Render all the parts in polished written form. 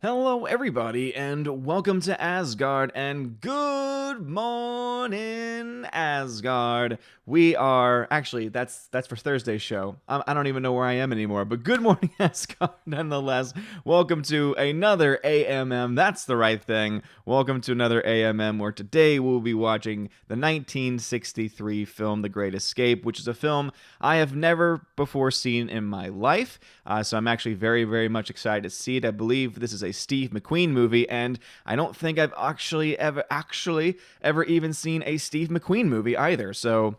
Hello, everybody, and welcome to Asgard, and good morning, Asgard. We are, actually, that's for Thursday's show. I don't even know where I am anymore, but good morning, Asgard, nonetheless. Welcome to another AMM, that's the right thing. Welcome to another AMM, where today we'll be watching the 1963 film, The Great Escape, which is a film I have never before seen in my life, so I'm actually very, very much excited to see it. I believe this is a Steve McQueen movie, and I don't think I've ever even seen a Steve McQueen movie either. So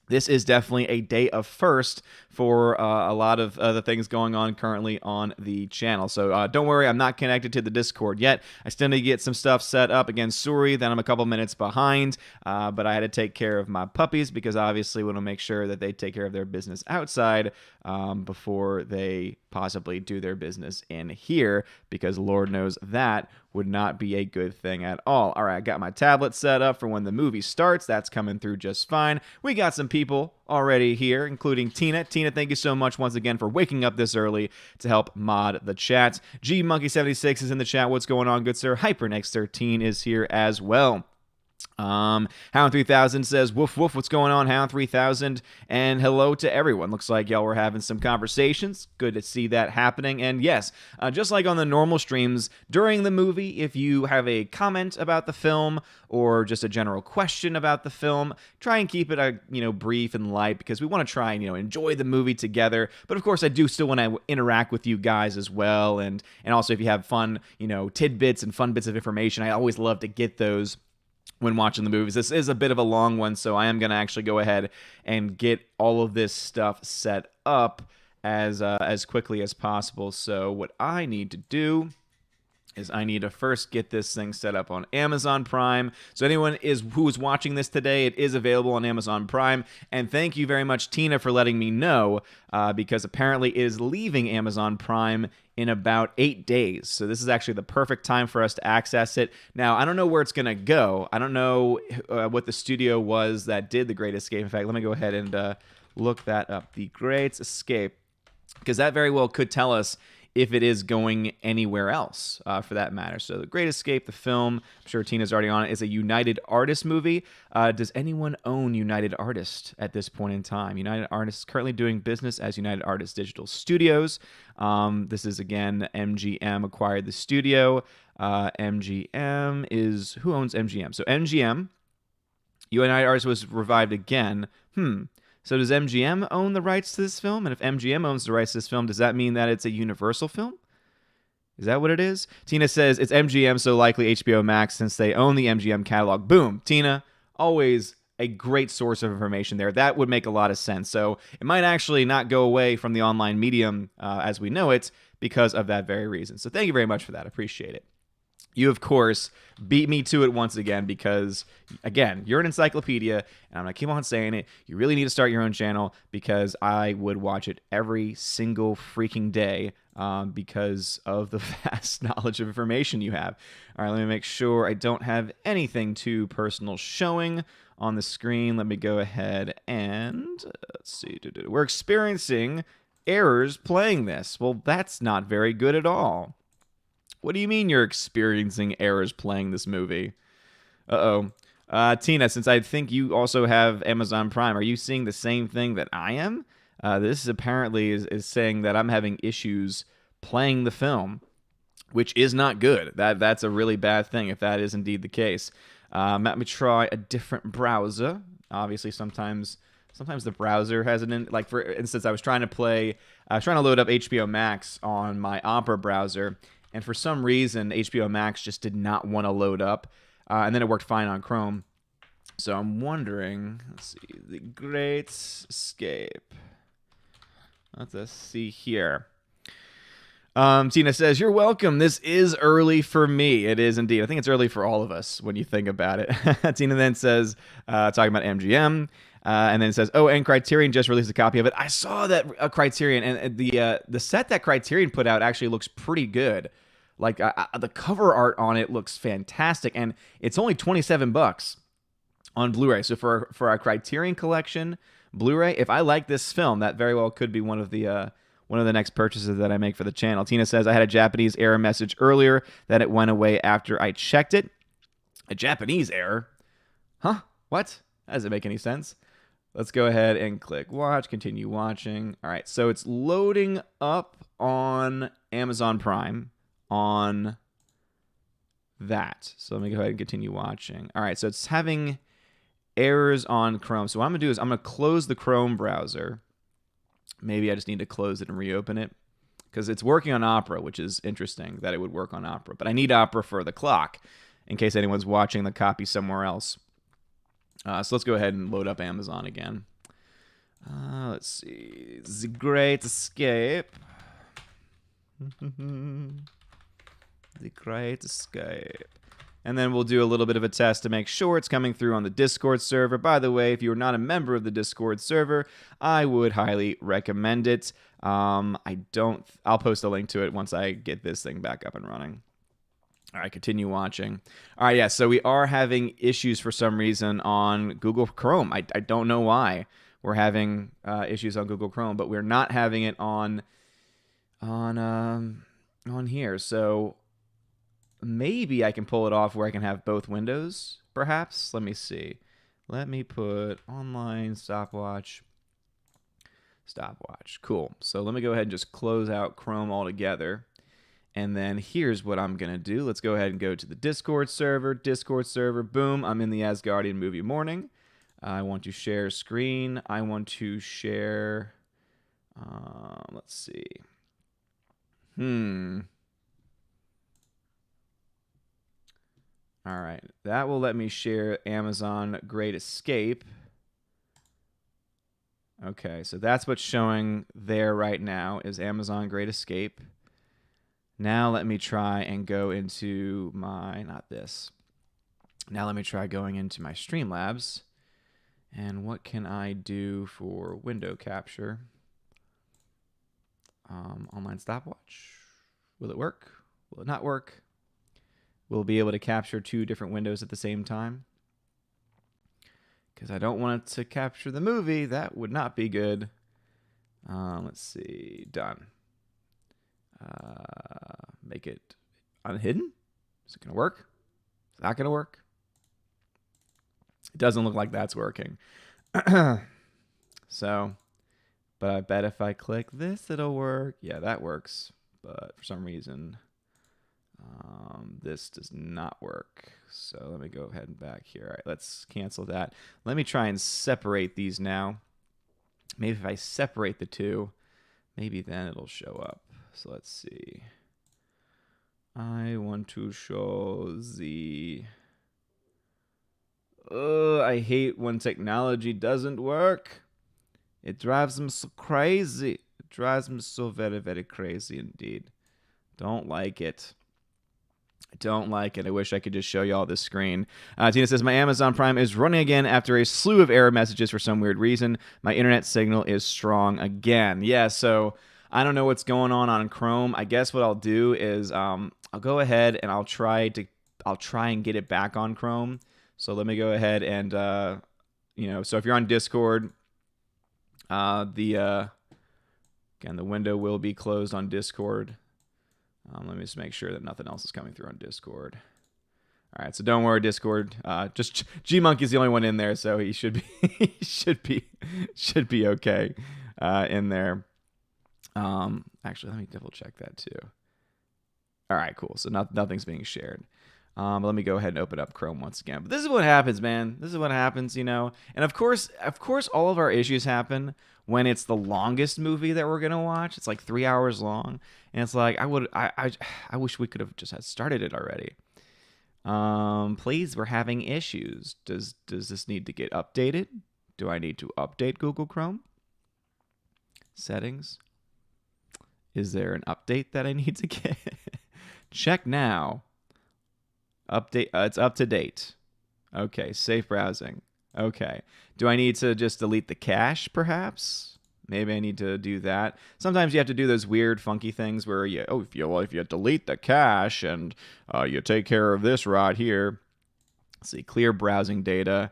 this is definitely a day of first for a lot of the things going on currently on the channel. So don't worry, I'm not connected to the Discord yet. I still need to get some stuff set up. Again, sorry that I'm a couple minutes behind, but I had to take care of my puppies because obviously we want to make sure that they take care of their business outside before they possibly do their business in here, because Lord knows that would not be a good thing at all. All right, I got my tablet set up for when the movie starts. That's coming through just fine. We got some people already here, including Tina. Tina, thank you so much once again for waking up this early to help mod the chat. GMonkey76 is in the chat. What's going on, good sir? HyperNext13 is here as well. Hound 3000 says, woof woof, what's going on, Hound 3000? And hello to everyone. Looks like y'all were having some conversations. Good to see that happening. And yes, just like on the normal streams during the movie, if you have a comment about the film or just a general question about the film, try and keep it brief and light, because we want to try and enjoy the movie together. But of course, I do still want to interact with you guys as well, and also if you have fun tidbits and fun bits of information, I always love to get those when watching the movies. This is a bit of a long one, so I am going to actually go ahead and get all of this stuff set up as quickly as possible. So what I need to do is I need to first get this thing set up on Amazon Prime. So anyone who is watching this today, it is available on Amazon Prime. And thank you very much, Tina, for letting me know, because apparently it is leaving Amazon Prime in about 8 days. So this is actually the perfect time for us to access it. Now, I don't know where it's going to go. I don't know what the studio was that did The Great Escape. In fact, let me go ahead and look that up. The Great Escape, because that very well could tell us if it is going anywhere else, for that matter. So The Great Escape, the film, I'm sure Tina's already on it, is a United Artists movie. Does anyone own United Artists at this point in time? United Artists is currently doing business as United Artists Digital Studios. This is, again, MGM acquired the studio. MGM is... Who owns MGM? So MGM, United Artists was revived again. So does MGM own the rights to this film? And if MGM owns the rights to this film, does that mean that it's a Universal film? Is that what it is? Tina says it's MGM, so likely HBO Max, since they own the MGM catalog. Boom. Tina, always a great source of information there. That would make a lot of sense. So it might actually not go away from the online medium as we know it because of that very reason. So thank you very much for that. Appreciate it. You, of course, beat me to it once again because, again, you're an encyclopedia, and I'm going to keep on saying it. You really need to start your own channel because I would watch it every single freaking day because of the vast knowledge of information you have. All right, let me make sure I don't have anything too personal showing on the screen. Let me go ahead and, let's see. We're experiencing errors playing this. Well, that's not very good at all. What do you mean you're experiencing errors playing this movie? Tina, since I think you also have Amazon Prime, are you seeing the same thing that I am? This apparently is saying that I'm having issues playing the film, which is not good. That's a really bad thing if that is indeed the case. Let me try a different browser. Obviously, sometimes the browser has an like, for instance, I was trying to load up HBO Max on my Opera browser, and for some reason, HBO Max just did not want to load up. And then it worked fine on Chrome. So I'm wondering, let's see, The Great Escape. Let's see here. Tina says, you're welcome. This is early for me. It is indeed. I think it's early for all of us when you think about it. Tina then says, talking about MGM. And then it says, oh, and Criterion just released a copy of it. I saw that Criterion, and the set that Criterion put out actually looks pretty good. Like, the cover art on it looks fantastic, and it's only $27 on Blu-ray. So for our Criterion collection Blu-ray, if I like this film, that very well could be one of the one of the next purchases that I make for the channel. Tina says, I had a Japanese error message earlier that it went away after I checked it. A Japanese error? Huh? What? That doesn't make any sense. Let's go ahead and click watch, continue watching. All right, so it's loading up on Amazon Prime on that. So let me go ahead and continue watching. All right, so it's having errors on Chrome. So what I'm going to do is I'm going to close the Chrome browser. Maybe I just need to close it and reopen it because it's working on Opera, which is interesting that it would work on Opera. But I need Opera for the clock in case anyone's watching the copy somewhere else. So let's go ahead and load up Amazon again. Let's see. The Great Escape. The Great Escape. And then we'll do a little bit of a test to make sure it's coming through on the Discord server. By the way, if you're not a member of the Discord server, I would highly recommend it. I'll post a link to it once I get this thing back up and running. All right, continue watching. All right, yeah, so we are having issues for some reason on Google Chrome. I don't know why we're having issues on Google Chrome, but we're not having it on here. So maybe I can pull it off where I can have both windows, perhaps. Let me see. Let me put online stopwatch. Cool. So let me go ahead and just close out Chrome altogether. And then here's what I'm going to do. Let's go ahead and go to the Discord server. Boom. I'm in the Asgardian movie morning. I want to share screen. I want to share. Let's see. All right. That will let me share Amazon Great Escape. Okay. So that's what's showing there right now is Amazon Great Escape. Now let me try and go into my, not this. Now let me try going into my Streamlabs. And what can I do for window capture? Online stopwatch. Will it work? Will it not work? We'll be able to capture two different windows at the same time. Because I don't want it to capture the movie. That would not be good. Let's see. Done. Make it unhidden. Is it going to work? Is that going to work? It doesn't look like that's working. So, but I bet if I click this, it'll work. Yeah, that works. But for some reason, this does not work. So let me go ahead and back here. All right, let's cancel that. Let me try and separate these now. Maybe if I separate the two, maybe then it'll show up. So let's see. I want to show the... I hate when technology doesn't work. It drives me so crazy. It drives me so very, very crazy indeed. Don't like it. I don't like it. I wish I could just show you all this screen. Tina says, my Amazon Prime is running again after a slew of error messages for some weird reason. My internet signal is strong again. Yeah, so... I don't know what's going on Chrome. I guess what I'll do is I'll go ahead and I'll try and get it back on Chrome. So let me go ahead and so if you're on Discord, again the window will be closed on Discord. Let me just make sure that nothing else is coming through on Discord. All right, so don't worry, Discord. Just G-Monkey's the only one in there, so he should be should be okay in there. Actually, let me double check that too. All right, cool. So nothing's being shared. Let me go ahead and open up Chrome once again. But this is what happens, man. This is what happens, And of course, all of our issues happen when it's the longest movie that we're gonna watch. It's like 3 hours long, and it's like I wish we could have just had started it already. Please, we're having issues. Does this need to get updated? Do I need to update Google Chrome? Settings. Is there an update that I need to get? Check now. Update. It's up to date. Okay. Safe browsing. Okay. Do I need to just delete the cache, perhaps? Maybe I need to do that. Sometimes you have to do those weird, funky things where if you delete the cache and you take care of this right here. Let's see. Clear browsing data.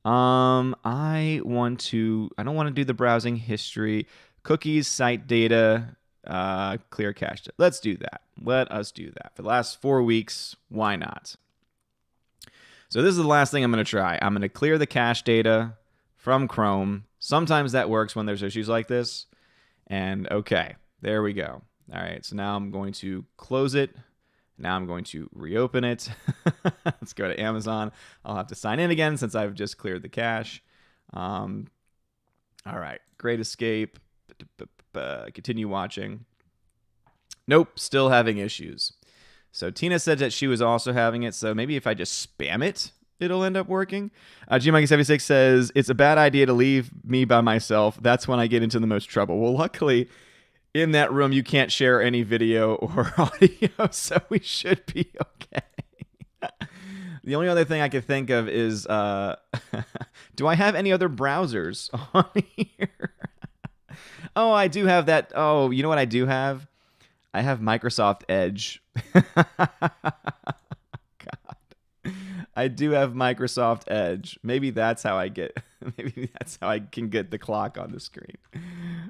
I don't want to do the browsing history. Cookies, site data. Clear cache. Let's do that. Let us do that. For the last 4 weeks, why not? So this is the last thing I'm going to try. I'm going to clear the cache data from Chrome. Sometimes that works when there's issues like this. And okay, there we go. All right, so now I'm going to close it. Now I'm going to reopen it. Let's go to Amazon. I'll have to sign in again since I've just cleared the cache. All right, Great Escape. Continue watching. Nope, still having issues. So Tina said that she was also having it, so maybe if I just spam it, it'll end up working. GMikey76 says, it's a bad idea to leave me by myself. That's when I get into the most trouble. Well, luckily, in that room, you can't share any video or audio, so we should be okay. The only other thing I could think of is, do I have any other browsers on here? Oh, I do have that. Oh, you know what I do have? I have Microsoft Edge. God. I do have Microsoft Edge. Maybe that's how I get. Maybe that's how I can get the clock on the screen.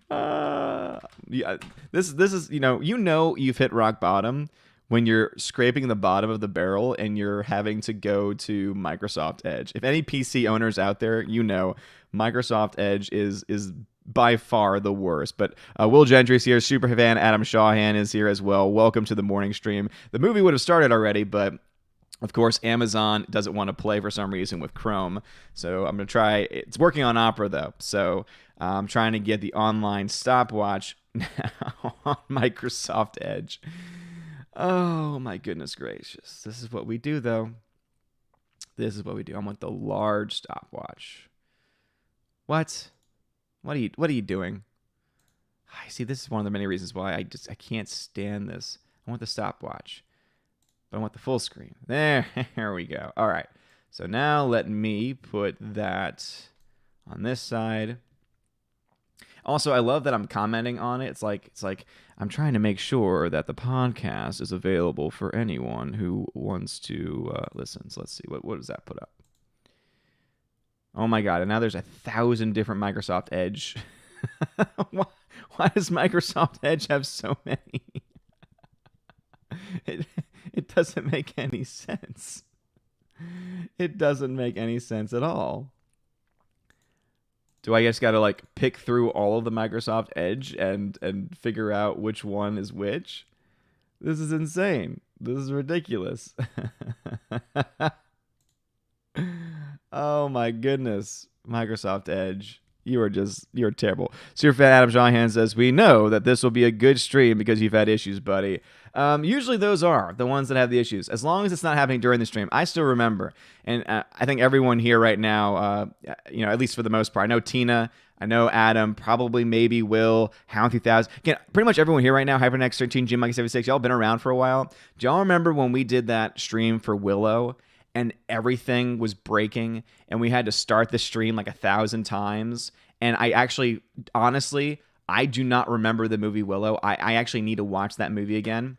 Yeah, this is you've hit rock bottom when you're scraping the bottom of the barrel and you're having to go to Microsoft Edge. If any PC owners out there, Microsoft Edge is by far the worst. But Will Gentry's here, Superfan Adam Shawhan is here as well. Welcome to the morning stream. The movie would have started already, but of course, Amazon doesn't want to play for some reason with Chrome. So I'm going to try. It's working on Opera, though. So I'm trying to get the online stopwatch now on Microsoft Edge. Oh, my goodness gracious. This is what we do, though. This is what we do. I want the large stopwatch. What? What are you doing? I see. This is one of the many reasons why I can't stand this. I want the stopwatch. But I want the full screen. There we go. All right. So now let me put that on this side. Also, I love that I'm commenting on it. It's like I'm trying to make sure that the podcast is available for anyone who wants to listen. So let's see. What does that put up? Oh my God. And now there's 1,000 different Microsoft Edge. Why does Microsoft Edge have so many? It doesn't make any sense. It doesn't make any sense at all. Do I just got to pick through all of the Microsoft Edge and figure out which one is which? This is insane. This is ridiculous. Oh my goodness. Microsoft Edge. You're terrible. Superfan Adam Shawhan says, we know that this will be a good stream because you've had issues, buddy. Usually those are the ones that have the issues. As long as it's not happening during the stream. I still remember. And I think everyone here right now, at least for the most part, I know Tina, I know Adam, probably maybe Will, Hound 3000. Again, pretty much everyone here right now, HyperNext13, GMikey76, y'all been around for a while. Do y'all remember when we did that stream for Willow and everything was breaking and we had to start the stream 1,000 times? And I actually, honestly, I do not remember the movie Willow. I actually need to watch that movie again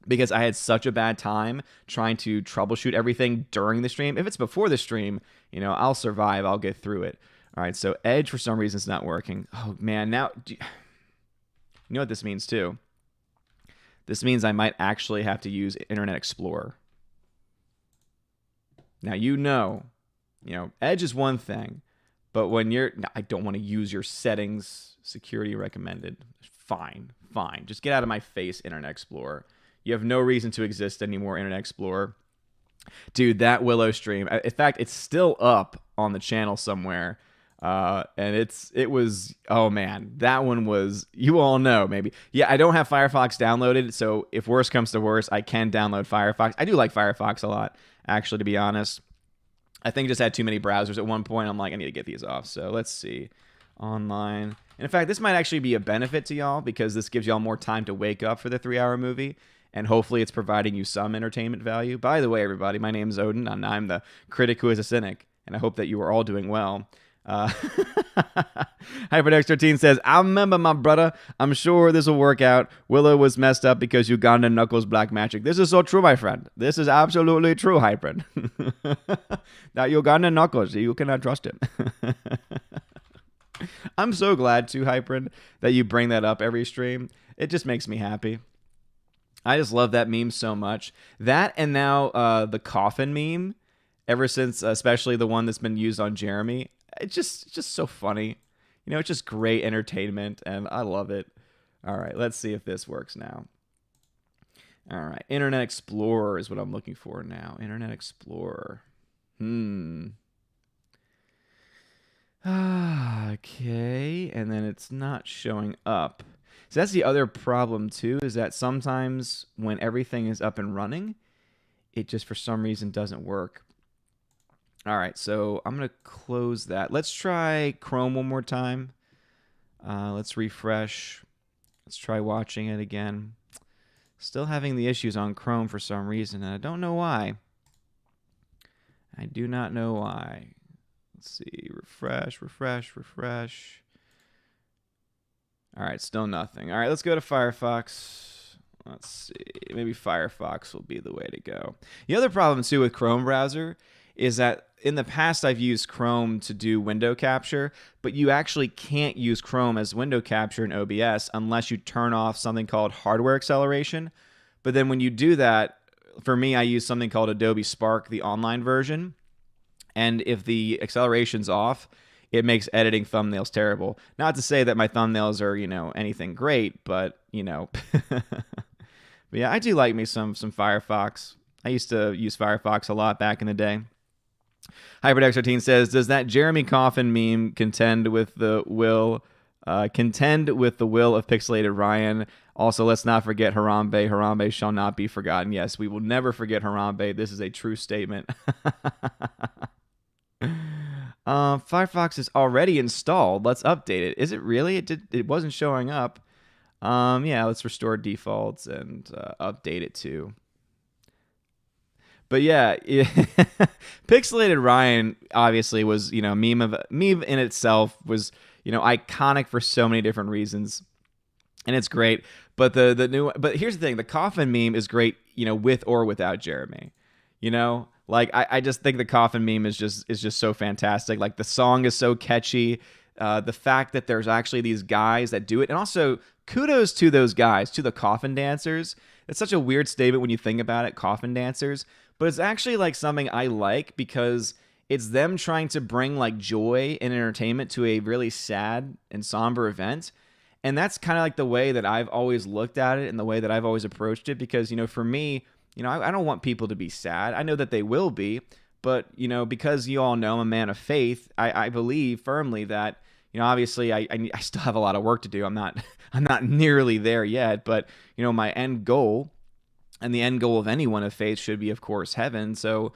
because I had such a bad time trying to troubleshoot everything during the stream. If it's before the stream, I'll survive. I'll get through it. All right, so Edge for some reason is not working. Oh, man. Now, you know what this means, too? This means I might actually have to use Internet Explorer. Now, Edge is one thing. But when I don't want to use your settings, security recommended. Fine. Just get out of my face, Internet Explorer. You have no reason to exist anymore, Internet Explorer. Dude, that Willow stream. In fact, it's still up on the channel somewhere. And it was, oh man, that one was, you all know, maybe. Yeah, I don't have Firefox downloaded, so if worse comes to worse, I can download Firefox. I do like Firefox a lot, actually, to be honest. I think I just had too many browsers at one point. I'm like, I need to get these off. So let's see. Online. And in fact, this might actually be a benefit to y'all because this gives y'all more time to wake up for the 3-hour movie. And hopefully it's providing you some entertainment value. By the way, everybody, my name is Odin, and I'm the critic who is a cynic. And I hope that you are all doing well. HyperX13 says, I remember, my brother. I'm sure this will work out. Willow was messed up because Uganda Knuckles black magic. This is so true, my friend. This is absolutely true, Hyper. That Uganda Knuckles, you cannot trust him. I'm so glad, too, Hyper, that you bring that up every stream. It just makes me happy. I just love that meme so much. That and now the coffin meme, ever since, especially the one that's been used on Jeremy. It's just so funny. It's just great entertainment, and I love it. All right, let's see if this works now. All right, Internet Explorer is what I'm looking for now. Internet Explorer. Okay, and then it's not showing up. So that's the other problem too, is that sometimes when everything is up and running, it just for some reason doesn't work. All right, so I'm going to close that. Let's try Chrome one more time. Let's refresh. Let's try watching it again. Still having the issues on Chrome for some reason, and I don't know why. I do not know why. Let's see. Refresh, refresh, refresh. All right, still nothing. All right, let's go to Firefox. Let's see. Maybe Firefox will be the way to go. The other problem, too, with Chrome browser is that in the past I've used Chrome to do window capture, but you actually can't use Chrome as window capture in OBS unless you turn off something called hardware acceleration. But then when you do that, for me, I use something called Adobe Spark, the online version. And if the acceleration's off, it makes editing thumbnails terrible. Not to say that my thumbnails are, anything great, but, But yeah, I do like me some Firefox. I used to use Firefox a lot back in the day. HyperDex13 says, does that Jeremy Coffin meme contend with the will of Pixelated Ryan? Also, let's not forget Harambe. Harambe shall not be forgotten. Yes, we will never forget Harambe. This is a true statement. Firefox is already installed. Let's update it. Is it really? It wasn't showing up. Yeah, let's restore defaults and update it too. But yeah, Pixelated Ryan obviously was, meme in itself was, iconic for so many different reasons. And it's great. But but here's the thing, the coffin meme is great, with or without Jeremy. Like I just think the coffin meme is just so fantastic. Like the song is so catchy. The fact that there's actually these guys that do it, and also kudos to those guys, to the coffin dancers. It's such a weird statement when you think about it, coffin dancers, but it's actually like something I like because it's them trying to bring like joy and entertainment to a really sad and somber event. And that's kind of like the way that I've always looked at it and the way that I've always approached it because, for me, I don't want people to be sad. I know that they will be, but, because you all know I'm a man of faith, I believe firmly that, obviously I still have a lot of work to do. I'm not nearly there yet, but, my end goal and the end goal of anyone of faith should be, of course, heaven. So,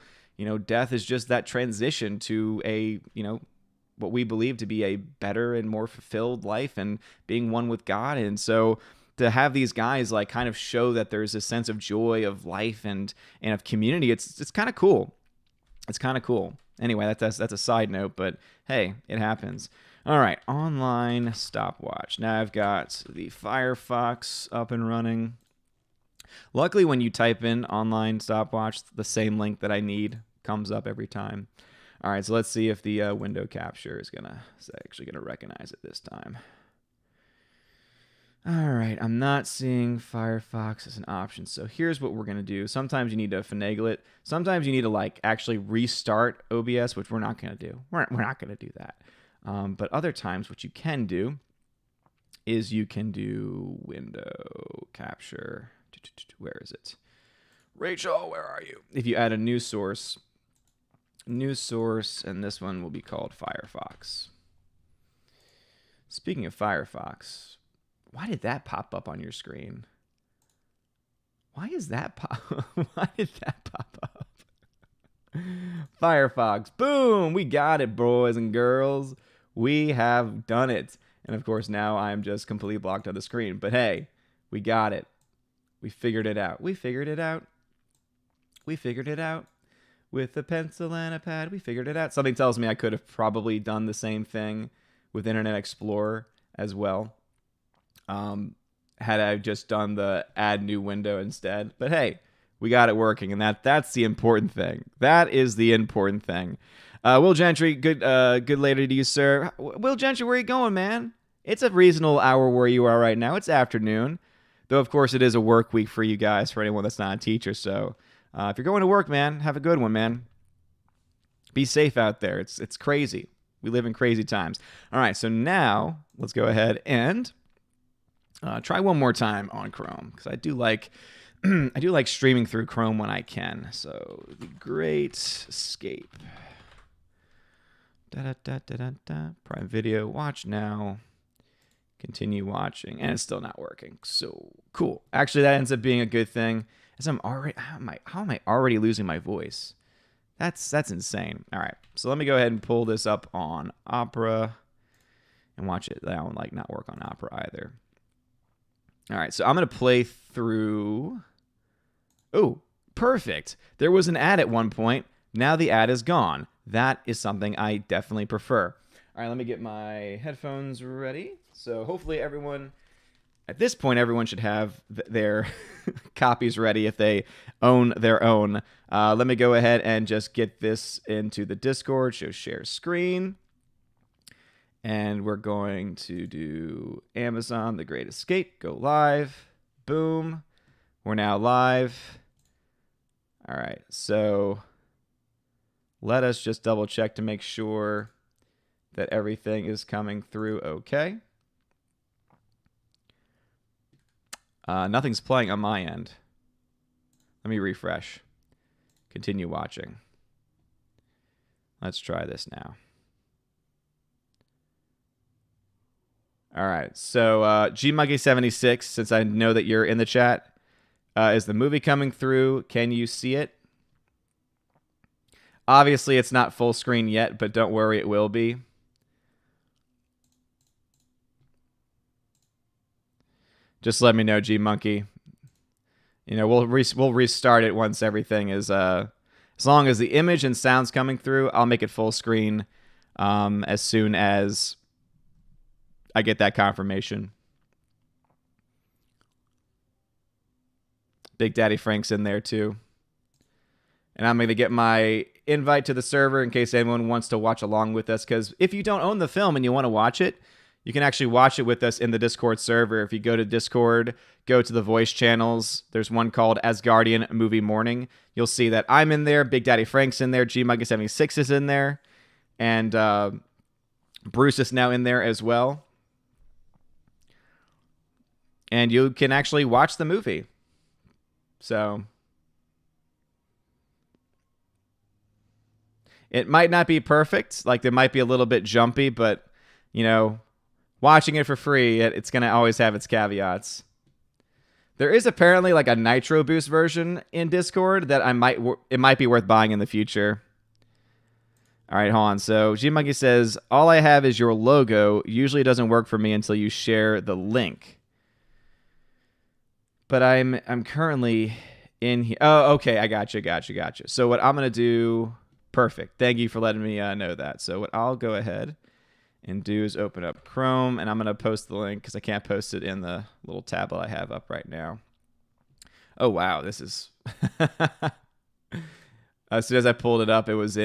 death is just that transition to a, what we believe to be a better and more fulfilled life and being one with God. And so to have these guys like kind of show that there's a sense of joy of life and of community, it's kind of cool. It's kind of cool. Anyway, that's a side note, but hey, it happens. All right, online stopwatch. Now I've got the Firefox up and running. Luckily, when you type in online stopwatch, the same link that I need comes up every time. All right, so let's see if the window capture is actually gonna recognize it this time. All right, I'm not seeing Firefox as an option, so here's what we're gonna do. Sometimes you need to finagle it. Sometimes you need to like actually restart OBS, which we're not gonna do. We're not gonna do that. But other times, what you can do is you can do window capture. Where is it? Rachel, where are you? If you add a new source, and this one will be called Firefox. Speaking of Firefox, why did that pop up on your screen? Why did that pop up? Firefox, boom, we got it, boys and girls. We have done it. And of course, now I'm just completely blocked on the screen. But hey, we got it. We figured it out. We figured it out. With a pencil and a pad, we figured it out. Something tells me I could have probably done the same thing with Internet Explorer as well. Had I just done the add new window instead. But hey, we got it working, and that's the important thing. That is the important thing. Will Gentry, good later to you, sir. Will Gentry, where are you going, man? It's a reasonable hour where you are right now. It's afternoon. Though, of course, it is a work week for you guys, for anyone that's not a teacher. So if you're going to work, man, have a good one, man. Be safe out there. It's crazy. We live in crazy times. All right, so now let's go ahead and try one more time on Chrome, because I do like streaming through Chrome when I can. So the Great Escape. Prime Video. Watch now. Continue watching, and it's still not working. So cool. Actually, that ends up being a good thing, as how am I already losing my voice? That's insane. All right, so let me go ahead and pull this up on Opera and watch it. That one not work on Opera either. All right, so I'm gonna play through. Oh, perfect. There was an ad at one point. Now the ad is gone. That is something I definitely prefer. All right, let me get my headphones ready. So hopefully everyone, at this point, everyone should have their copies ready if they own their own. Let me go ahead and just get this into the Discord. Show share screen. And we're going to do Amazon, The Great Escape. Go live. Boom. We're now live. All right, so let us just double check to make sure that everything is coming through okay. Nothing's playing on my end. Let me refresh. Continue watching. Let's try this now. All right, so GMonkey76, since I know that you're in the chat, is the movie coming through? Can you see it? Obviously, it's not full screen yet, but don't worry, it will be. Just let me know, GMonkey. You know, we'll restart it once everything is as long as the image and sound's coming through. I'll make it full screen as soon as I get that confirmation. Big Daddy Frank's in there too. And I'm going to get my invite to the server in case anyone wants to watch along with us, because if you don't own the film and you want to watch it, you can actually watch it with us in the Discord server. If you go to Discord, go to the voice channels. There's one called Asgardian Movie Morning. You'll see that I'm in there. Big Daddy Frank's in there. GMonkey76 is in there. And Bruce is now in there as well. And you can actually watch the movie. So it might not be perfect. Like, there might be a little bit jumpy, but, you know, watching it for free, it's going to always have its caveats. There is apparently like a Nitro Boost version in Discord that it might be worth buying in the future. All right, hold on. So GMonkey says, all I have is your logo. Usually it doesn't work for me until you share the link. But I'm currently in here. Oh, okay. I gotcha. So what I'm going to do, perfect. Thank you for letting me know that. So what I'll go ahead and do is open up Chrome, and I'm going to post the link because I can't post it in the little tablet I have up right now. Oh, wow. This is... As soon as I pulled it up, it was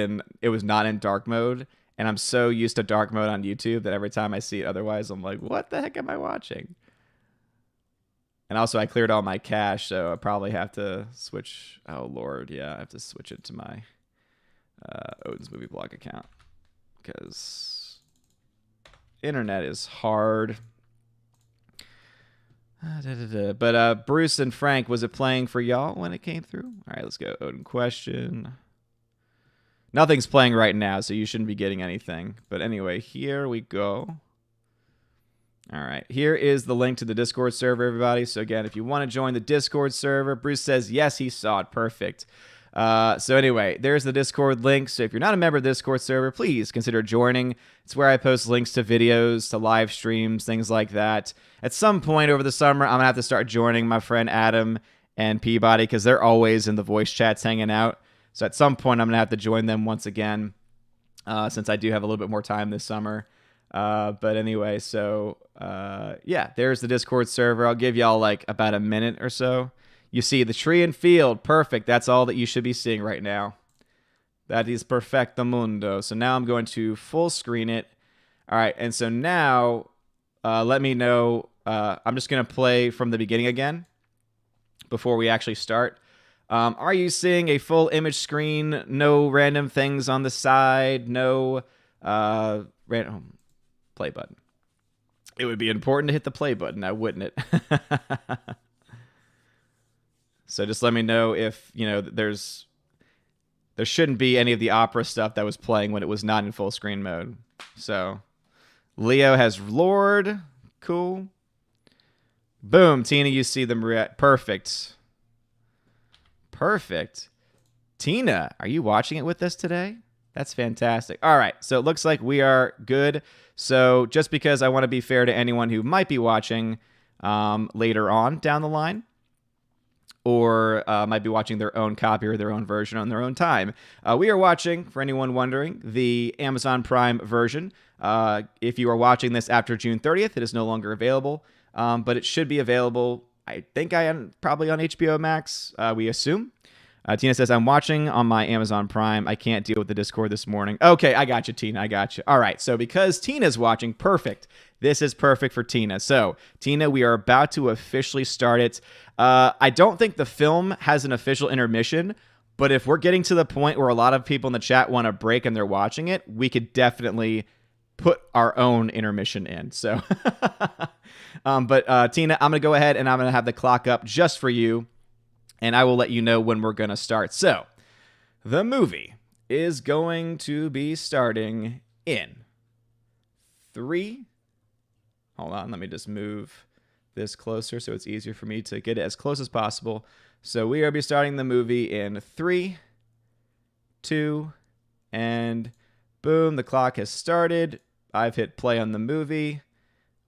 not in dark mode, and I'm so used to dark mode on YouTube that every time I see it otherwise, I'm like, what the heck am I watching? And also, I cleared all my cache, so I probably have to switch... Oh, Lord, yeah. I have to switch it to my Odin's Movie Blog account because... internet is hard. But Bruce and Frank, was it playing for y'all when it came through? All right, let's go. Odin question. Nothing's playing right now, so you shouldn't be getting anything. But anyway, here we go. All right, here is the link to the Discord server, everybody. So again, if you want to join the Discord server, Bruce says, yes, he saw it. Perfect. So anyway, there's the Discord link. So if you're not a member of the Discord server, please consider joining. It's where I post links to videos, to live streams, things like that. At some point over the summer, I'm going to have to start joining my friend Adam and Peabody because they're always in the voice chats hanging out. So at some point, I'm going to have to join them once again since I do have a little bit more time this summer. But anyway, so yeah, there's the Discord server. I'll give y'all like about a minute or so. You see the tree and field. Perfect. That's all that you should be seeing right now. That is perfecto mundo. So now I'm going to full screen it. All right. And so now let me know I'm just going to play from the beginning again before we actually start. Are you seeing a full image screen? No random things on the side? No random play button. It would be important to hit the play button, now wouldn't it? So just let me know if, there shouldn't be any of the opera stuff that was playing when it was not in full screen mode. So Leo has Lord. Cool. Boom. Tina, you see them. Perfect. Perfect. Tina, are you watching it with us today? That's fantastic. All right. So it looks like we are good. So just because I want to be fair to anyone who might be watching later on down the line, or might be watching their own copy or their own version on their own time. We are watching, for anyone wondering, the Amazon Prime version. If you are watching this after June 30th, it is no longer available, but it should be available, I think probably on HBO Max, we assume. Tina says, I'm watching on my Amazon Prime. I can't deal with the Discord this morning. Okay, I got you, Tina. I got you. All right, so because Tina's watching, perfect. This is perfect for Tina. So, Tina, we are about to officially start it. I don't think the film has an official intermission, but if we're getting to the point where a lot of people in the chat want a break and they're watching it, we could definitely put our own intermission in. So, but Tina, I'm going to go ahead and I'm going to have the clock up just for you, and I will let you know when we're going to start. So, the movie is going to be starting in 3. Hold on, let me just move this closer so it's easier for me to get it as close as possible. So we will be starting the movie in 3, 2, and boom, the clock has started. I've hit play on the movie.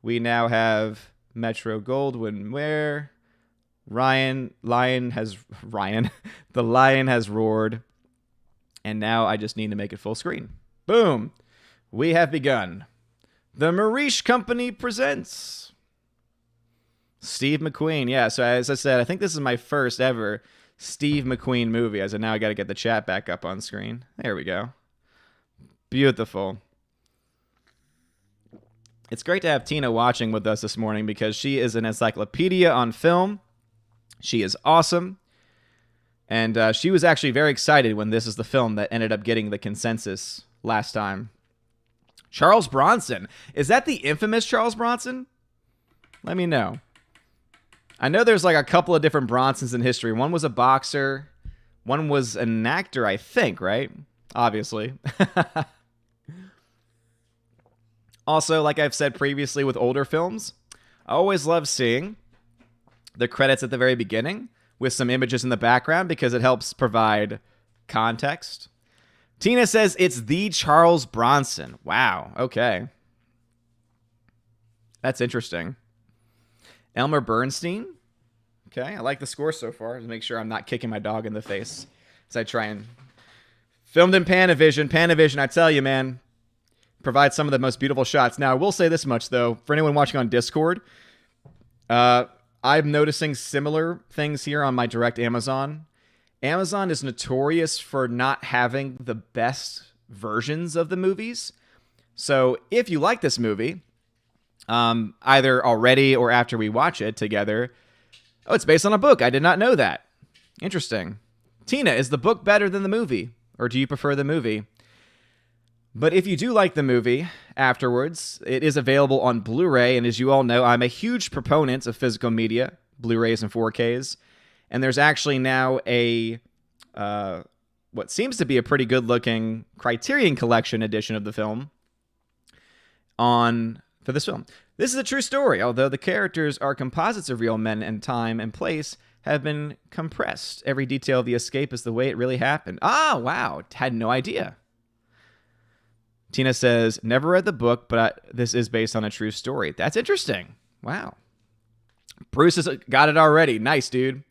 We now have Metro Goldwyn Mayer. The lion has roared. And now I just need to make it full screen. Boom. We have begun. The Marish Company presents Steve McQueen. Yeah, so as I said, I think this is my first ever Steve McQueen movie. As of now, I got to get the chat back up on screen. There we go. Beautiful. It's great to have Tina watching with us this morning because she is an encyclopedia on film. She is awesome. And she was actually very excited when this is the film that ended up getting the consensus last time. Charles Bronson. Is that the infamous Charles Bronson? Let me know. I know there's like a couple of different Bronsons in history. One was a boxer. One was an actor, I think, right? Obviously. Also, like I've said previously with older films, I always love seeing the credits at the very beginning with some images in the background because it helps provide context. Tina says it's the Charles Bronson. Wow. Okay. That's interesting. Elmer Bernstein. Okay. I like the score so far. Just make sure I'm not kicking my dog in the face as I try and... Filmed in Panavision. Panavision, I tell you, man, provides some of the most beautiful shots. Now, I will say this much, though. For anyone watching on Discord, I'm noticing similar things here on my direct Amazon. Amazon is notorious for not having the best versions of the movies. So if you like this movie, either already or after we watch it together, oh, it's based on a book. I did not know that. Interesting. Tina, is the book better than the movie? Or do you prefer the movie? But if you do like the movie afterwards, it is available on Blu-ray. And as you all know, I'm a huge proponent of physical media, Blu-rays and 4Ks. And there's actually now a, what seems to be a pretty good-looking Criterion Collection edition of the film for this film. This is a true story, although the characters are composites of real men and time and place have been compressed. Every detail of the escape is the way it really happened. Ah, wow. Had no idea. Tina says, never read the book, but this is based on a true story. That's interesting. Wow. Bruce has got it already. Nice, dude.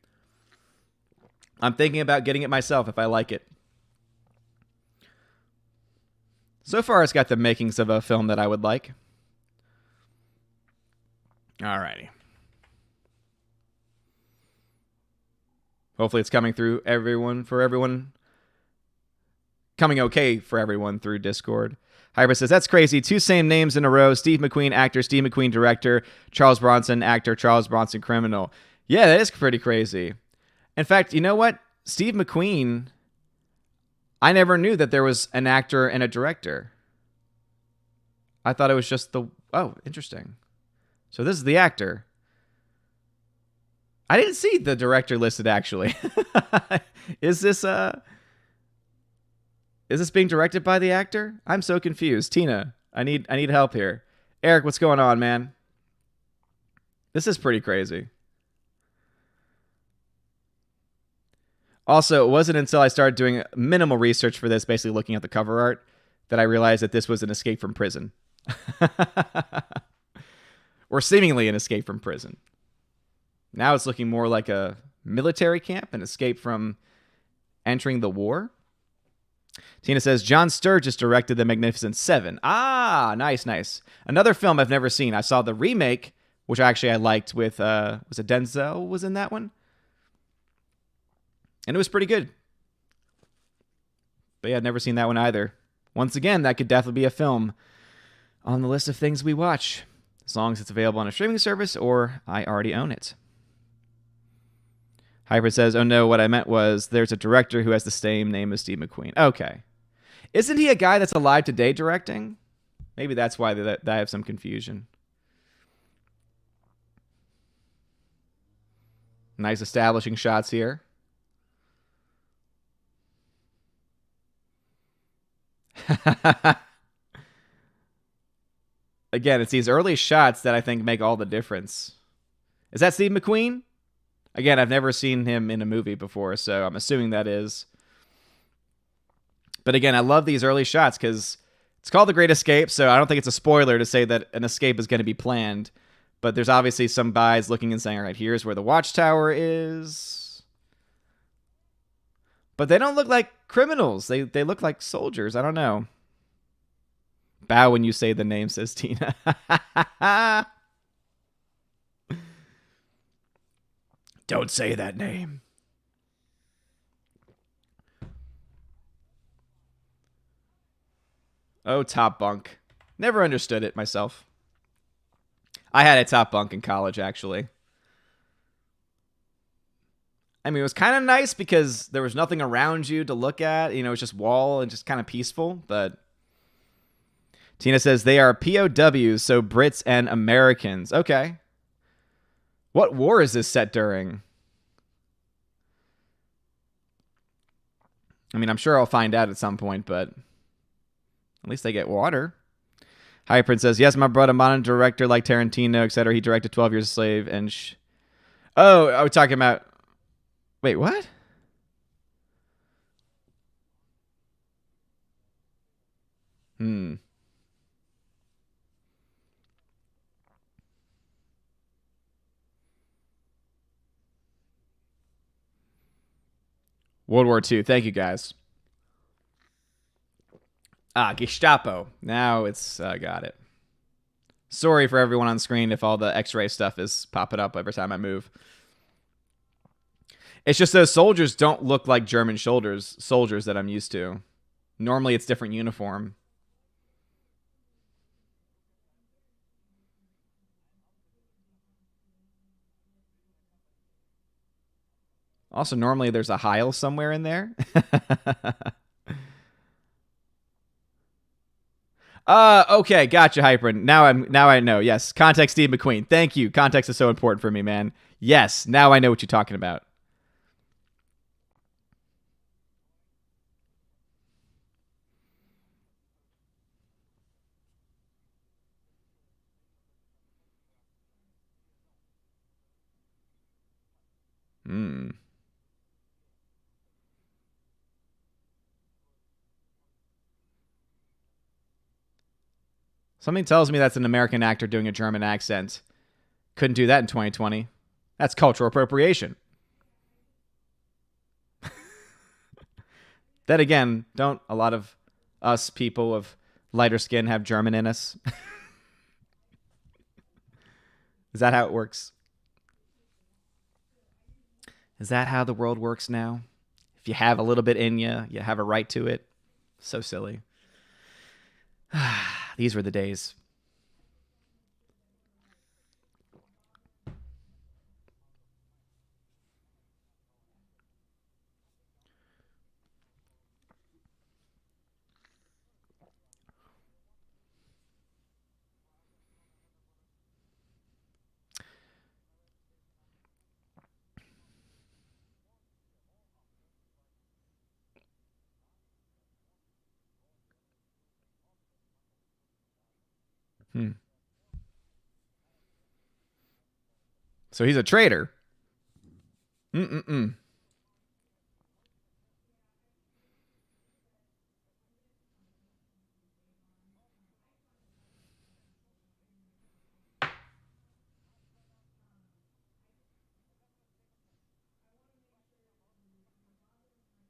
I'm thinking about getting it myself if I like it. So far, it's got the makings of a film that I would like. Alrighty. Hopefully it's coming through for everyone. coming okay for everyone through Discord. Hyper says, that's crazy. 2 same names in a row. Steve McQueen, actor. Steve McQueen, director. Charles Bronson, actor. Charles Bronson, criminal. Yeah, that is pretty crazy. In fact, you know what? Steve McQueen, I never knew that there was an actor and a director. I thought it was just the... Oh, interesting. So this is the actor. I didn't see the director listed, actually. Is this being directed by the actor? I'm so confused. Tina, I need help here. Eric, what's going on, man? This is pretty crazy. Also, it wasn't until I started doing minimal research for this, basically looking at the cover art, that I realized that this was an escape from prison. Or seemingly an escape from prison. Now it's looking more like a military camp, an escape from entering the war. Tina says, John Sturges directed The Magnificent Seven. Ah, nice, nice. Another film I've never seen. I saw the remake, which actually I liked with, was it Denzel was in that one? And it was pretty good. But yeah, I've never seen that one either. Once again, that could definitely be a film on the list of things we watch, as long as it's available on a streaming service or I already own it. Hyper says, oh no, what I meant was there's a director who has the same name as Steve McQueen. Okay. Isn't he a guy that's alive today directing? Maybe that's why I have some confusion. Nice establishing shots here. Again, it's these early shots that I think make all the difference. Is that Steve McQueen? Again, I've never seen him in a movie before, so I'm assuming that is. But again, I love these early shots because it's called The Great Escape, so I don't think it's a spoiler to say that an escape is going to be planned. But there's obviously some guys looking and saying, all right, here's where the watchtower is. But they don't look like criminals. They look like soldiers. I don't know. Bow when you say the name, says Tina. Don't say that name. Oh, top bunk. Never understood it myself. I had a top bunk in college, actually. I mean, it was kind of nice because there was nothing around you to look at. You know, it was just wall and just kind of peaceful. But Tina says they are POWs, so Brits and Americans. Okay. What war is this set during? I mean, I'm sure I'll find out at some point, but at least they get water. Hi, Prince says, yes, my brother, modern director like Tarantino, etc. He directed 12 Years a Slave and... Oh, are we talking about... Wait, what? World War II. Thank you, guys. Ah, Gestapo. Now it's... got it. Sorry for everyone on screen if all the X-ray stuff is popping up every time I move. It's just those soldiers don't look like German soldiers that I'm used to. Normally it's different uniform. Also, normally there's a Heil somewhere in there. Okay, gotcha, Hypern. Now I know. Yes, context Steve McQueen. Thank you. Context is so important for me, man. Yes, now I know what you're talking about. Something tells me that's an American actor doing a German accent. Couldn't do that in 2020. That's cultural appropriation. Then again, don't a lot of us people of lighter skin have German in us? Is that how it works? Is that how the world works now? If you have a little bit in you, you have a right to it. So silly. These were the days. Hmm. So he's a traitor. Mm-mm-mm.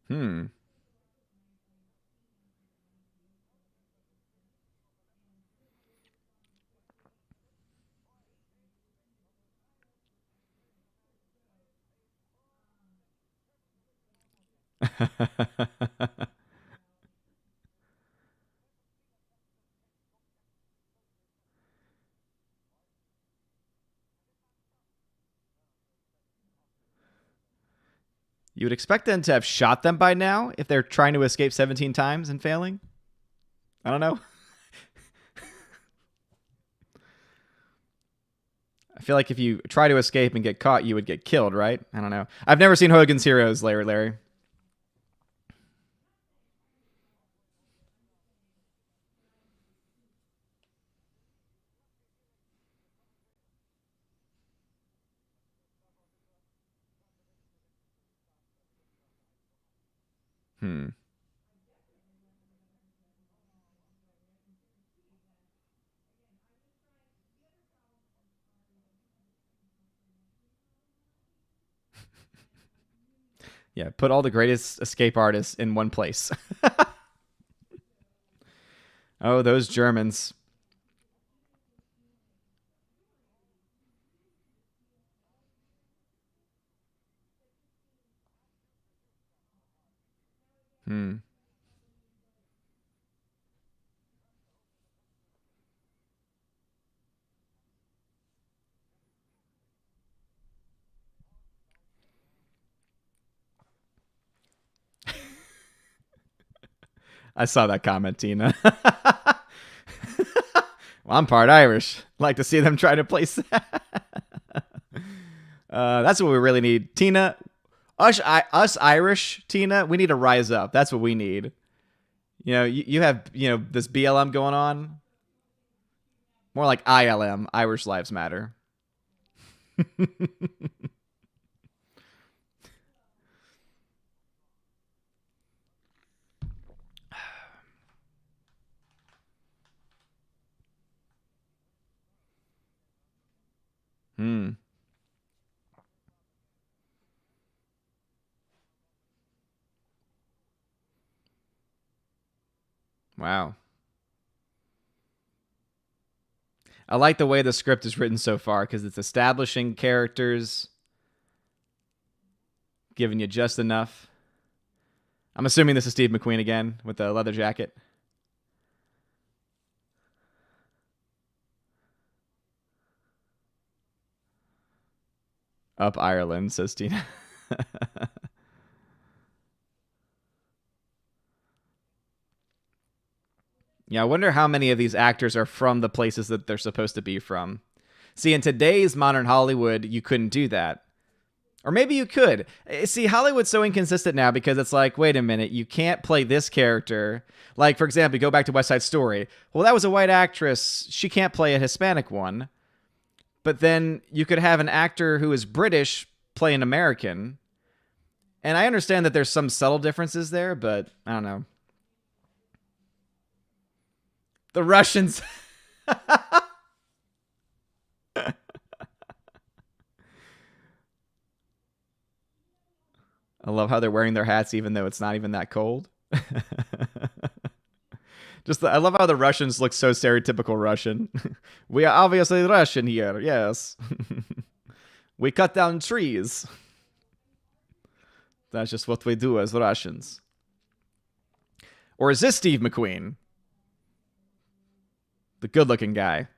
Hmm. You would expect them to have shot them by now if they're trying to escape 17 times and failing. I don't know. I feel like if you try to escape and get caught, you would get killed, right? I don't know. I've never seen Hogan's Heroes, Larry. Hmm. Yeah, put all the greatest escape artists in one place. Oh, those Germans. Hmm. I saw that comment, Tina. Well, I'm part Irish. Like to see them try to place that. That's what we really need, Tina. Us Irish, Tina. We need to rise up. That's what we need. You have this BLM going on. More like ILM, Irish Lives Matter. Hmm. Wow. I like the way the script is written so far because it's establishing characters, giving you just enough. I'm assuming this is Steve McQueen again with the leather jacket. Up Ireland, says Tina. Yeah, I wonder how many of these actors are from the places that they're supposed to be from. See, in today's modern Hollywood, you couldn't do that. Or maybe you could. See, Hollywood's so inconsistent now because it's like, wait a minute, you can't play this character. Like, for example, go back to West Side Story. Well, that was a white actress. She can't play a Hispanic one. But then you could have an actor who is British play an American. And I understand that there's some subtle differences there, but I don't know. The Russians. I love how they're wearing their hats even though it's not even that cold. I love how the Russians look so stereotypical Russian. We are obviously Russian here, yes. We cut down trees. That's just what we do as Russians. Or is this Steve McQueen? The good-looking guy.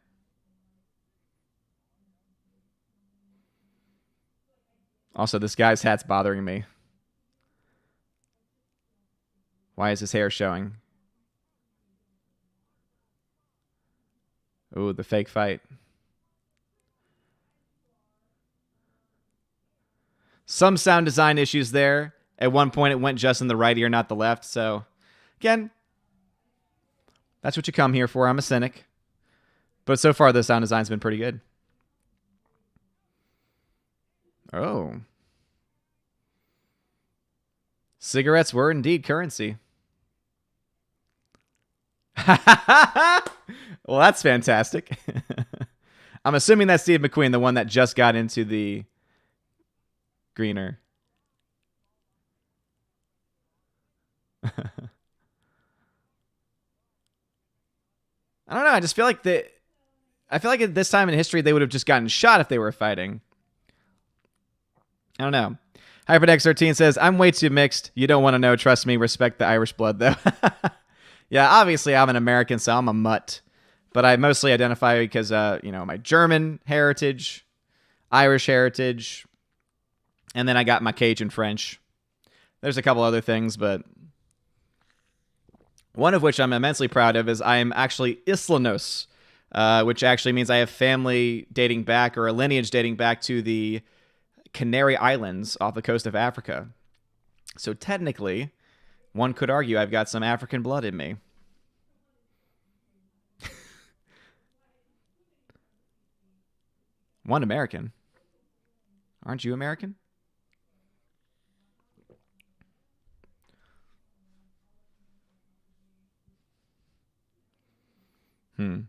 Also, this guy's hat's bothering me. Why is his hair showing? Ooh, the fake fight. Some sound design issues there. At one point, it went just in the right ear, not the left. So, again, that's what you come here for. I'm a cynic. But so far, the sound design's been pretty good. Oh. Cigarettes were indeed currency. Well, that's fantastic. I'm assuming that's Steve McQueen, the one that just got into the greener. I don't know. I just feel like I feel like at this time in history they would have just gotten shot if they were fighting. I don't know. HyperDex13 says, I'm way too mixed. You don't want to know. Trust me. Respect the Irish blood, though. Yeah, obviously I'm an American, so I'm a mutt. But I mostly identify because, my German heritage, Irish heritage, and then I got my Cajun French. There's a couple other things, but one of which I'm immensely proud of is I am actually Islanos, which actually means I have family dating back, or a lineage dating back to the Canary Islands off the coast of Africa. So technically, one could argue I've got some African blood in me. One American. Aren't you American? Oh,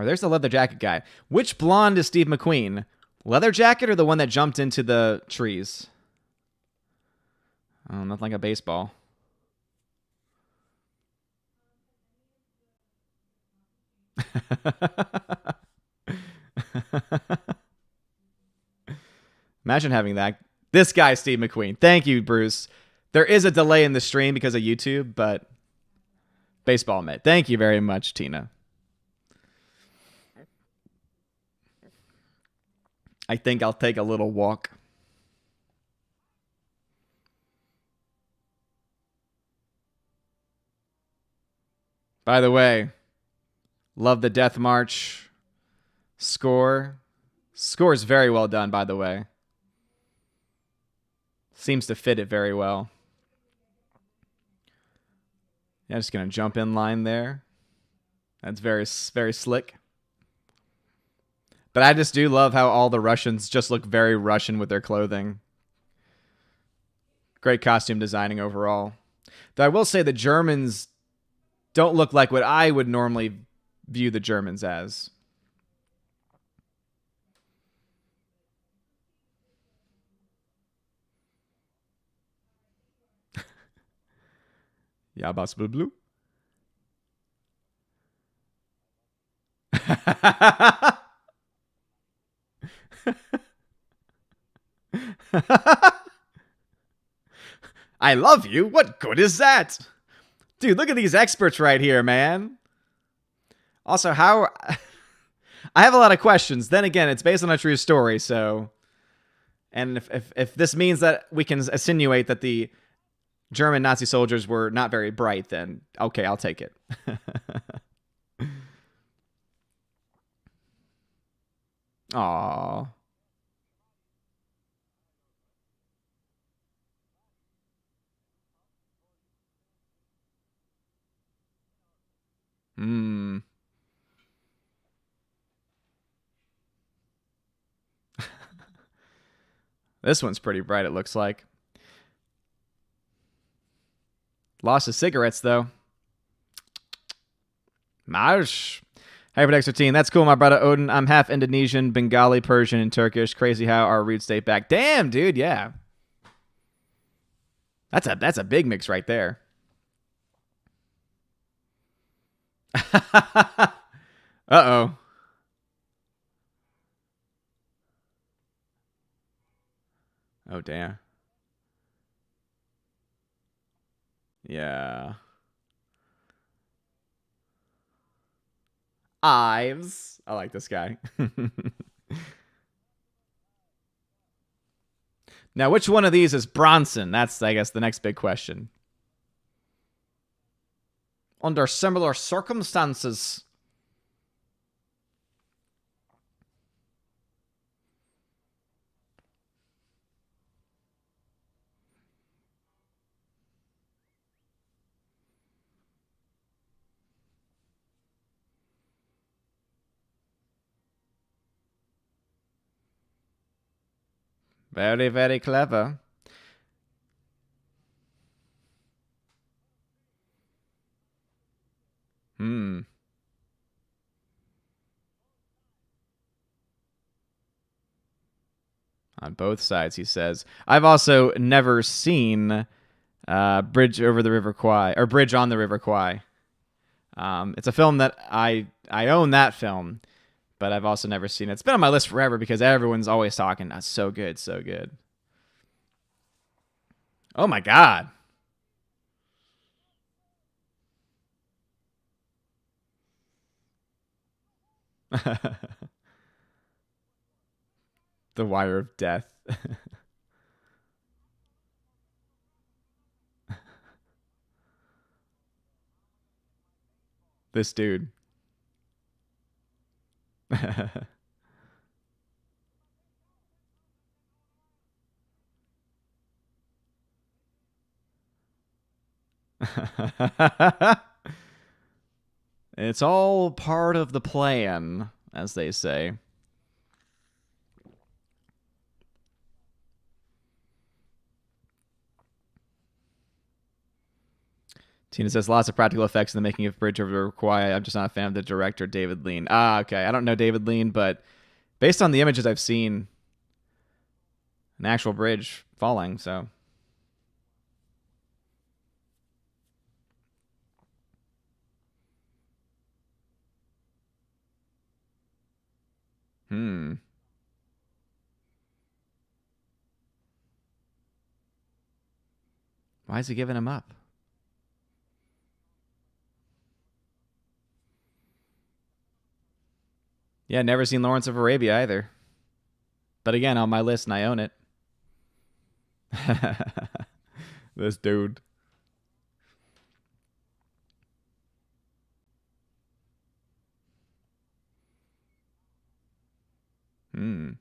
there's the leather jacket guy. Which blonde is Steve McQueen? Leather jacket or the one that jumped into the trees? Oh, nothing like a baseball. Imagine having that. This guy, Steve McQueen. Thank you, Bruce. There is a delay in the stream because of YouTube, but baseball mitt. Thank you very much, Tina. I think I'll take a little walk. By the way, love the Death March score. Score is very well done, by the way. Seems to fit it very well. Yeah, just going to jump in line there. That's very, very slick. But I just do love how all the Russians just look very Russian with their clothing. Great costume designing overall. Though I will say the Germans don't look like what I would normally view the Germans as. Ja, was blue. I love you? What good is that? Dude, look at these experts right here, man. Also, how... I have a lot of questions. Then again, it's based on a true story, so... And if this means that we can insinuate that the German Nazi soldiers were not very bright, then okay, I'll take it. Aww. This one's pretty bright, it looks like. Lost his cigarettes, though. Marsh. Hyperdex13, that's cool, my brother Odin. I'm half Indonesian, Bengali, Persian, and Turkish. Crazy how our roots date back. Damn, dude, yeah. That's a big mix right there. Uh-oh. Oh, damn. Yeah. Ives. I like this guy. Now, which one of these is Bronson? That's, I guess, the next big question. Under similar circumstances. Very, very clever. Hmm. On both sides, he says. I've also never seen Bridge Over the River Kwai, or Bridge on the River Kwai. It's a film that I own that film, but I've also never seen it. It's been on my list forever because everyone's always talking. That's so good, so good. Oh my god. The Wire of Death. This dude. It's all part of the plan, as they say. Tina says lots of practical effects in the making of Bridge Over the Kwai. I'm just not a fan of the director, David Lean. Ah, okay. I don't know David Lean, but based on the images I've seen, an actual bridge falling, so. Hmm. Why is he giving him up? Yeah, never seen Lawrence of Arabia either. But again, on my list, and I own it. This dude. Hmm.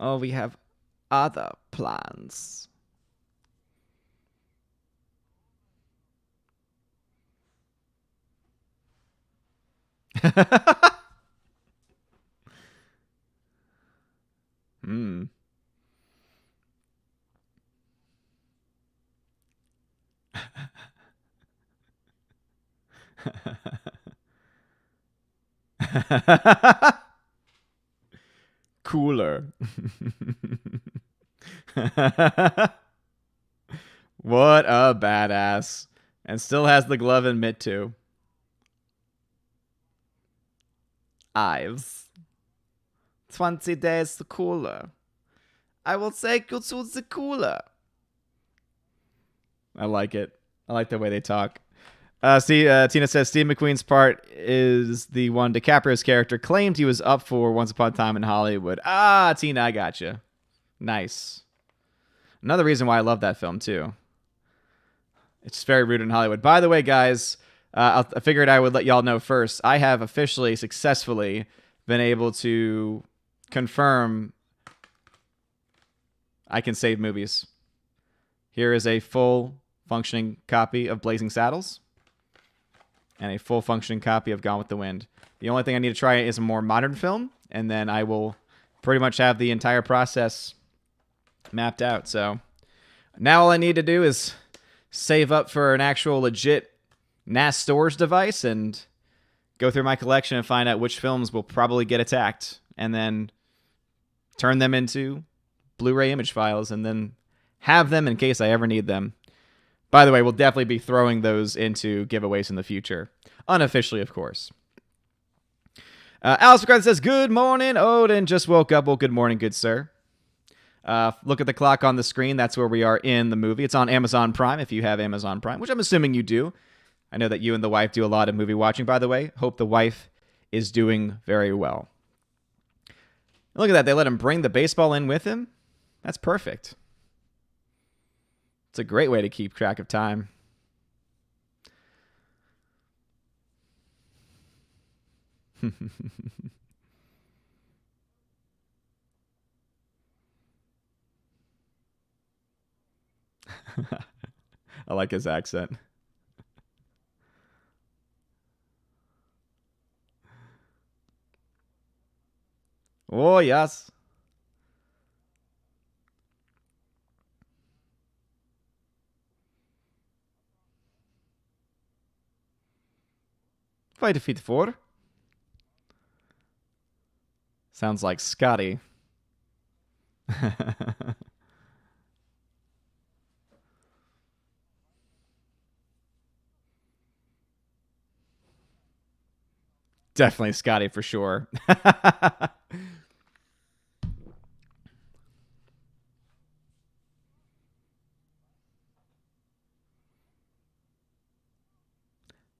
Oh, we have other plans. Hmm. Cooler. What a badass. And still has the glove and mitt too. Ives. 20 days to cooler. I will take you to the cooler. I like it. I like the way they talk. Tina says Steve McQueen's part is the one DiCaprio's character claimed he was up for once upon a time in Hollywood. Ah, Tina, I gotcha. Nice. Another reason why I love that film, too. It's very rooted in Hollywood. By the way, guys, I figured I would let y'all know first. I have officially, successfully been able to confirm I can save movies. Here is a full functioning copy of Blazing Saddles and a full functioning copy of Gone with the Wind. The only thing I need to try is a more modern film, and then I will pretty much have the entire process mapped out. So now all I need to do is save up for an actual legit NAS storage device and go through my collection and find out which films will probably get attacked, and then turn them into Blu-ray image files, and then have them in case I ever need them. By the way, we'll definitely be throwing those into giveaways in the future. Unofficially, of course. Alice McCarthy says, good morning, Odin. Just woke up. Well, good morning, good sir. Look at the clock on the screen. That's where we are in the movie. It's on Amazon Prime if you have Amazon Prime, which I'm assuming you do. I know that you and the wife do a lot of movie watching, by the way. Hope the wife is doing very well. Look at that. They let him bring the baseball in with him. That's perfect. It's a great way to keep track of time. I like his accent. Oh, yes. Fight feet 4. Sounds like Scotty. Definitely Scotty for sure.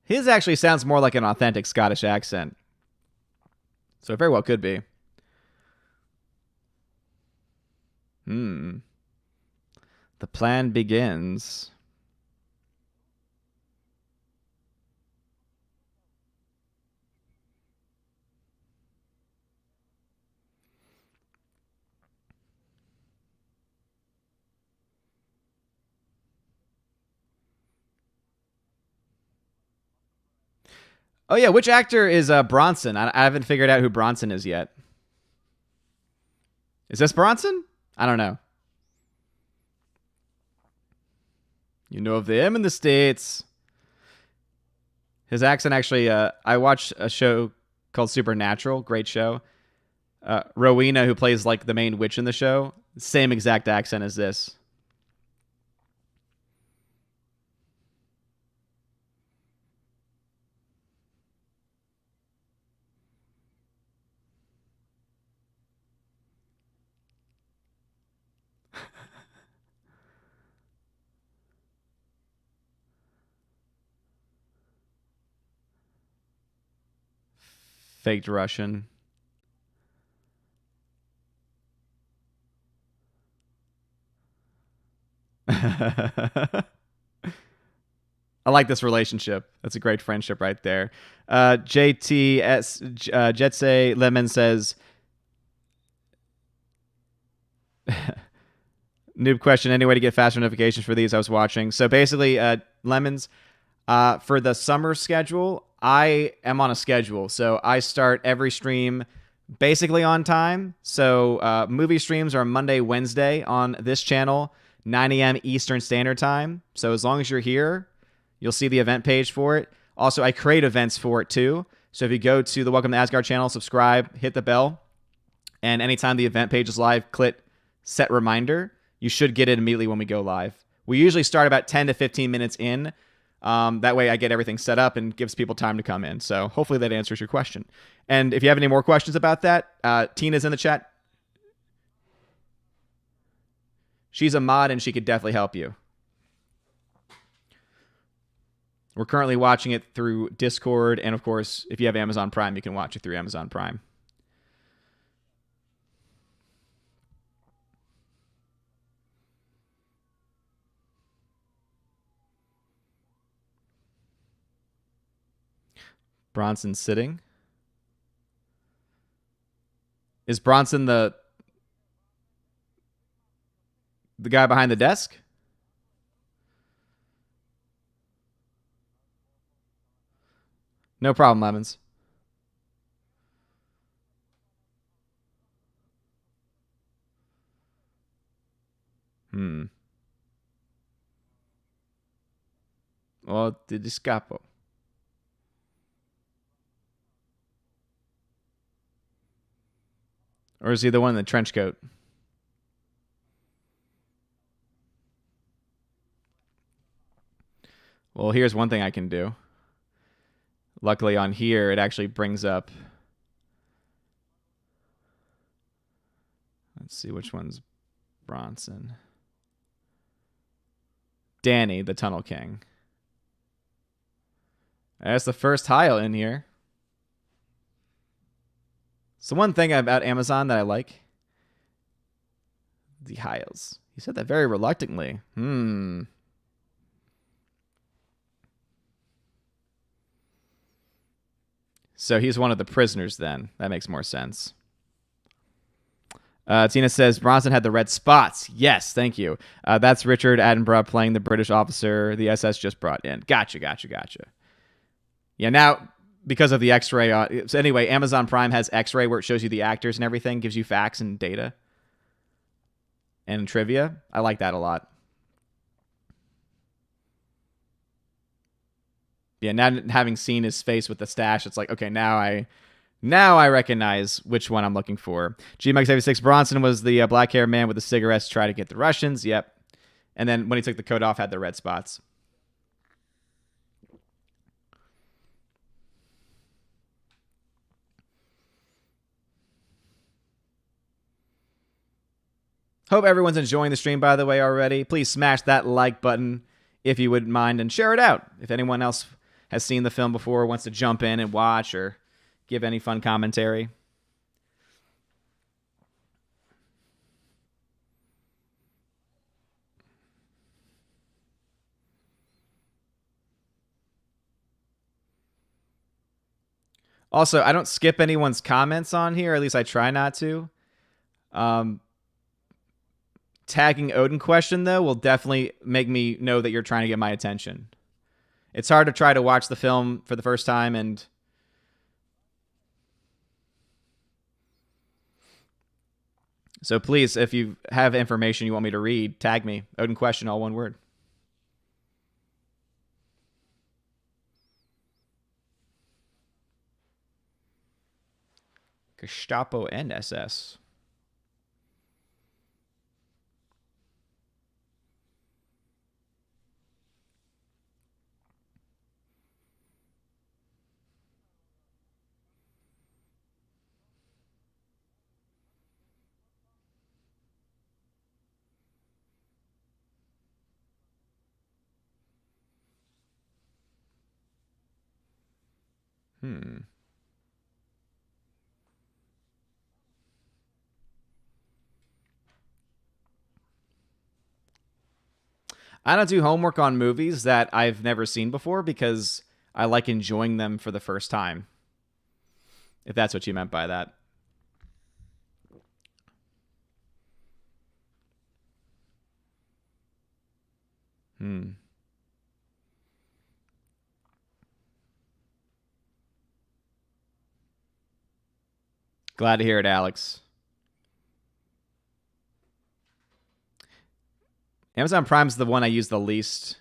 His actually sounds more like an authentic Scottish accent. So it very well could be. The plan begins. Oh, yeah. Which actor is Bronson? I haven't figured out who Bronson is yet. Is this Bronson? I don't know. You know of them in the States. His accent actually, I watched a show called Supernatural. Great show. Rowena, who plays like the main witch in the show, same exact accent as this. Faked Russian. I like this relationship. That's a great friendship right there. JTS Jetse Lemon says, noob question, any way to get faster notifications for these? I was watching. So basically, Lemons, for the summer schedule, I am on a schedule. So I start every stream basically on time. So movie streams are Monday, Wednesday on this channel, 9 a.m. Eastern Standard Time. So as long as you're here, you'll see the event page for it. Also, I create events for it too. So if you go to the Welcome to Asgard channel, subscribe, hit the bell, and anytime the event page is live, click set reminder. You should get it immediately when we go live. We usually start about 10 to 15 minutes in. That way I get everything set up and gives people time to come in. So hopefully that answers your question. And if you have any more questions about that, Tina's in the chat. She's a mod and she could definitely help you. We're currently watching it through Discord. And of course, if you have Amazon Prime, you can watch it through Amazon Prime. Bronson sitting. Is Bronson the guy behind the desk? No problem, Lemons. Oh, ti scappo. Or is he the one in the trench coat? Well, here's one thing I can do. Luckily on here, it actually brings up... Let's see which one's Bronson. Danny, the Tunnel King. That's the first tile in here. So one thing about Amazon that I like. The tiles. He said that very reluctantly. So he's one of the prisoners then. That makes more sense. Tina says, Bronson had the red spots. Yes, thank you. That's Richard Attenborough playing the British officer the SS just brought in. Gotcha. Yeah, now, because of the X-ray... so anyway, Amazon Prime has X-ray where it shows you the actors and everything, gives you facts and data and trivia. I like that a lot. Yeah, now having seen his face with the stash, it's like, okay, now I recognize which one I'm looking for. GMX76, Bronson was the black-haired man with the cigarettes to try to get the Russians. Yep. And then when he took the coat off, had the red spots. Hope everyone's enjoying the stream, by the way, already. Please smash that like button if you wouldn't mind and share it out. If anyone else has seen the film before, wants to jump in and watch or give any fun commentary. Also, I don't skip anyone's comments on here, or at least I try not to. Tagging Odin question, though, will definitely make me know that you're trying to get my attention. It's hard to try to watch the film for the first time and... So please, if you have information you want me to read, tag me. Odin question, all one word. Gestapo and SS. I don't do homework on movies that I've never seen before because I like enjoying them for the first time. If that's what you meant by that. Glad to hear it, Alex. Amazon Prime's the one I use the least.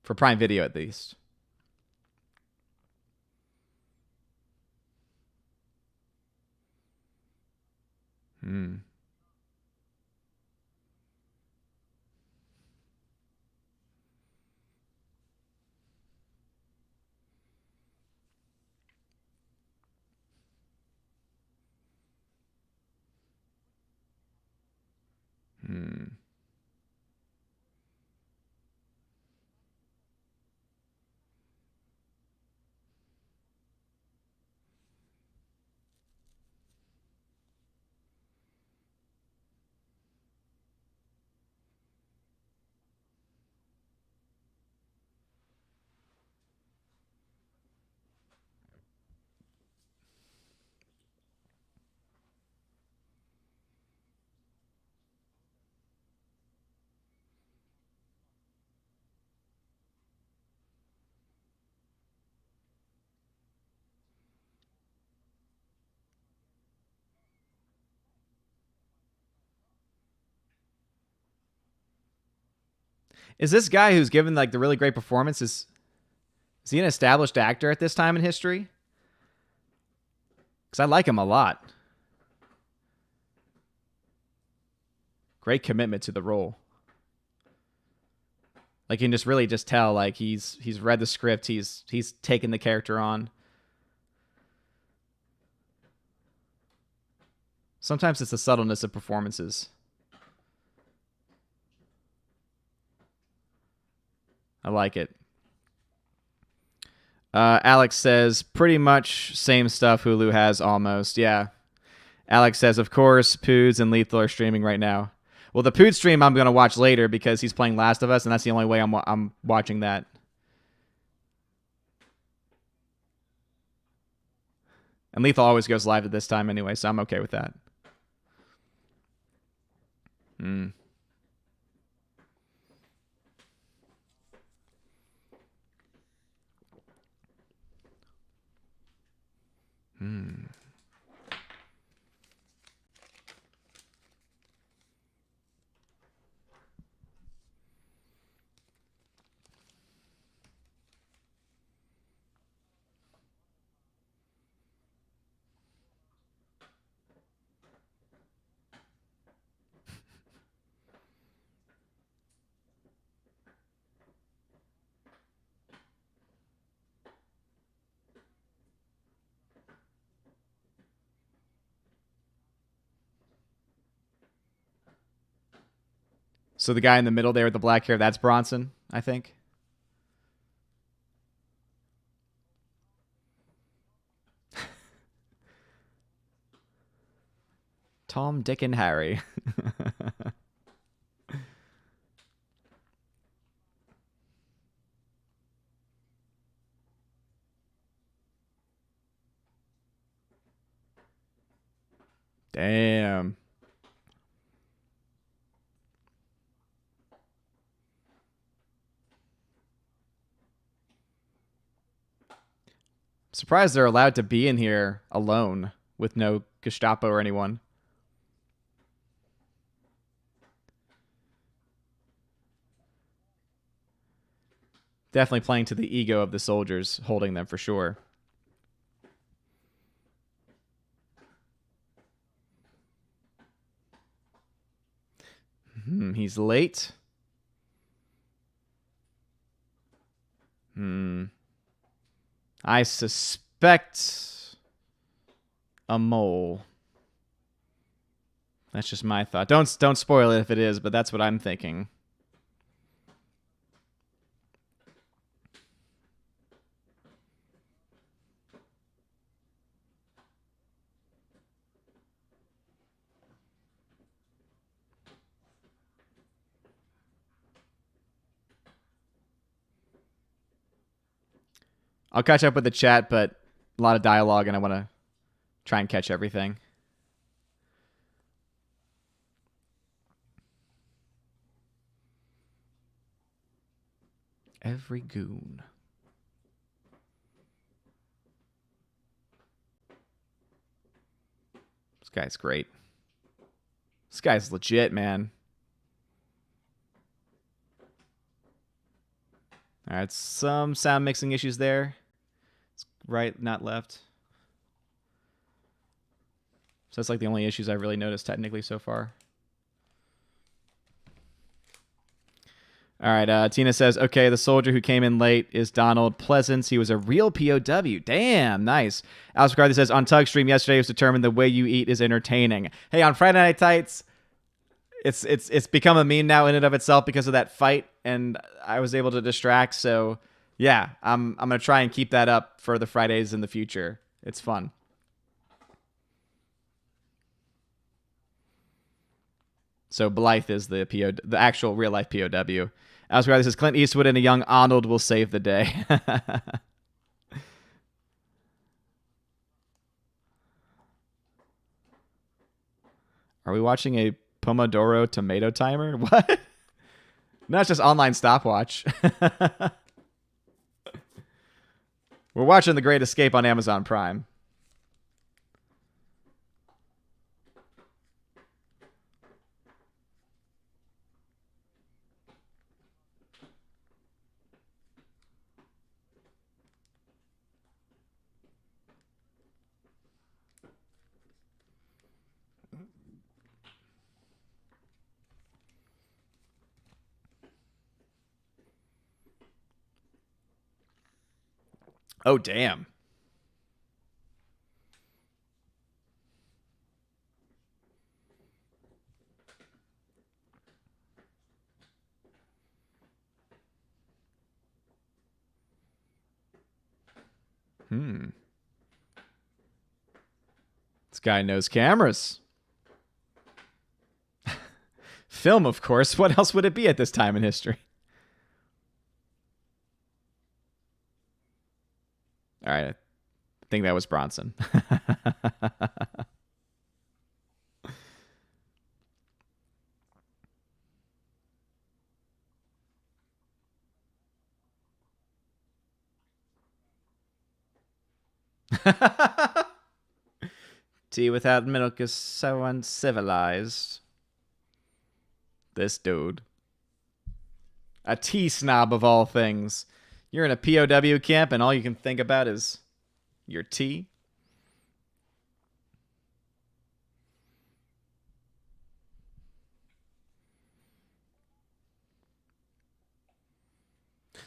For Prime Video, at least. Is this guy who's given like the really great performance, is he an established actor at this time in history? Because I like him a lot. Great commitment to the role. Like, you can just really just tell, like, he's read the script, he's taken the character on. Sometimes it's the subtleness of performances. I like it. Alex says, pretty much same stuff Hulu has almost. Yeah. Alex says, of course, Poods and Lethal are streaming right now. Well, the Poods stream I'm going to watch later because he's playing Last of Us, and that's the only way I'm watching that. And Lethal always goes live at this time anyway, so I'm okay with that. Hmm. So the guy in the middle there with the black hair, that's Bronson, I think. Tom, Dick, and Harry. Damn. Surprised they're allowed to be in here alone with no Gestapo or anyone. Definitely playing to the ego of the soldiers holding them for sure. He's late. I suspect a mole. That's just my thought. Don't spoil it if it is, but that's what I'm thinking. I'll catch up with the chat, but a lot of dialogue, and I want to try and catch everything. Every goon. This guy's great. This guy's legit, man. All right, some sound mixing issues there. It's right, not left. So that's like the only issues I've really noticed technically so far. All right, Tina says, okay, the soldier who came in late is Donald Pleasance. He was a real POW. Damn, nice. Alex McCarthy says, on Tug Stream yesterday, it was determined the way you eat is entertaining. Hey, on Friday Night Tights, it's become a meme now in and of itself because of that fight, and I was able to distract. So, yeah, I'm going to try and keep that up for the Fridays in the future. It's fun. So Blythe is the actual real life POW. Alex McCarthy says, Clint Eastwood and a young Arnold will save the day. Are we watching a Pomodoro tomato timer? What? No, it's just online stopwatch. We're watching The Great Escape on Amazon Prime. Oh, damn. Hmm. This guy knows cameras. Film, of course. What else would it be at this time in history? All right. I think that was Bronson. Tea without milk is so uncivilized. This dude. A tea snob of all things. You're in a POW camp and all you can think about is your tea.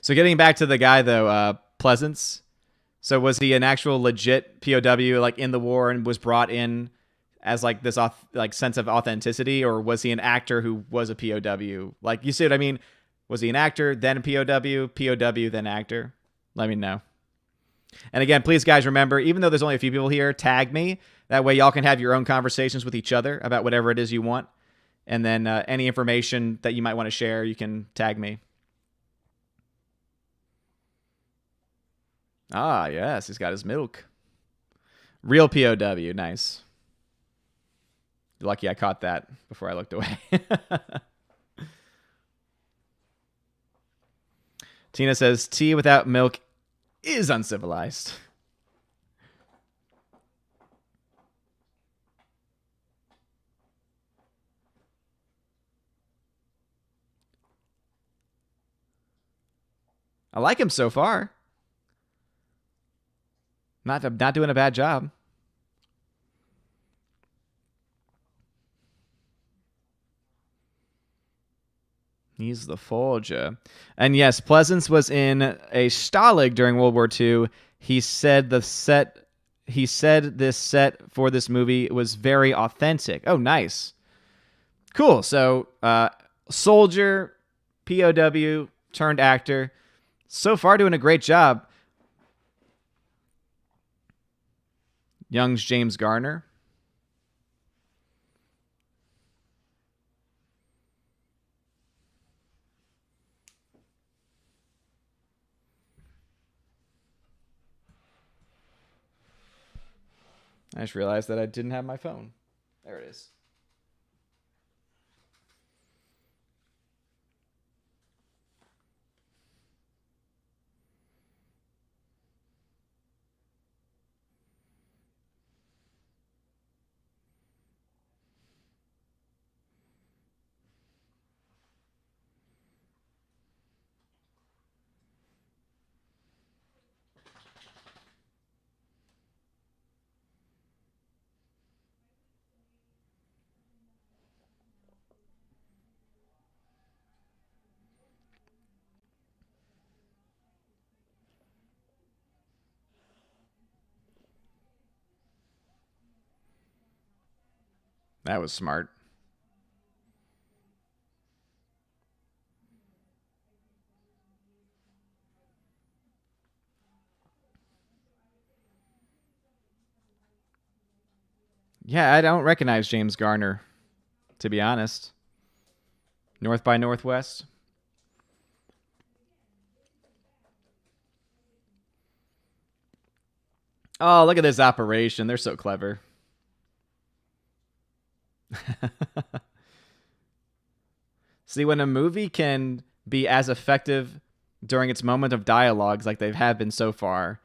So getting back to the guy though, Pleasance. So was he an actual legit POW like in the war and was brought in as like this like sense of authenticity, or was he an actor who was a POW? Like, you see what I mean? Was he an actor then a POW, POW then actor? Let me know. And again, please guys, remember, even though there's only a few people here, tag me. That way y'all can have your own conversations with each other about whatever it is you want. And then any information that you might want to share, you can tag me. Ah, yes, he's got his milk. Real POW, nice. You're lucky I caught that before I looked away. Tina says, tea without milk is uncivilized. I like him so far. Not doing a bad job. He's the forger. And yes, Pleasance was in a Stalag during World War II. He said this set for this movie was very authentic. Oh, nice. Cool. So, soldier, POW turned actor. So far doing a great job. Young's James Garner. I just realized that I didn't have my phone. There it is. That was smart. Yeah, I don't recognize James Garner, to be honest. North by Northwest. Oh, look at this operation. They're so clever. See, when a movie can be as effective during its moment of dialogues like they have been so far,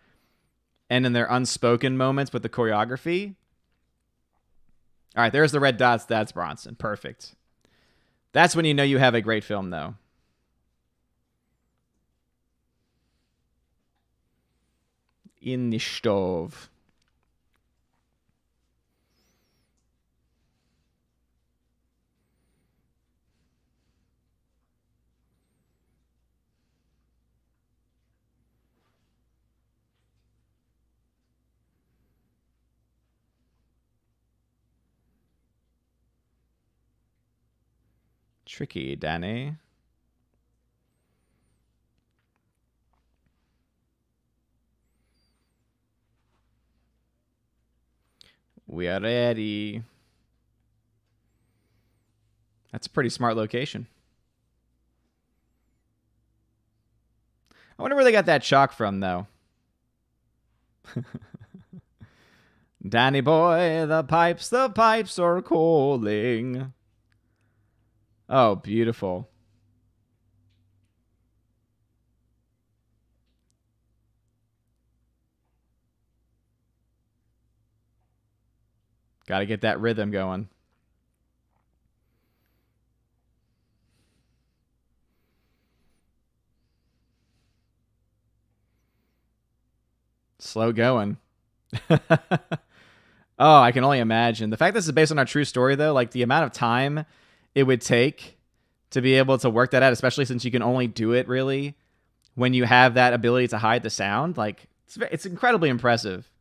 and in their unspoken moments with the choreography. All right, there's the red dots. That's Bronson. Perfect. That's when you know you have a great film, though. In the stove. Tricky, Danny. We are ready. That's a pretty smart location. I wonder where they got that chalk from, though. Danny boy, the pipes are calling. Oh, beautiful. Got to get that rhythm going. Slow going. Oh, I can only imagine. The fact this is based on a true story, though, like the amount of time it would take to be able to work that out, especially since you can only do it really when you have that ability to hide the sound, like it's incredibly impressive.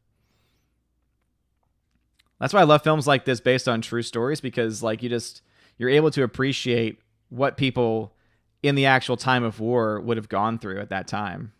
That's why I love films like this based on true stories, because like you're able to appreciate what people in the actual time of war would have gone through at that time.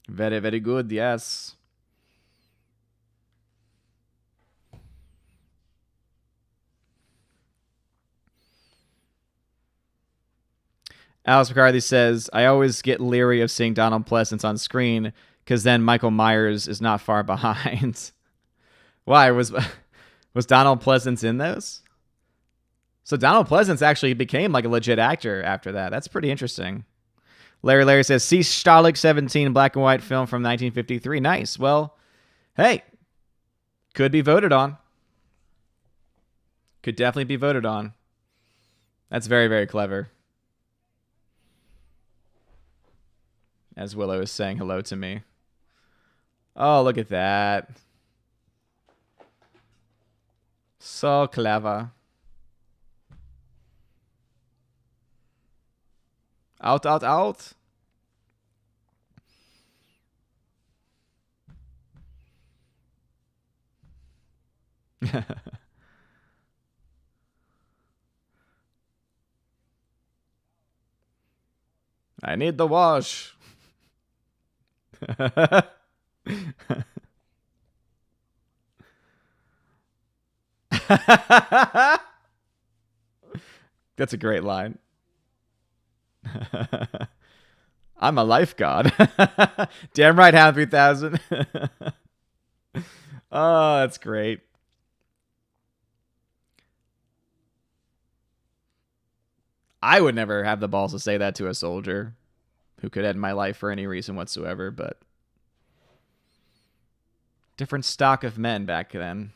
Very, very good, yes. Alice McCarthy says, I always get leery of seeing Donald Pleasance on screen because then Michael Myers is not far behind. Why? Was Donald Pleasance in those? So Donald Pleasance actually became like a legit actor after that. That's pretty interesting. Larry says, see Stalag 17, black and white film from 1953. Nice. Well, hey, could be voted on. Could definitely be voted on. That's very, very clever. As Willow is saying hello to me. Oh, look at that. So clever. Out, out, out. I need the wash. That's a great line. I'm a lifeguard. Damn right, Hound 3000. Oh, that's great. I would never have the balls to say that to a soldier who could end my life for any reason whatsoever, but different stock of men back then.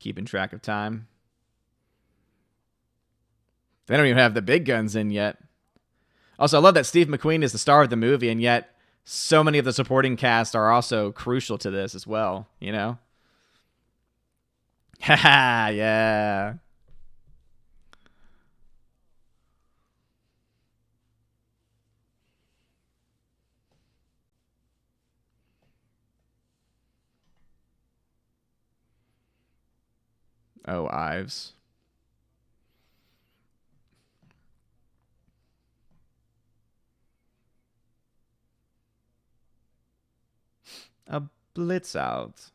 Keeping track of time. They don't even have the big guns in yet. Also, I love that Steve McQueen is the star of the movie, and yet so many of the supporting cast are also crucial to this as well, you know? Haha, yeah. Oh, Ives. A blitz out.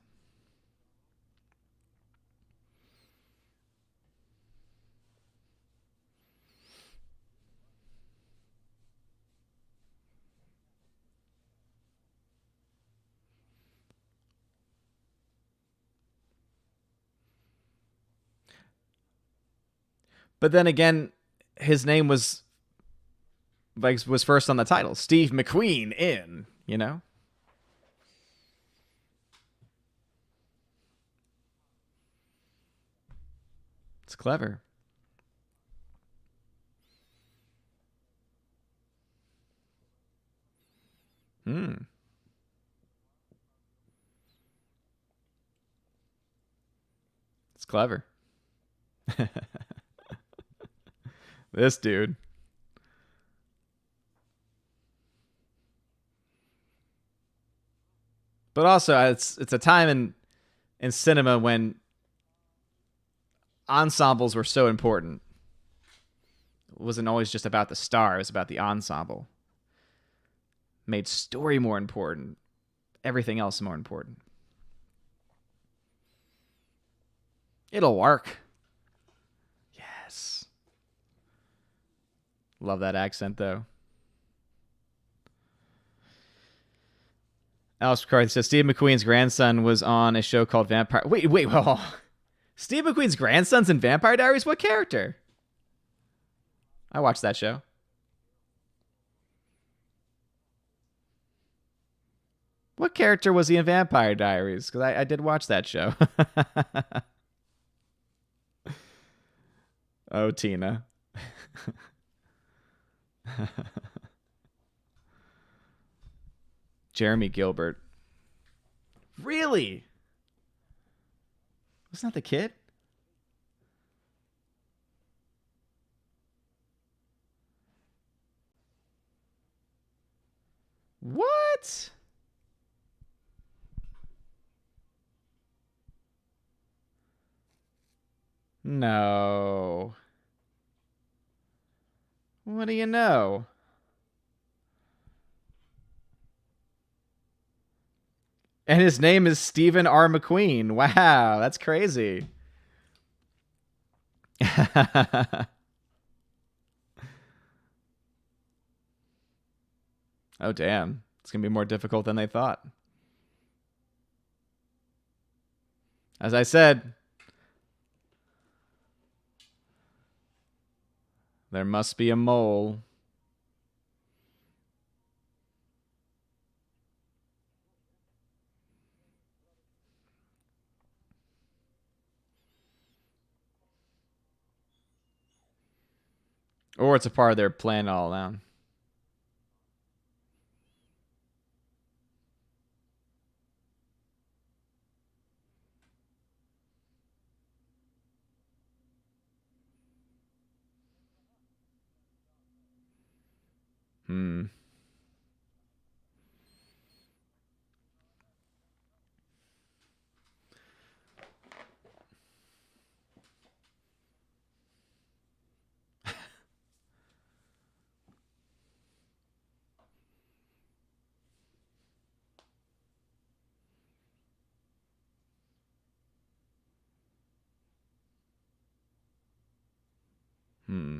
But then again, his name was first on the title. Steve McQueen in, you know? It's clever. Hmm. It's clever. This dude. But also, it's a time in cinema when ensembles were so important. It wasn't always just about the star; it was about the ensemble. Made story more important. Everything else more important. It'll work. Yes. Love that accent though. Alex McCarthy says Steve McQueen's grandson was on a show called Vampire. Wait, whoa. Steve McQueen's grandson's in Vampire Diaries? What character? I watched that show. What character was he in Vampire Diaries? Because I did watch that show. Oh, Tina. Jeremy Gilbert. Really? Wasn't that the kid? What? No. What do you know? And his name is Stephen R. McQueen. Wow, that's crazy. Oh, damn. It's going to be more difficult than they thought. As I said, there must be a mole. Or it's a part of their plan all along. Hmm. Hmm.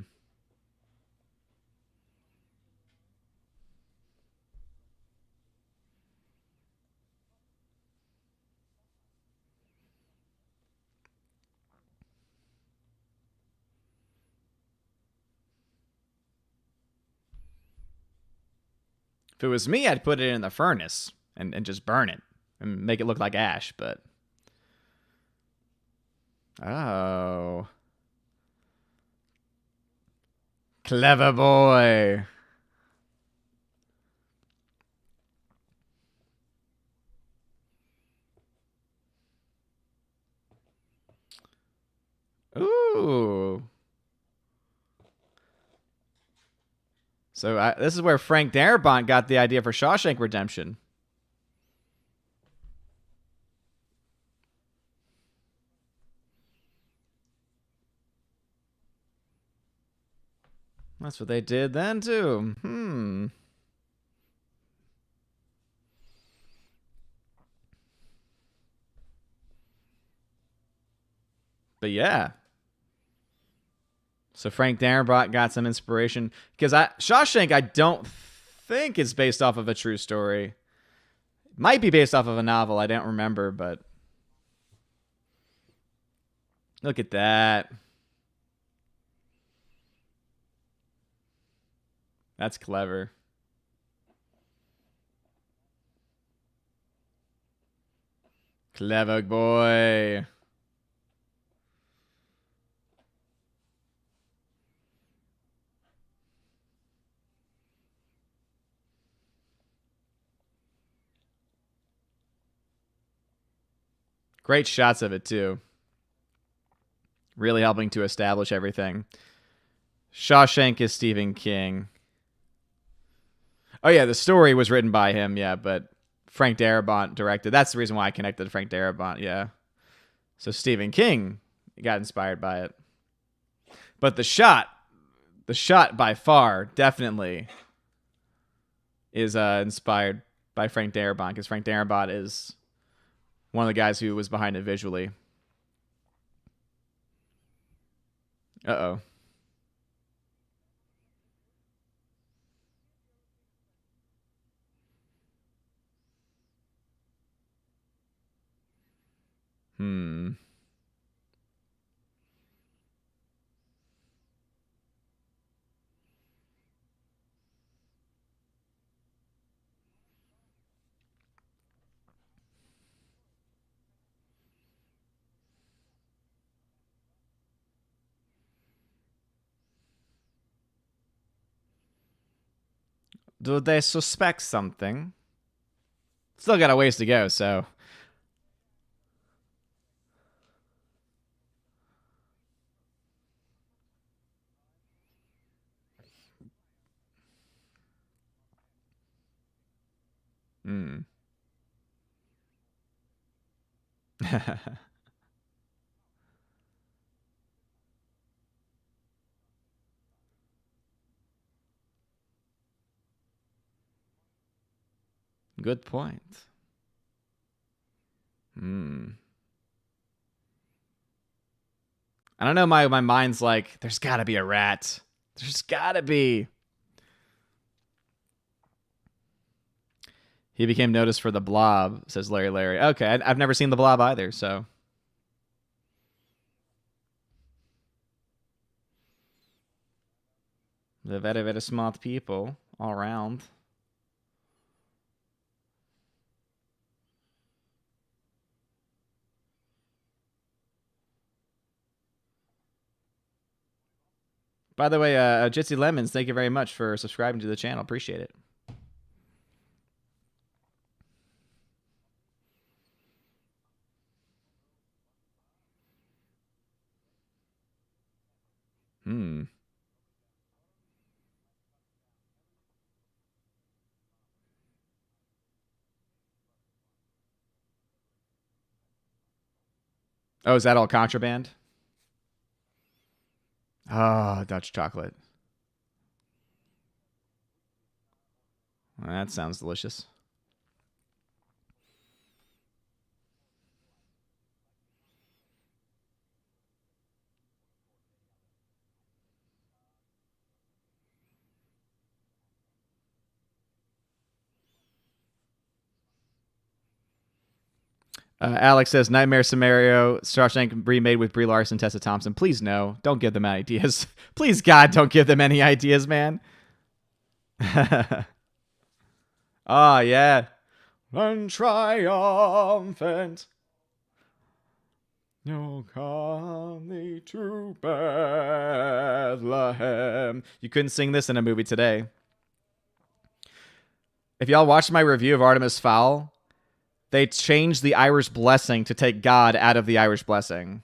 If it was me, I'd put it in the furnace and just burn it and make it look like ash, but. Oh. Clever boy. Ooh. So this is where Frank Darabont got the idea for Shawshank Redemption. That's what they did then, too. But yeah. So Frank Darabont got some inspiration. Because Shawshank, I don't think is based off of a true story. Might be based off of a novel. I don't remember, but. Look at that. That's clever. Clever boy. Great shots of it, too. Really helping to establish everything. Shawshank is Stephen King. Oh, yeah, the story was written by him, yeah, but Frank Darabont directed. That's the reason why I connected to Frank Darabont, yeah. So Stephen King got inspired by it. But the shot by far, definitely, is inspired by Frank Darabont, because Frank Darabont is one of the guys who was behind it visually. Uh-oh. Do they suspect something? Still got a ways to go, so. Good point. I don't know, my mind's like, there's gotta be a rat. There's gotta be. He became noticed for The Blob, says Larry. Okay, I've never seen The Blob either, so. They're very, very smart people all around. By the way, Jitsi Lemons, thank you very much for subscribing to the channel. Appreciate it. Oh, is that all contraband? Oh, Dutch chocolate. Well, that sounds delicious. Alex says, Nightmare Scenario, Shawshank remade with Brie Larson, Tessa Thompson. Please, no. Don't give them ideas. Please, God, don't give them any ideas, man. Ah, yeah. And triumphant. No, come thee to Bethlehem. You couldn't sing this in a movie today. If y'all watched my review of Artemis Fowl, they changed the Irish blessing to take God out of the Irish blessing.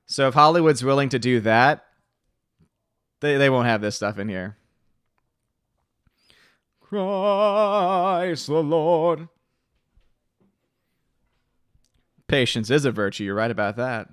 So if Hollywood's willing to do that, they won't have this stuff in here. Christ the Lord. Patience is a virtue. You're right about that.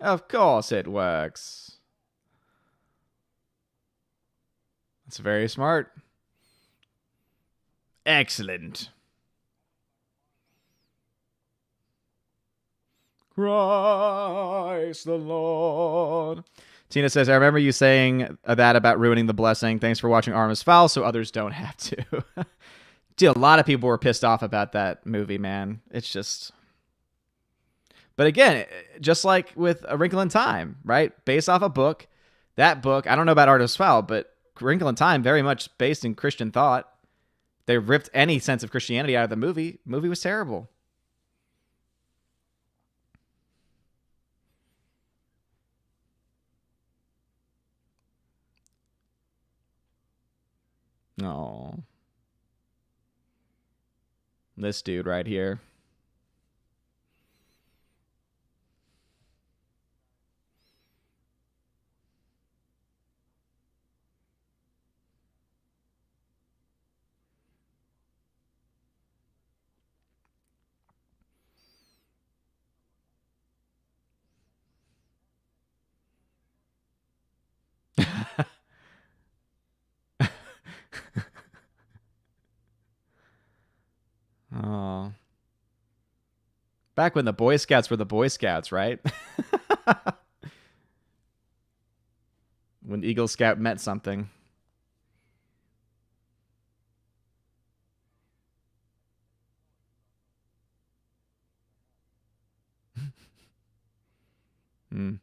Of course it works. That's very smart. Excellent. Christ the Lord. Tina says, I remember you saying that about ruining the blessing. Thanks for watching Artemis Fowl so others don't have to. Dude, a lot of people were pissed off about that movie, man. It's just... But again, just like with A Wrinkle in Time, right? Based off a book. That book, I don't know about Artemis Fowl, but Wrinkle in Time, very much based in Christian thought. They ripped any sense of Christianity out of the movie. The movie was terrible. Oh, this dude right here. Oh, back when the Boy Scouts were the Boy Scouts, right? When Eagle Scout meant something. Hmm.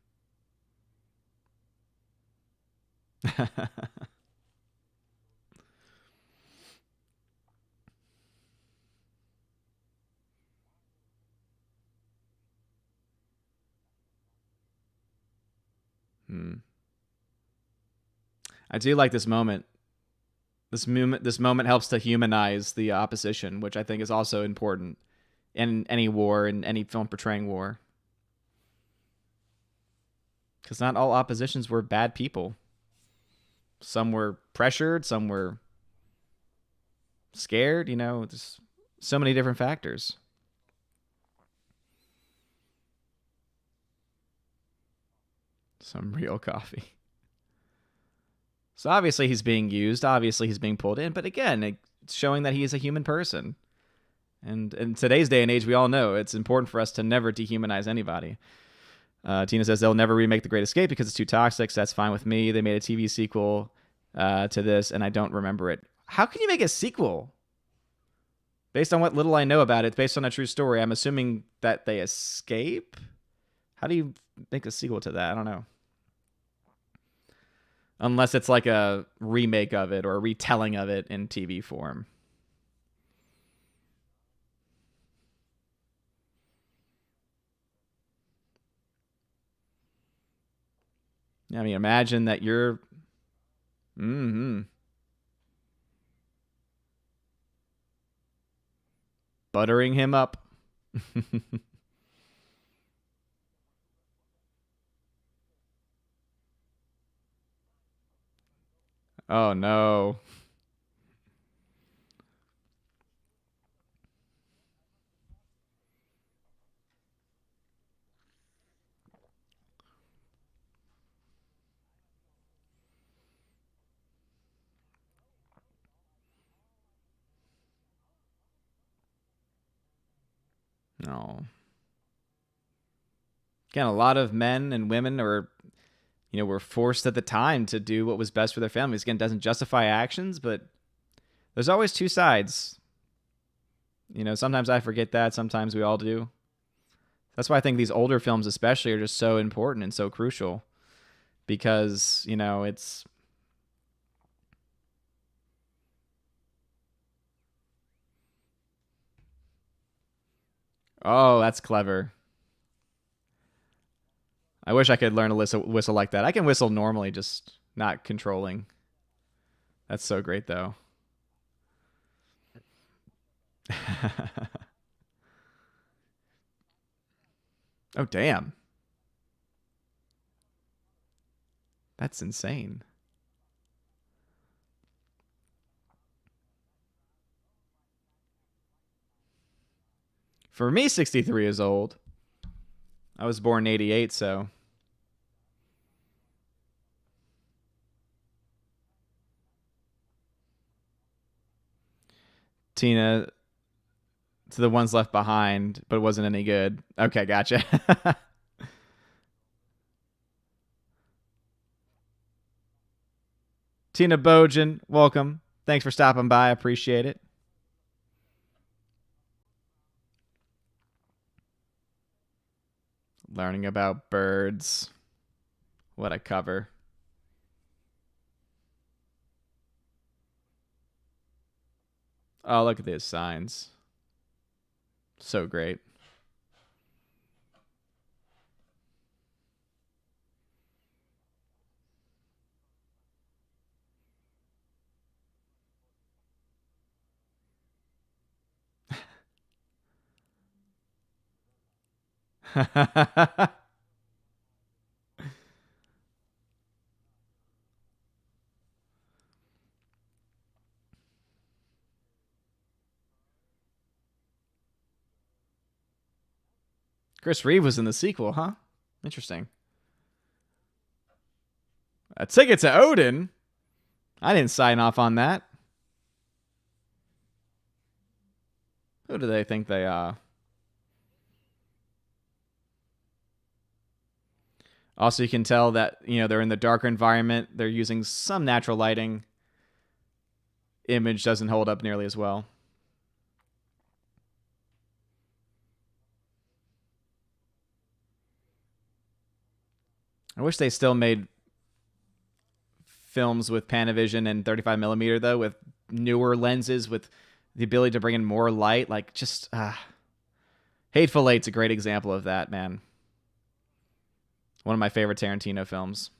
Hmm. I do like this moment. This moment helps to humanize the opposition, which I think is also important in any war, in any film portraying war. Because not all oppositions were bad people. Some were pressured, some were scared. There's so many different factors. Some real coffee. So obviously he's being used. Obviously he's being pulled in. But again, it's showing that he is a human person. And in today's day and age, we all know it's important for us to never dehumanize anybody. Tina says they'll never remake The Great Escape because it's too toxic. So that's fine with me. They made a TV sequel to this, and I don't remember it. How can you make a sequel? Based on what little I know about it, based on a true story, I'm assuming that they escape. How do you make a sequel to that? I don't know. Unless it's like a remake of it or a retelling of it in TV form. I mean, imagine that you're buttering him up. Oh no. No. Again, a lot of men and women were forced at the time to do what was best for their families. Again, doesn't justify actions, but there's always two sides. Sometimes I forget that. Sometimes we all do. That's why I think these older films, especially, are just so important and so crucial because, it's. Oh, that's clever. I wish I could learn to whistle like that. I can whistle normally, just not controlling. That's so great, though. Oh, damn. That's insane. For me, 63 is old. I was born in 88, so. Tina, to the ones left behind, but it wasn't any good. Okay, gotcha. Tina Bojan, welcome. Thanks for stopping by. I appreciate it. Learning about birds. What a cover. Oh, look at these signs. So great. Chris Reeve was in the sequel, huh? Interesting. A ticket to Odin? I didn't sign off on that. Who do they think they are? Also, you can tell that, they're in the darker environment. They're using some natural lighting. Image doesn't hold up nearly as well. I wish they still made films with Panavision and 35 millimeter though, with newer lenses, with the ability to bring in more light. Like, just Hateful Eight's a great example of that, man. One of my favorite Tarantino films.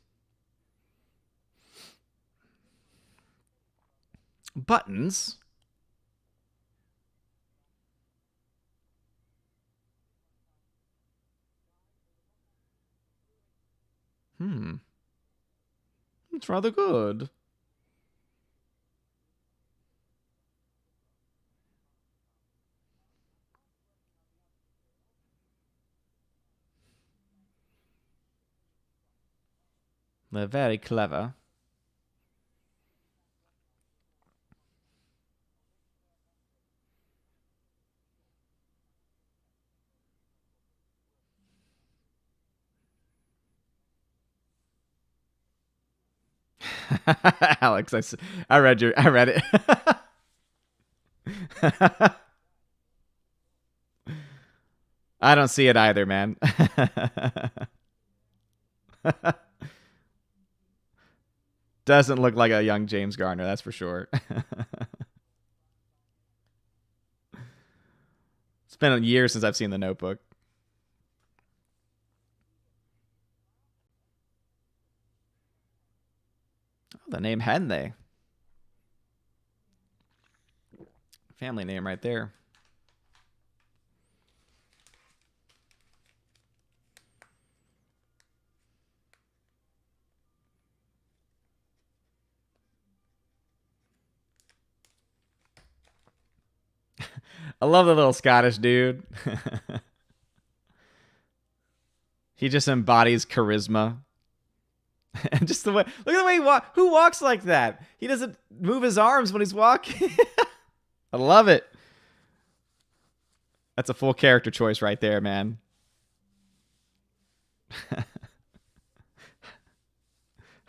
Buttons. It's rather good. They're very clever. Alex, I read it. I don't see it either, man. Doesn't look like a young James Garner, that's for sure. It's been a year since I've seen The Notebook. Oh, the name Henley. Family name right there. I love the little Scottish dude. He just embodies charisma. And just the way, look at the way he walks. Who walks like that? He doesn't move his arms when he's walking. I love it. That's a full character choice right there, man.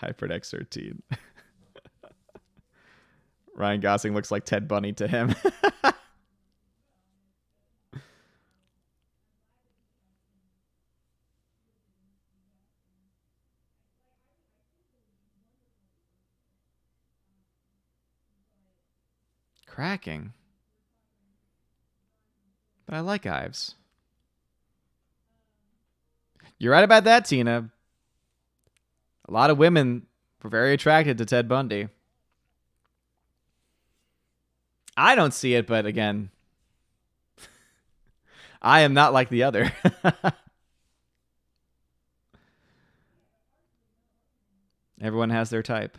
HyperX 13. Ryan Gosling looks like Ted Bundy to him. Cracking. But I like Ives. You're right about that, Tina. A lot of women were very attracted to Ted Bundy. I don't see it, but again, I am not like the other. Everyone has their type.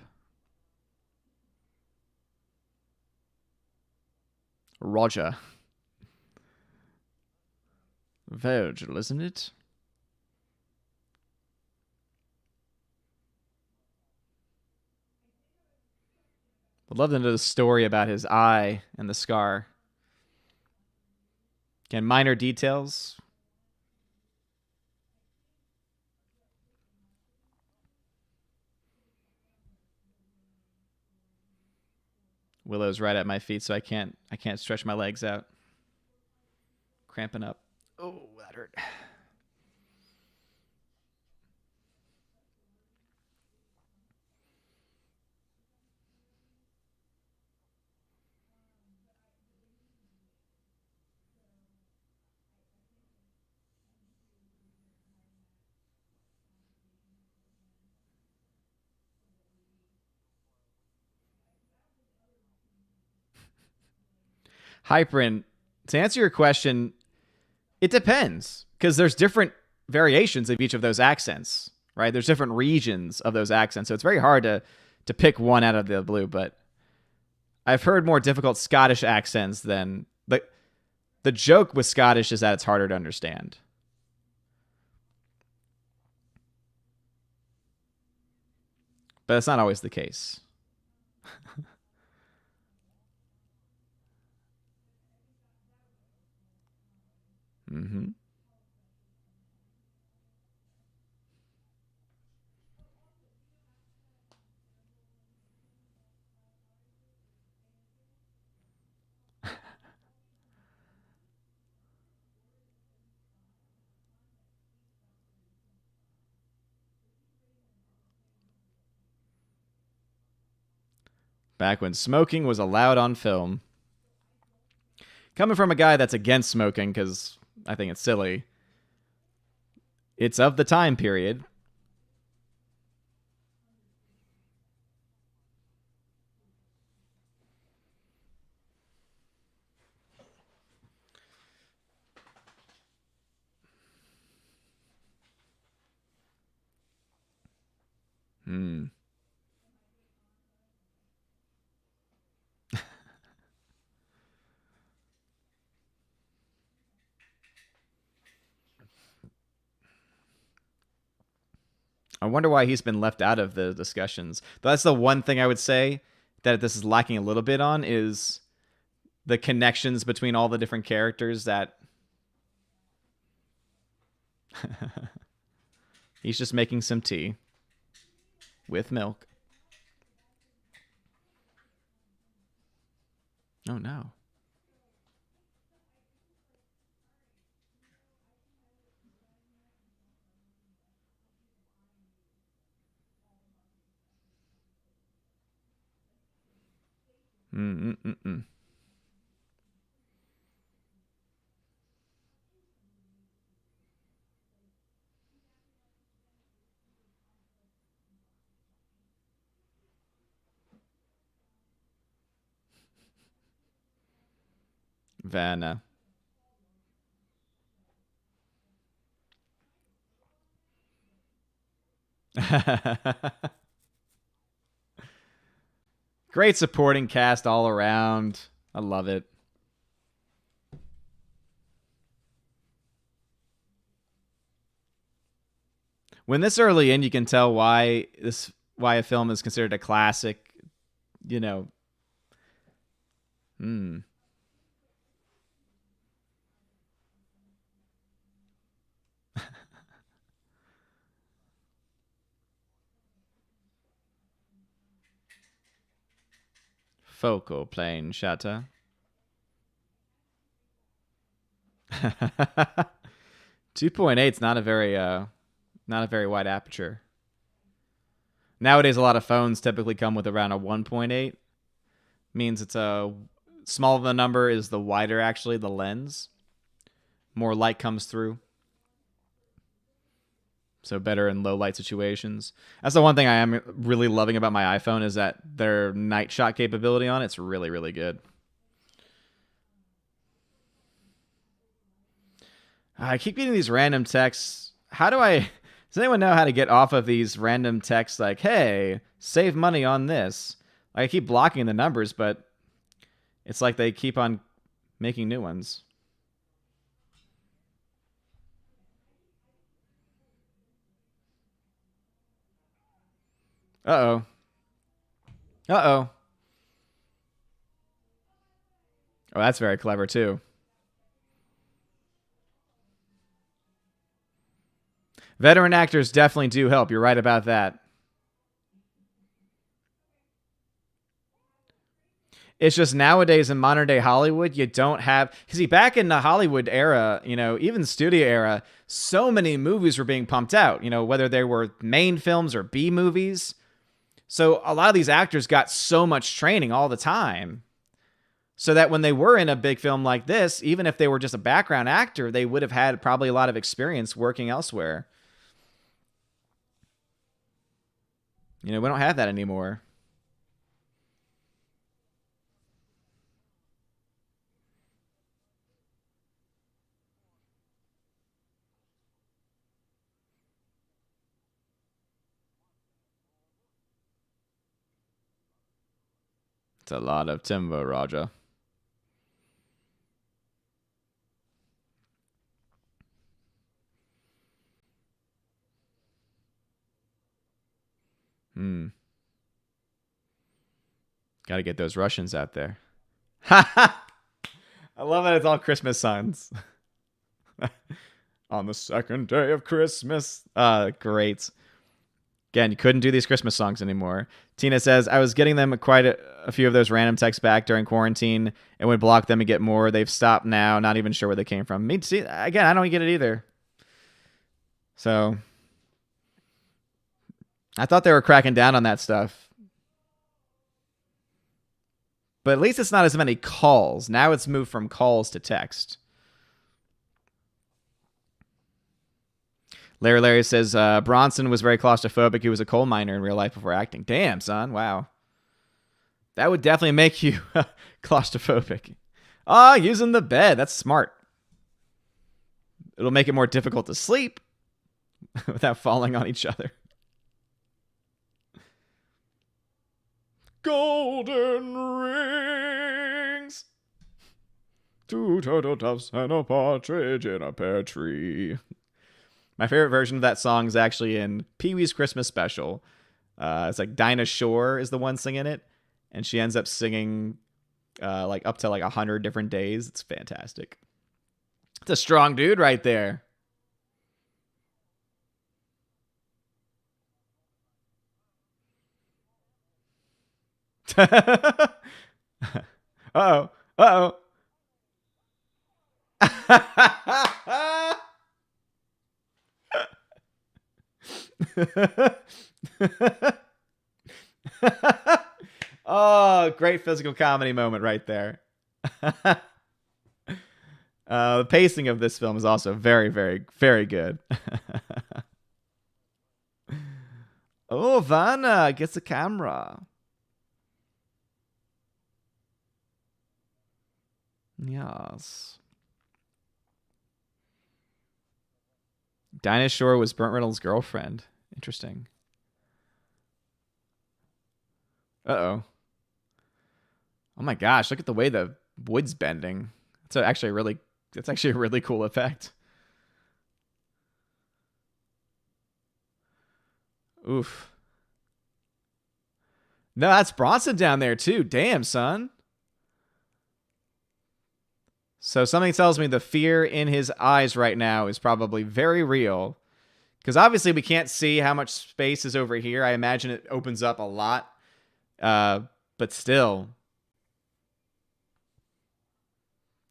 Roger. Virgil, isn't it? I'd love to know the story about his eye and the scar. Again, minor details. Willow's right at my feet, so I can't stretch my legs out. Cramping up. Oh, that hurt. Hyperin, to answer your question, it depends because there's different variations of each of those accents, right? There's different regions of those accents, so it's very hard to pick one out of the blue. But I've heard more difficult Scottish accents than the joke with Scottish is that it's harder to understand. But that's not always the case. Mm-hmm. Back when smoking was allowed on film. Coming from a guy that's against smoking because I think it's silly, it's of the time period. Hmm. I wonder why he's been left out of the discussions. But that's the one thing I would say that this is lacking a little bit on is the connections between all the different characters that he's just making some tea with milk. Oh no. Mm-mm-mm-mm. Vanna. Great supporting cast all around. I love it. When this early in, you can tell why a film is considered a classic. You know, mm, focal plane shutter. 2.8 is not a very wide aperture. Nowadays, a lot of phones typically come with around a 1.8. Means it's a smaller the number is the wider actually the lens. More light comes through. So better in low light situations. That's the one thing I am really loving about my iPhone is that their night shot capability on it's really, really good. I keep getting these random texts. How do I... Does anyone know how to get off of these random texts like, hey, save money on this? I keep blocking the numbers, but it's like they keep on making new ones. Uh-oh. Uh-oh. Oh, that's very clever, too. Veteran actors definitely do help. You're right about that. It's just nowadays in modern day Hollywood, you don't have. See, back in the Hollywood era, even studio era, so many movies were being pumped out, whether they were main films or B movies. So a lot of these actors got so much training all the time. So that when they were in a big film like this, even if they were just a background actor, they would have had probably a lot of experience working elsewhere. We don't have that anymore. It's a lot of timber, Roger. Got to get those Russians out there. I love that it's all Christmas songs. On the second day of Christmas. Great. Again, you couldn't do these Christmas songs anymore. Tina says, I was getting them quite a few of those random texts back during quarantine and would block them and get more. They've stopped now. Not even sure where they came from. Me too. Again, I don't get it either. So I thought they were cracking down on that stuff. But at least it's not as many calls. Now it's moved from calls to text. Larry says, Bronson was very claustrophobic. He was a coal miner in real life before acting. Damn, son. Wow. That would definitely make you claustrophobic. Using the bed. That's smart. It'll make it more difficult to sleep without falling on each other. Golden rings. 2 turtle doves and a partridge in a pear tree. My favorite version of that song is actually in Pee-wee's Christmas Special. It's like Dinah Shore is the one singing it, and she ends up singing like up to like 100 different days. It's fantastic. It's a strong dude right there. Uh-oh. Uh-oh. Oh, great physical comedy moment right there. The pacing of this film is also very, very, very good. Oh, Vanna gets a camera. Yes. Dinah Shore was Burt Reynolds' girlfriend. Interesting. Uh-oh. Oh my gosh, look at the way the wood's bending. It's actually a really cool effect. Oof. No, that's Bronson down there too. Damn, son. So something tells me the fear in his eyes right now is probably very real. Because obviously we can't see how much space is over here. I imagine it opens up a lot. But still.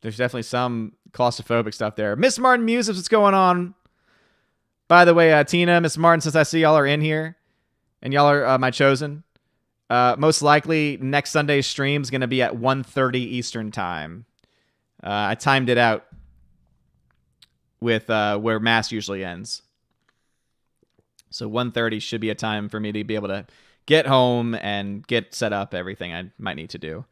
There's definitely some claustrophobic stuff there. Miss Martin Muses, what's going on? By the way, Tina, Miss Martin, since I see y'all are in here, and y'all are my chosen, most likely next Sunday's stream is going to be at 1:30 Eastern time. I timed it out with where Mass usually ends. So 1:30 should be a time for me to be able to get home and get set up everything I might need to do.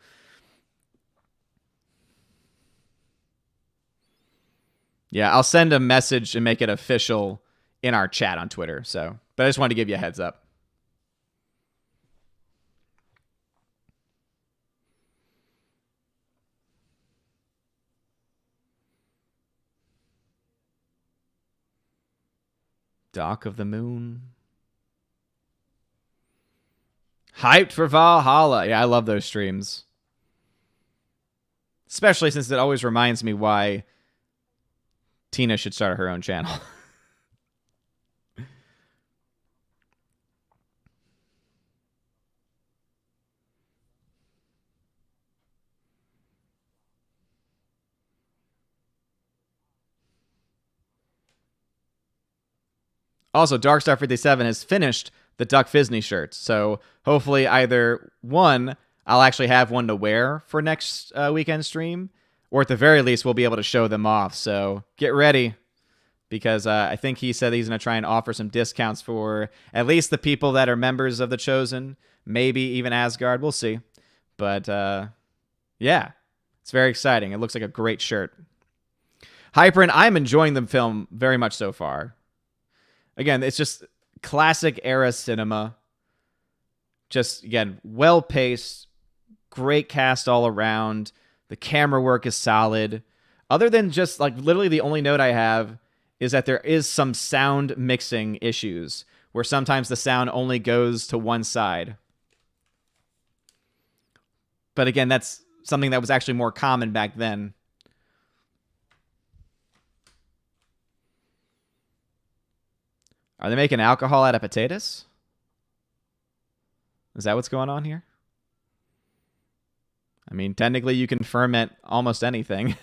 Yeah, I'll send a message and make it official in our chat on Twitter. So, but I just wanted to give you a heads up. Dock of the Moon. Hyped for Valhalla. Yeah, I love those streams. Especially since it always reminds me why Tina should start her own channel. Also, Darkstar57 has finished the Duck Fisney shirts. So hopefully either one, I'll actually have one to wear for next weekend stream, or at the very least, we'll be able to show them off. So get ready, because I think he said he's going to try and offer some discounts for at least the people that are members of The Chosen, maybe even Asgard. We'll see. But yeah, it's very exciting. It looks like a great shirt. Hyper, and I'm enjoying the film very much so far. Again, it's just classic era cinema. Just, again, well-paced, great cast all around. The camera work is solid. Other than just like literally the only note I have is that there is some sound mixing issues where sometimes the sound only goes to one side. But again, that's something that was actually more common back then. Are they making alcohol out of potatoes? Is that what's going on here? I mean, technically you can ferment almost anything.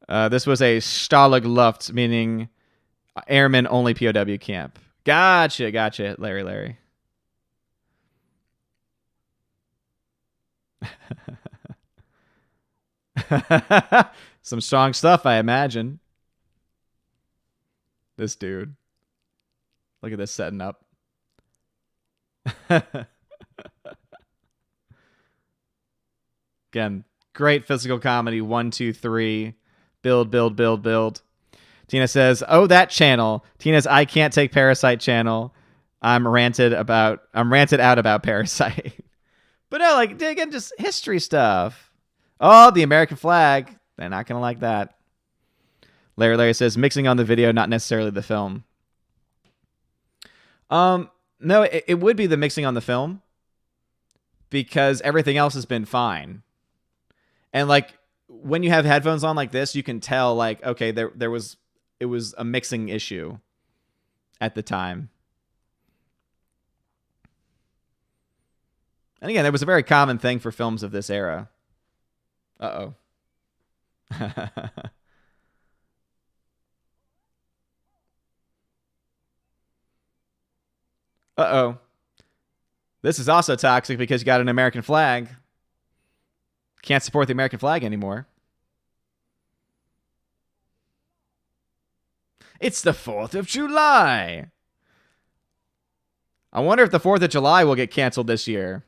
This was a Stalag-Luft, meaning airman only POW camp. Gotcha, Larry. Some strong stuff, I imagine. This dude. Look at this setting up. Again, great physical comedy. 1, 2, 3. Build. Tina says, "Oh, that channel." Tina's "I can't take Parasite" channel. I'm ranted out about Parasite. But no, like, again, just history stuff. Oh, the American flag. They're not gonna like that. Larry says, "Mixing on the video, not necessarily the film." No, it would be the mixing on the film because everything else has been fine. And like when you have headphones on like this, you can tell like, okay, it was a mixing issue at the time. And again, it was a very common thing for films of this era. Uh-oh. Uh-oh. This is also toxic because you got an American flag. Can't support the American flag anymore. It's the 4th of July. I wonder if the 4th of July will get canceled this year.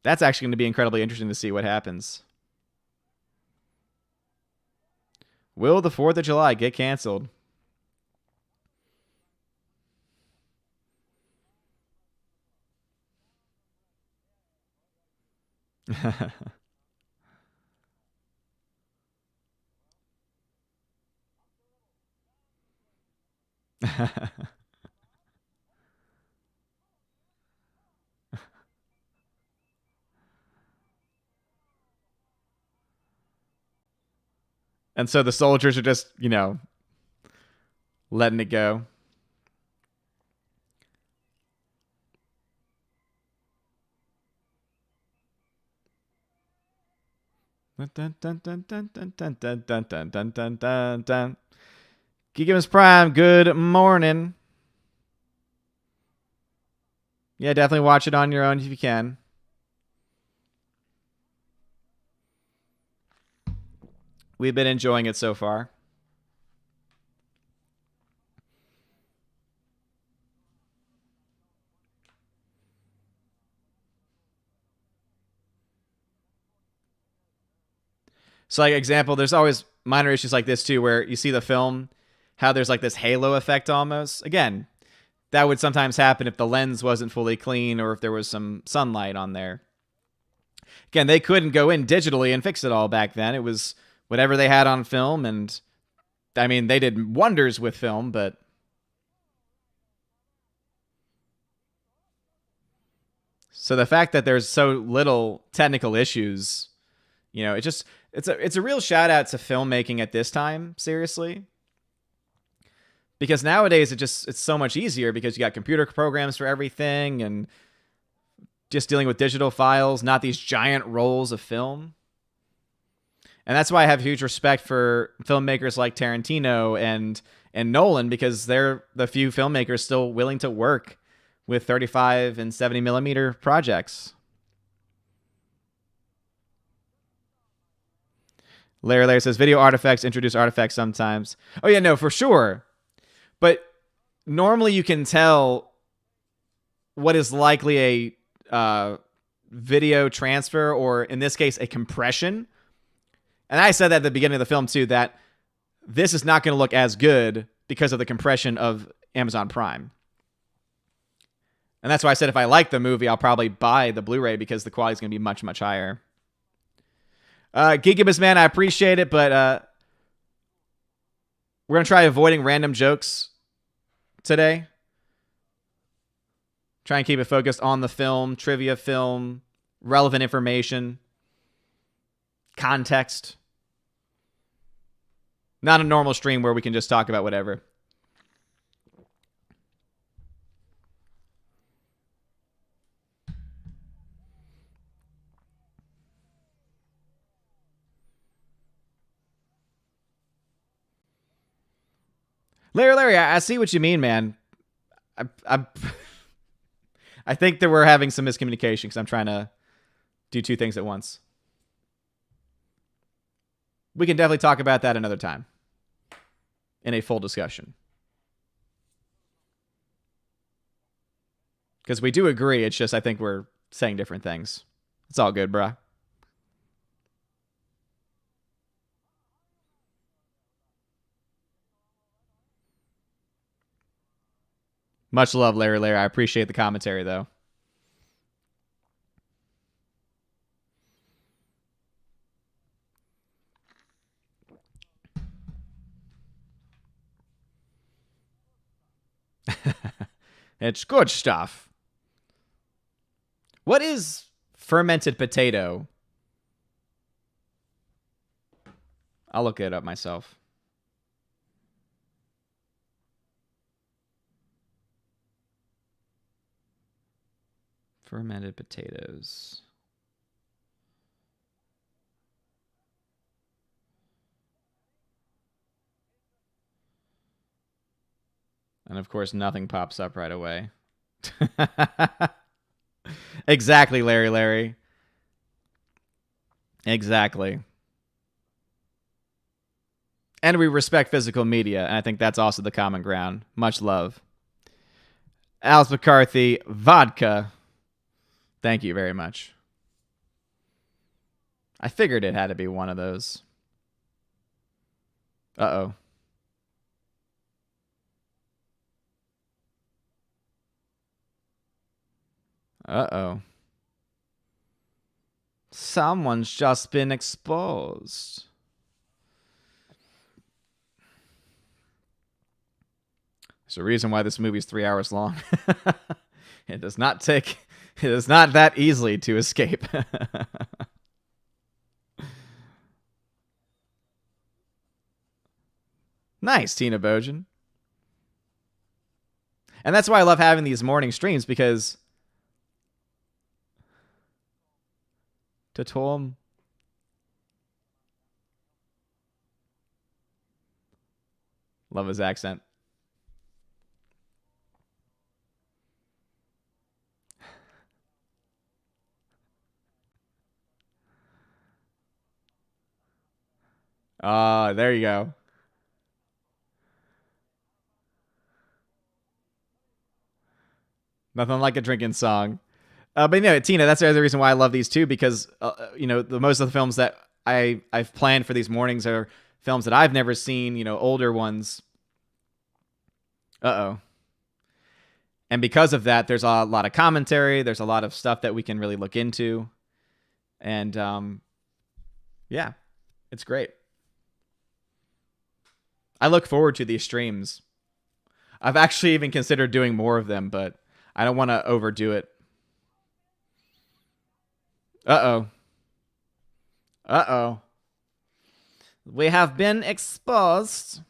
That's actually going to be incredibly interesting to see what happens. Will the 4th of July get canceled? And so the soldiers are just, letting it go. Geekimus Prime, good morning. Yeah, definitely watch it on your own if you can. We've been enjoying it so far. So, like, example, there's always minor issues like this, too, where you see the film, how there's, like, this halo effect almost. Again, that would sometimes happen if the lens wasn't fully clean or if there was some sunlight on there. Again, they couldn't go in digitally and fix it all back then. It was whatever they had on film, and, I mean, they did wonders with film, but... So the fact that there's so little technical issues, it's a real shout out to filmmaking at this time, seriously. Because nowadays it's so much easier because you got computer programs for everything and just dealing with digital files, not these giant rolls of film. And that's why I have huge respect for filmmakers like Tarantino and Nolan, because they're the few filmmakers still willing to work with 35 and 70 millimeter projects. Larry says, video artifacts introduce artifacts sometimes. Oh, yeah, no, for sure. But normally you can tell what is likely a video transfer, or in this case, a compression. And I said that at the beginning of the film, too, that this is not going to look as good because of the compression of Amazon Prime. And that's why I said if I like the movie, I'll probably buy the Blu-ray because the quality is going to be much, much higher. Gigibus, man, I appreciate it, but we're going to try avoiding random jokes today. Try and keep it focused on the film, trivia film, relevant information, context. Not a normal stream where we can just talk about whatever. Larry, I see what you mean, man. I think that we're having some miscommunication because I'm trying to do two things at once. We can definitely talk about that another time in a full discussion. Because we do agree, it's just I think we're saying different things. It's all good, bruh. Much love, Larry. I appreciate the commentary, though. It's good stuff. What is fermented potato? I'll look it up myself. Fermented potatoes. And of course, nothing pops up right away. Exactly, Larry. Exactly. And we respect physical media, and I think that's also the common ground. Much love. Alice McCarthy, vodka. Thank you very much. I figured it had to be one of those. Uh-oh. Uh-oh. Someone's just been exposed. There's a reason why this movie's 3 hours long. It is not that easily to escape. Nice, Tina Bojan. And that's why I love having these morning streams, because Tatom. Love his accent. There you go. Nothing like a drinking song. But Tina, that's the other reason why I love these too, because the most of the films that I've planned for these mornings are films that I've never seen, older ones. Uh-oh. And because of that, there's a lot of commentary, there's a lot of stuff that we can really look into. And yeah, it's great. I look forward to these streams. I've actually even considered doing more of them, but I don't want to overdo it. Uh-oh. Uh-oh. We have been exposed.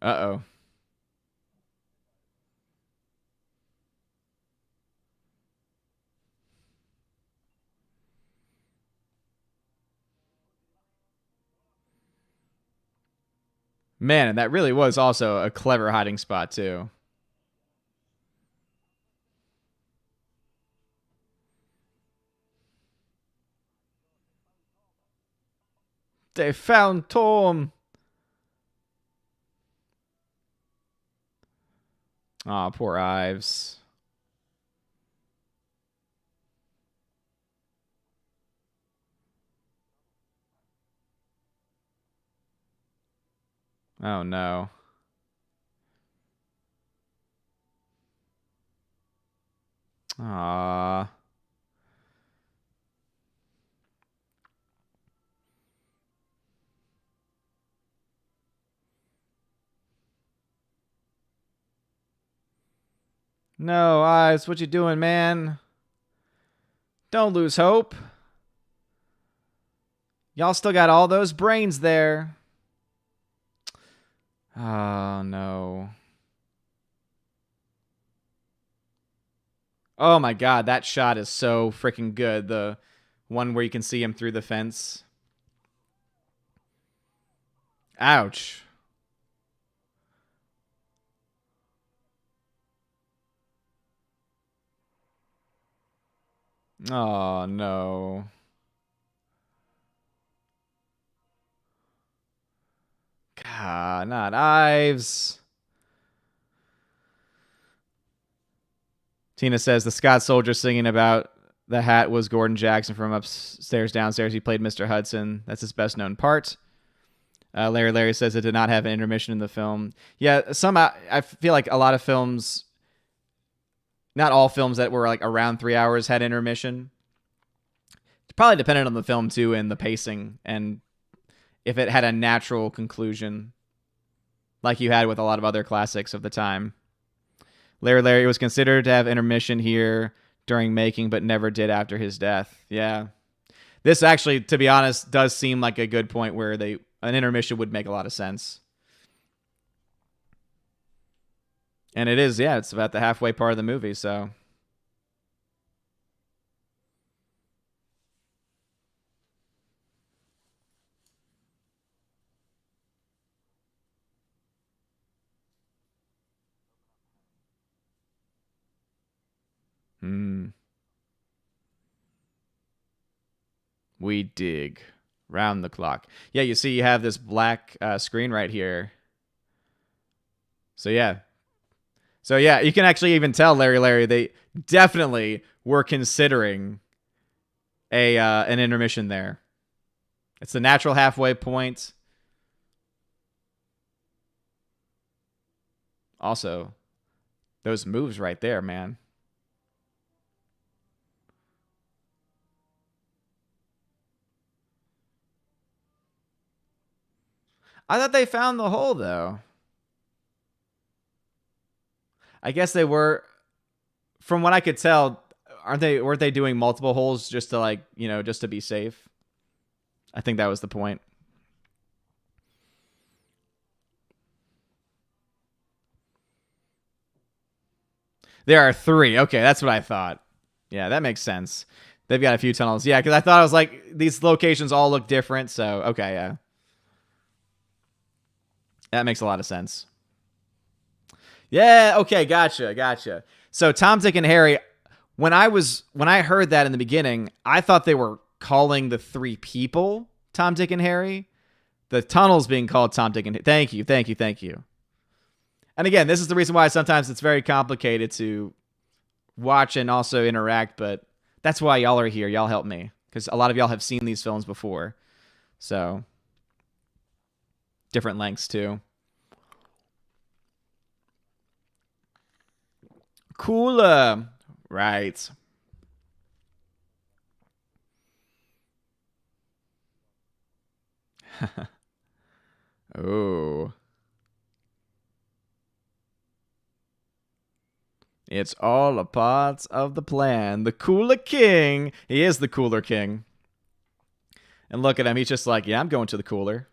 Uh-oh. Man, and that really was also a clever hiding spot, too. They found Tom. Aw, poor Ives. Oh no. Aww. No, Ives, what you doing, man? Don't lose hope. Y'all still got all those brains there. Oh, no. Oh my god, that shot is so freaking good. The one where you can see him through the fence. Ouch. Oh, no. God, not Ives. Tina says the Scott soldier singing about the hat was Gordon Jackson from Upstairs Downstairs. He played Mr. Hudson. That's his best known part. Larry says it did not have an intermission in the film. Yeah, I feel like a lot of films, not all films that were like around 3 hours had intermission. It probably depended on the film too and the pacing and if it had a natural conclusion, like you had with a lot of other classics of the time. Larry was considered to have intermission here during making, but never did after his death. Yeah. This actually, to be honest, does seem like a good point where an intermission would make a lot of sense. And it is, yeah, it's about the halfway part of the movie, so. We dig. Round the clock. Yeah, you see you have this black screen right here. So yeah. You can actually even tell Larry, they definitely were considering an intermission there. It's the natural halfway point. Also, those moves right there, man. I thought they found the hole, though. I guess they were, from what I could tell, weren't they doing multiple holes just to just to be safe? I think that was the point. There are 3. Okay, that's what I thought. Yeah, that makes sense. They've got a few tunnels. Yeah, because I thought it was like these locations all look different. So, okay, yeah. That makes a lot of sense. Yeah, okay, gotcha. So Tom, Dick, and Harry, when I heard that in the beginning, I thought they were calling the 3 people Tom, Dick, and Harry. The tunnels being called Tom, Dick, and Harry. Thank you. And again, this is the reason why sometimes it's very complicated to watch and also interact, but that's why y'all are here. Y'all help me, because a lot of y'all have seen these films before. So, different lengths too. Cooler. Right. Oh. It's all a part of the plan. The cooler king. He is the cooler king. And look at him. He's just like, yeah, I'm going to the cooler.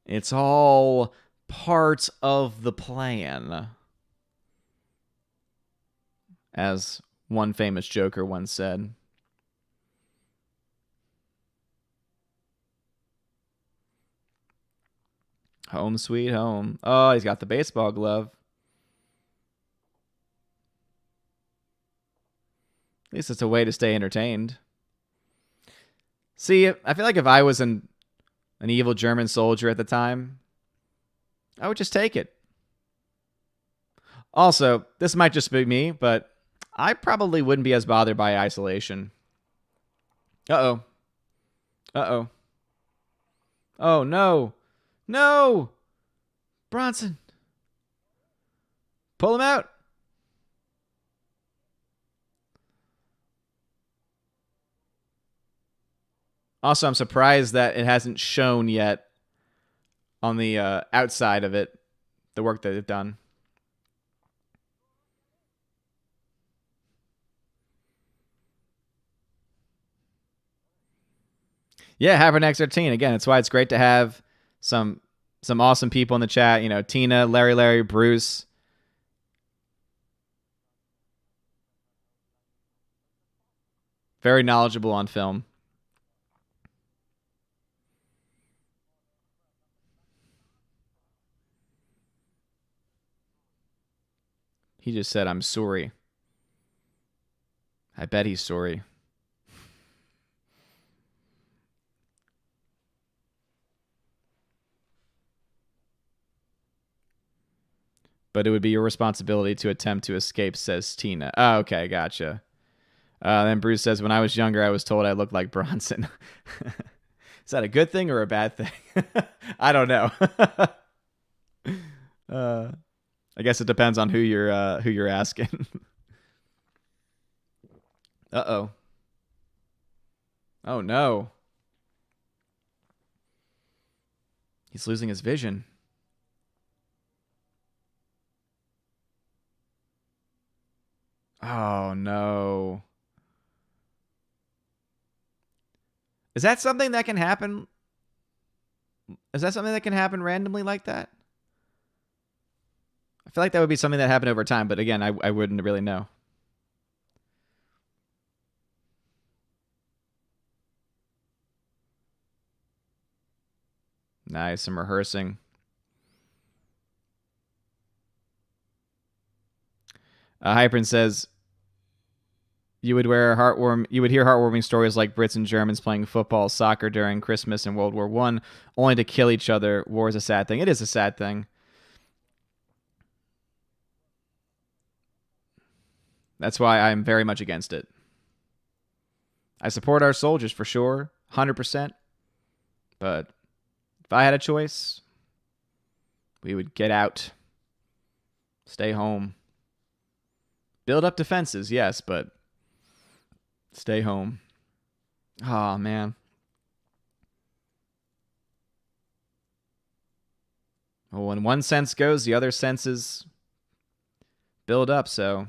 It's all part of the plan. As one famous Joker once said. Home sweet home. Oh, he's got the baseball glove. At least it's a way to stay entertained. See, I feel like if I was an evil German soldier at the time, I would just take it. Also, this might just be me, but I probably wouldn't be as bothered by isolation. Uh-oh. Uh-oh. Oh, no. No! Bronson. Pull him out. Also, I'm surprised that it hasn't shown yet on the outside of it, the work that they've done. Yeah, Habernax13. Again, it's why it's great to have some awesome people in the chat. You know, Tina, Larry, Bruce. Very knowledgeable on film. He just said, "I'm sorry." I bet he's sorry. But it would be your responsibility to attempt to escape, says Tina. Oh, okay, gotcha. Then Bruce says, when I was younger, I was told I looked like Bronson. Is that a good thing or a bad thing? I don't know. I guess it depends on who you're asking. Uh-oh. Oh, no. He's losing his vision. Oh, no. Is that something that can happen? Is that something that can happen randomly like that? I feel like that would be something that happened over time, but again, I wouldn't really know. Nice, some rehearsing. Hypern says you would hear heartwarming stories like Brits and Germans playing football, soccer during Christmas and World War One, only to kill each other. War is a sad thing. It is a sad thing. That's why I'm very much against it. I support our soldiers for sure, 100%. But if I had a choice, we would get out, stay home, build up defenses, yes, but stay home. Oh, man. Well, when one sense goes, the other senses build up, so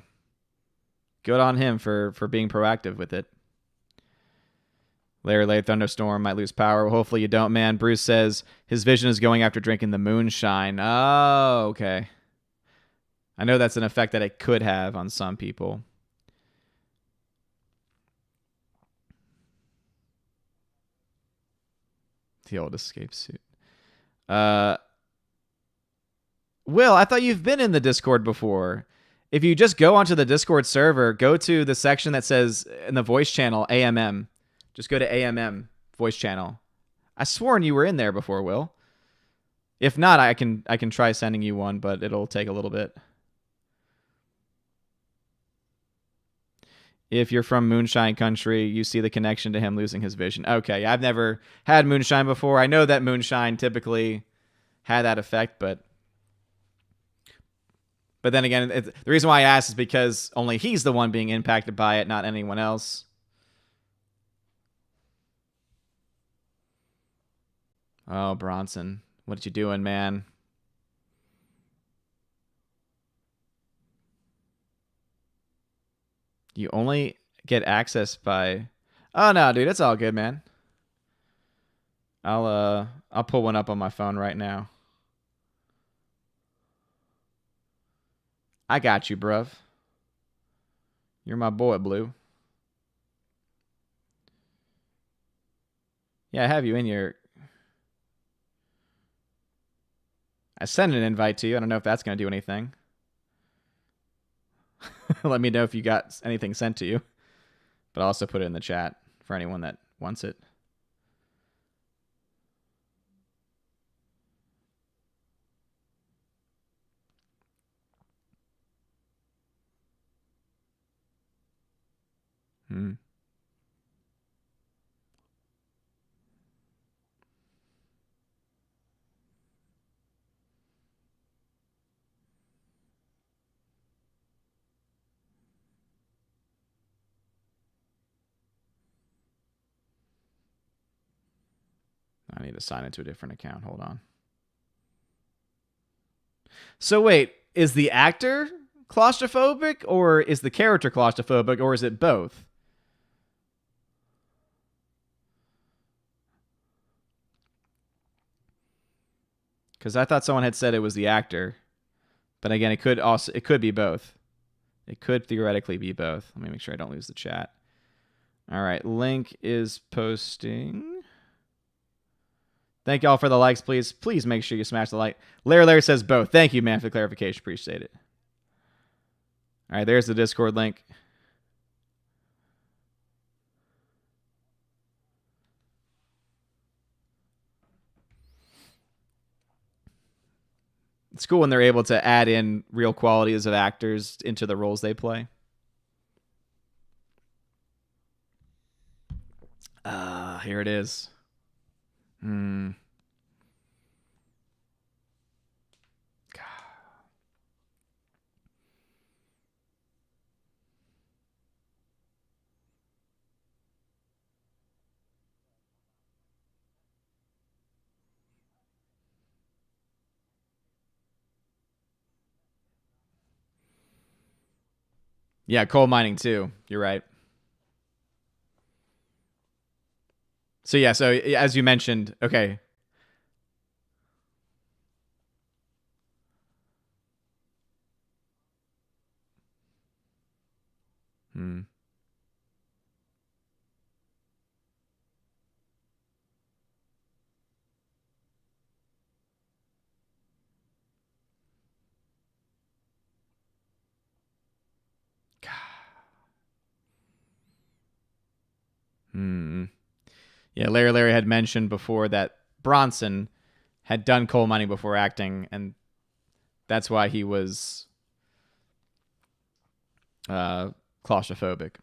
good on him for being proactive with it. Larry Thunderstorm might lose power. Well, hopefully you don't, man. Bruce says his vision is going after drinking the moonshine. Oh, okay. I know that's an effect that it could have on some people. The old escape suit. Will, I thought you've been in the Discord before. If you just go onto the Discord server, go to the section that says in the voice channel AMM. Just go to AMM voice channel. I sworn you were in there before, Will. If not, I can try sending you one, but it'll take a little bit. If you're from Moonshine Country, you see the connection to him losing his vision. Okay, I've never had moonshine before. I know that moonshine typically had that effect, but then again, the reason why I asked is because only he's the one being impacted by it, not anyone else. Oh, Bronson, what you doing, man? You only get access by... Oh, no, dude, it's all good, man. I'll pull one up on my phone right now. I got you, bruv. You're my boy, Blue. Yeah, I have you in your... I sent an invite to you. I don't know if that's going to do anything. Let me know if you got anything sent to you. But I'll also put it in the chat for anyone that wants it. I need to sign into a different account. Hold on. So wait, is the actor claustrophobic, or is the character claustrophobic, or is it both? Because I thought someone had said it was the actor, but again, it could be both. It could theoretically be both. Let me make sure I don't lose the chat. All right, link is posting. Thank y'all for the likes, please. Please make sure you smash the like. Larry says both. Thank you, man, for the clarification. Appreciate it. All right, there's the Discord link. It's cool when they're able to add in real qualities of actors into the roles they play. Here it is. Yeah, coal mining too. You're right. So yeah, so as you mentioned, okay. Yeah, Larry had mentioned before that Bronson had done coal mining before acting, and that's why he was claustrophobic.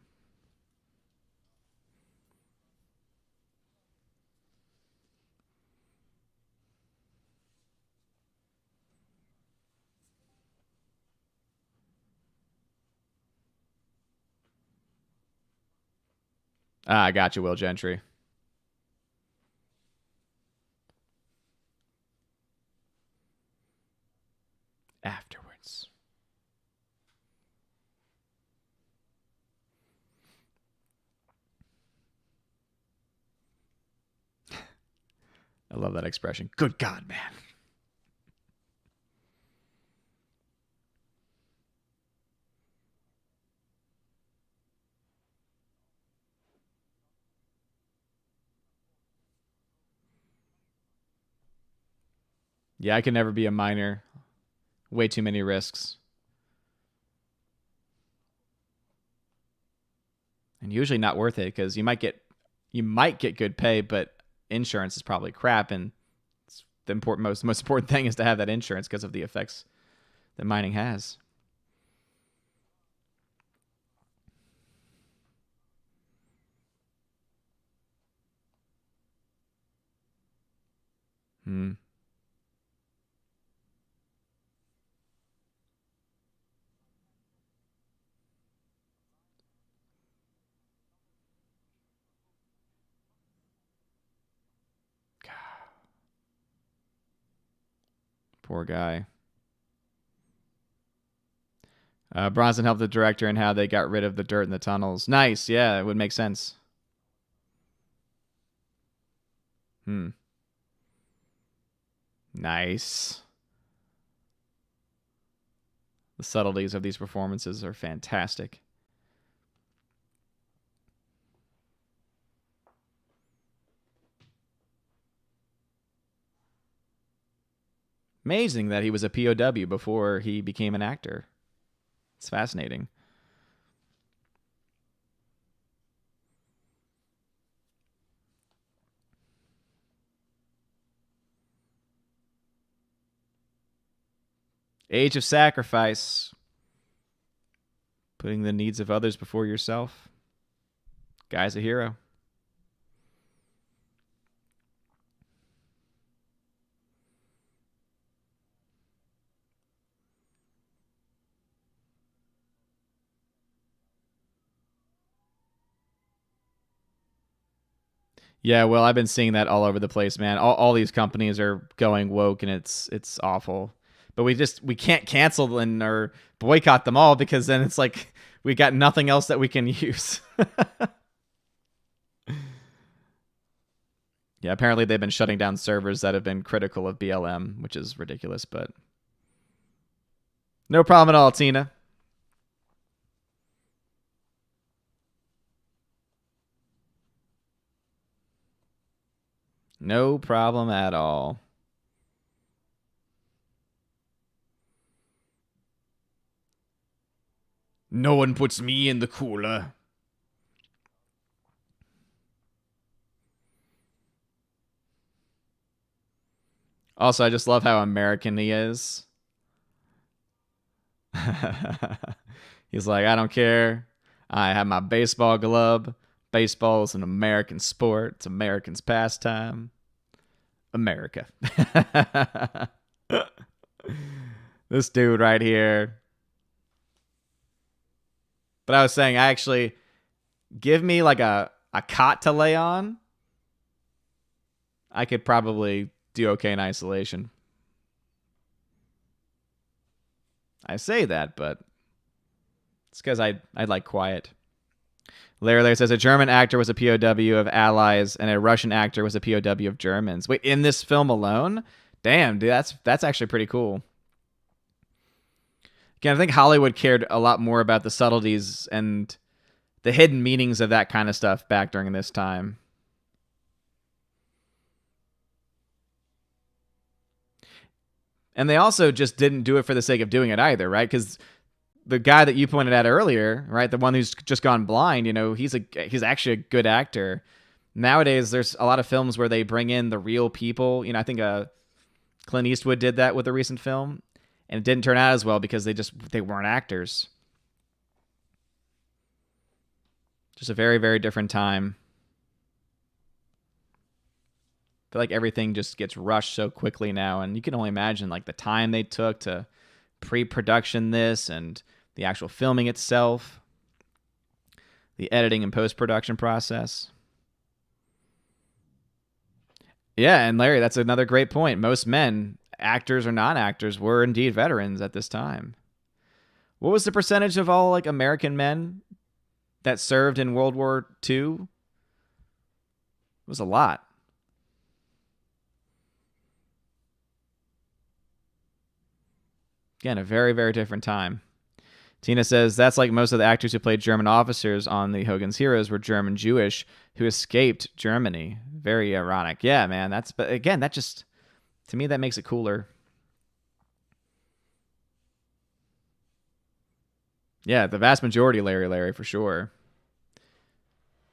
I got you, Will Gentry. Afterwards. I love that expression. Good God, man. Yeah, I can never be a miner. Way too many risks. And usually not worth it because you might get good pay, but insurance is probably crap, and the most important thing is to have that insurance because of the effects that mining has. Poor guy. Bronson helped the director in how they got rid of the dirt in the tunnels. Nice. Yeah, it would make sense. Nice. The subtleties of these performances are fantastic. Amazing that he was a POW before he became an actor. It's fascinating. Age of sacrifice. Putting the needs of others before yourself. Guy's a hero. Yeah, well, I've been seeing that all over the place, man. All these companies are going woke, and it's awful. But we can't cancel them or boycott them all, because then it's like we got nothing else that we can use. Yeah, apparently they've been shutting down servers that have been critical of BLM, which is ridiculous, but no problem at all, Tina. No problem at all. No one puts me in the cooler. Also, I just love how American he is. He's like, I don't care. I have my baseball glove. Baseball is an American sport. It's Americans' pastime. America. This dude right here. But I was saying, I actually give me like a cot to lay on. I could probably do okay in isolation. I say that, but it's because I like quiet. Larry says a German actor was a POW of Allies and a Russian actor was a POW of Germans. Wait, in this film alone? Damn, dude, that's actually pretty cool. Again, I think Hollywood cared a lot more about the subtleties and the hidden meanings of that kind of stuff back during this time. And they also just didn't do it for the sake of doing it either, right? Because the guy that you pointed at earlier, right, the one who's just gone blind, you know, he's actually a good actor. Nowadays, there's a lot of films where they bring in the real people. You know, I think Clint Eastwood did that with a recent film, and it didn't turn out as well because they weren't actors. Just a very, very different time. I feel like everything just gets rushed so quickly now, and you can only imagine like the time they took to pre-production this and the actual filming itself, the editing and post-production process. Yeah, and Larry, that's another great point. Most men, actors or non-actors, were indeed veterans at this time. What was the percentage of all like American men that served in World War II? It was a lot. Again, a very, very different time. Tina says that's like most of the actors who played German officers on the Hogan's Heroes were German Jewish who escaped Germany. Very ironic. Yeah, man. But again, that just, to me, that makes it cooler. Yeah, the vast majority, Larry, for sure.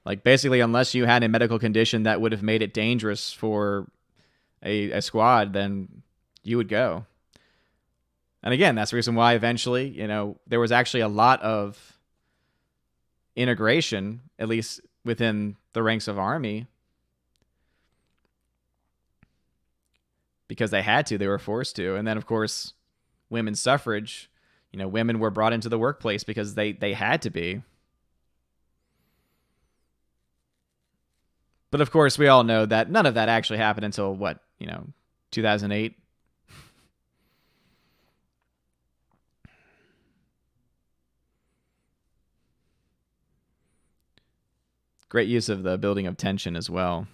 Like basically, unless you had a medical condition that would have made it dangerous for a squad, then you would go. And again, that's the reason why eventually, you know, there was actually a lot of integration, at least within the ranks of Army, because they had to, they were forced to. And then, of course, women's suffrage, you know, women were brought into the workplace because they had to be. But of course, we all know that none of that actually happened until what, 2008. Great use of the building of tension as well.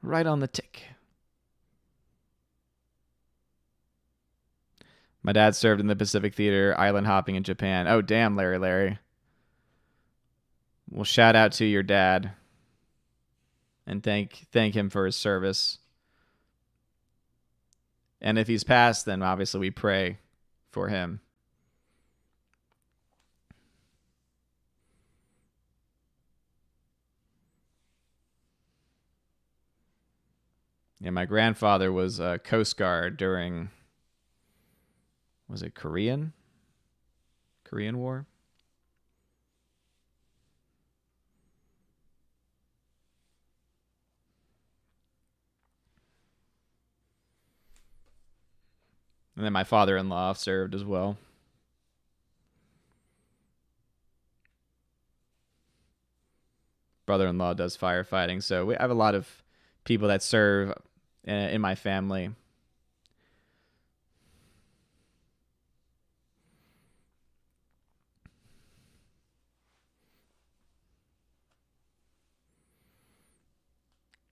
Right on the tick. My dad served in the Pacific Theater, island hopping in Japan. Oh, damn, Larry. Well, shout out to your dad and thank him for his service. And if he's passed, then obviously we pray for him. Yeah, my grandfather was a Coast Guard during, was it Korean War? And then my father-in-law served as well. brother-in-law does firefighting, so I have a lot of people that serve in my family.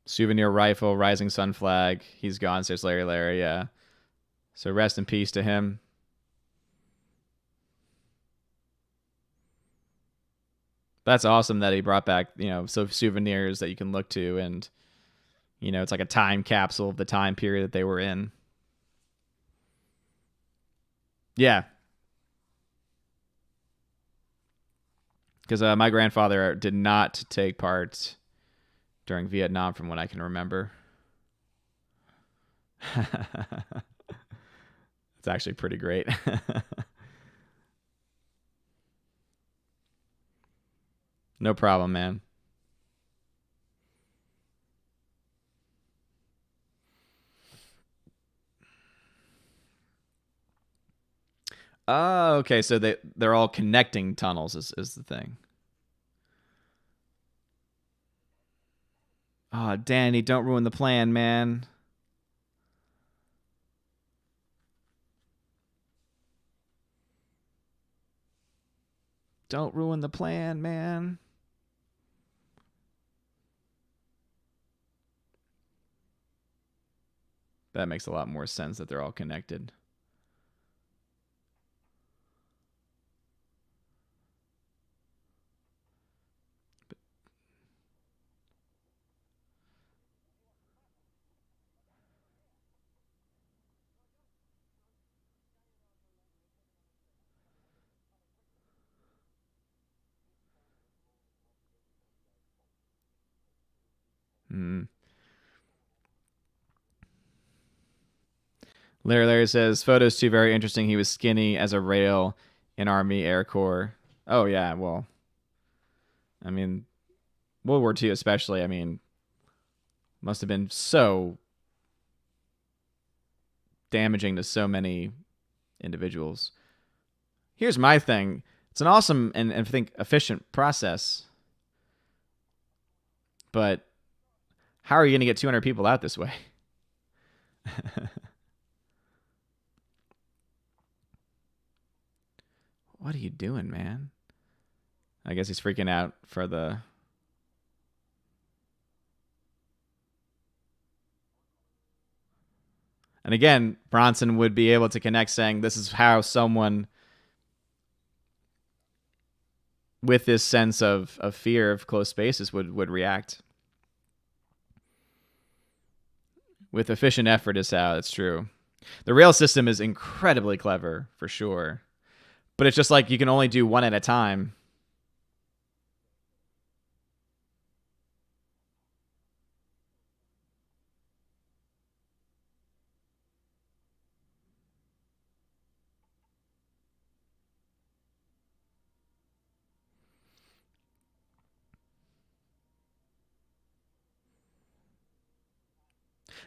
Souvenir rifle, rising sun flag. He's gone, says Larry. Yeah. So rest in peace to him. That's awesome that he brought back, so souvenirs that you can look to, and it's like a time capsule of the time period that they were in. Yeah. Because my grandfather did not take part during Vietnam, from what I can remember. It's actually pretty great. No problem, man. Oh, okay. So they're all connecting tunnels is the thing. Oh, Danny, don't ruin the plan, man. Don't ruin the plan, man. That makes a lot more sense that they're all connected. Larry says, photos too very interesting. He was skinny as a rail in Army Air Corps. Oh, yeah. Well, I mean, World War II especially, I mean, must have been so damaging to so many individuals. Here's my thing. It's an awesome and I think efficient process. But how are you going to get 200 people out this way? What are you doing, man? I guess he's freaking out for the... And again, Bronson would be able to connect saying this is how someone with this sense of fear of close spaces would react. With efficient effort is how it's true. The rail system is incredibly clever, for sure. But it's just like you can only do one at a time.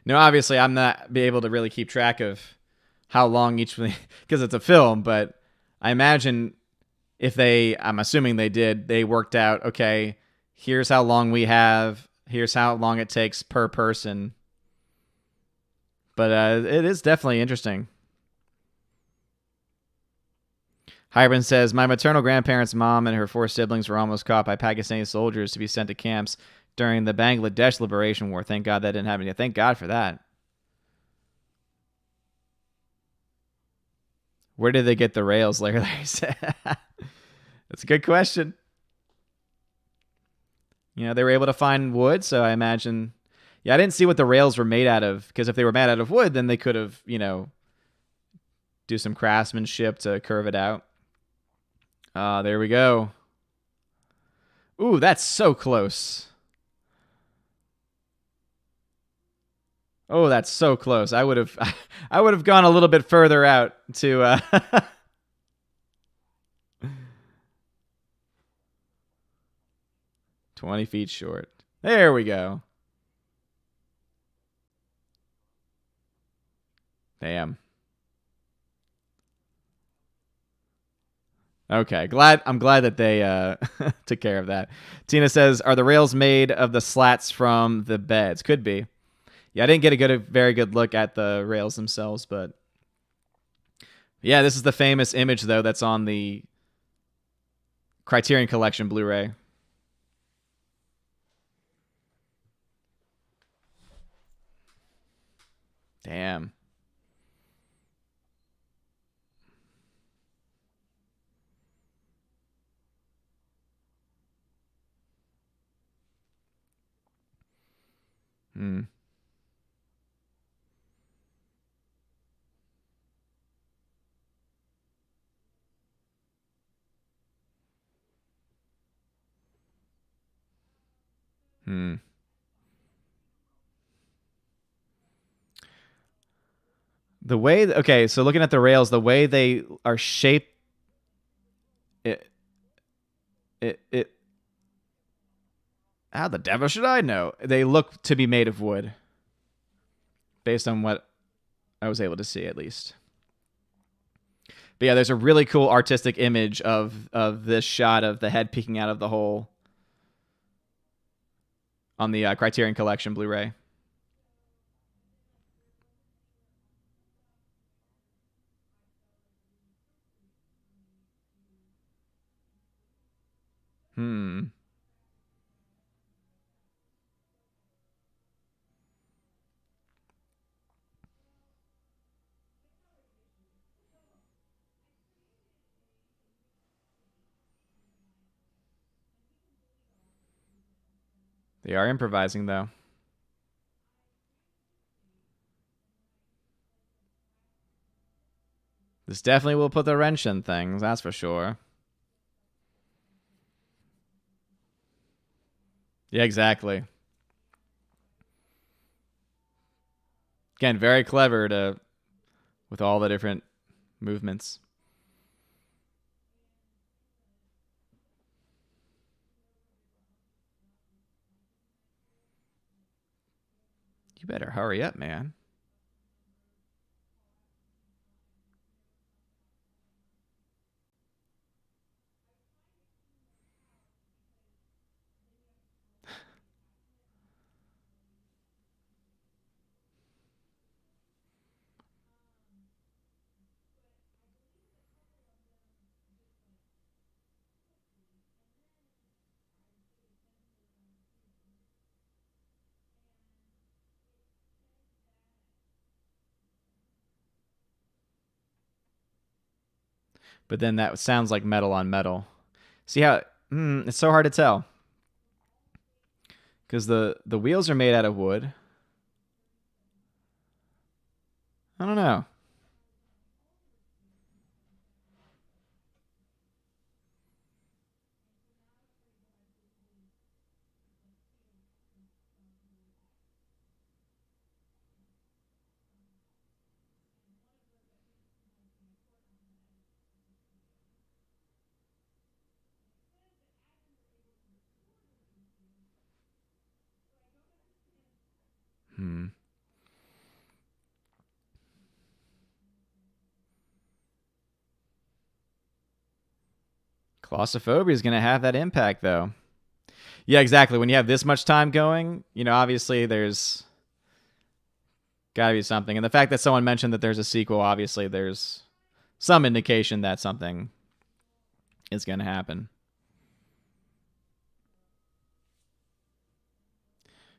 Now, obviously, I'm not be able to really keep track of how long each, because it's a film, but I imagine if I'm assuming they worked out, okay, here's how long we have, here's how long it takes per person. But it is definitely interesting. Hybrid says, my maternal grandparents' mom and her 4 siblings were almost caught by Pakistani soldiers to be sent to camps during the Bangladesh Liberation War. Thank God that didn't happen yet. Thank God for that. Where did they get the rails, Larry said? That's a good question. They were able to find wood, so I imagine... Yeah, I didn't see what the rails were made out of, because if they were made out of wood, then they could have, do some craftsmanship to curve it out. There we go. Ooh, that's so close. Oh, that's so close. I would have gone a little bit further out to 20 feet short. There we go. Damn. Okay, I'm glad that they took care of that. Tina says, "Are the rails made of the slats from the beds?" Could be. Yeah, I didn't get a very good look at the rails themselves, but yeah, this is the famous image though that's on the Criterion Collection Blu-ray. Damn. Hmm. Hmm. The way, okay, so looking at the rails, the way they are shaped, it, it. How the devil should I know? They look to be made of wood, based on what I was able to see, at least. But yeah, there's a really cool artistic image of this shot of the head peeking out of the hole on the Criterion Collection Blu-ray. Hmm. They are improvising though. This definitely will put the wrench in things, that's for sure. Yeah, exactly. Again, very clever to with all the different movements. You better hurry up, man. But then that sounds like metal on metal. See how it's so hard to tell because the wheels are made out of wood. I don't know. Hmm. Claustrophobia is going to have that impact, though. Yeah, exactly. When you have this much time going, obviously there's got to be something. And the fact that someone mentioned that there's a sequel, obviously there's some indication that something is going to happen.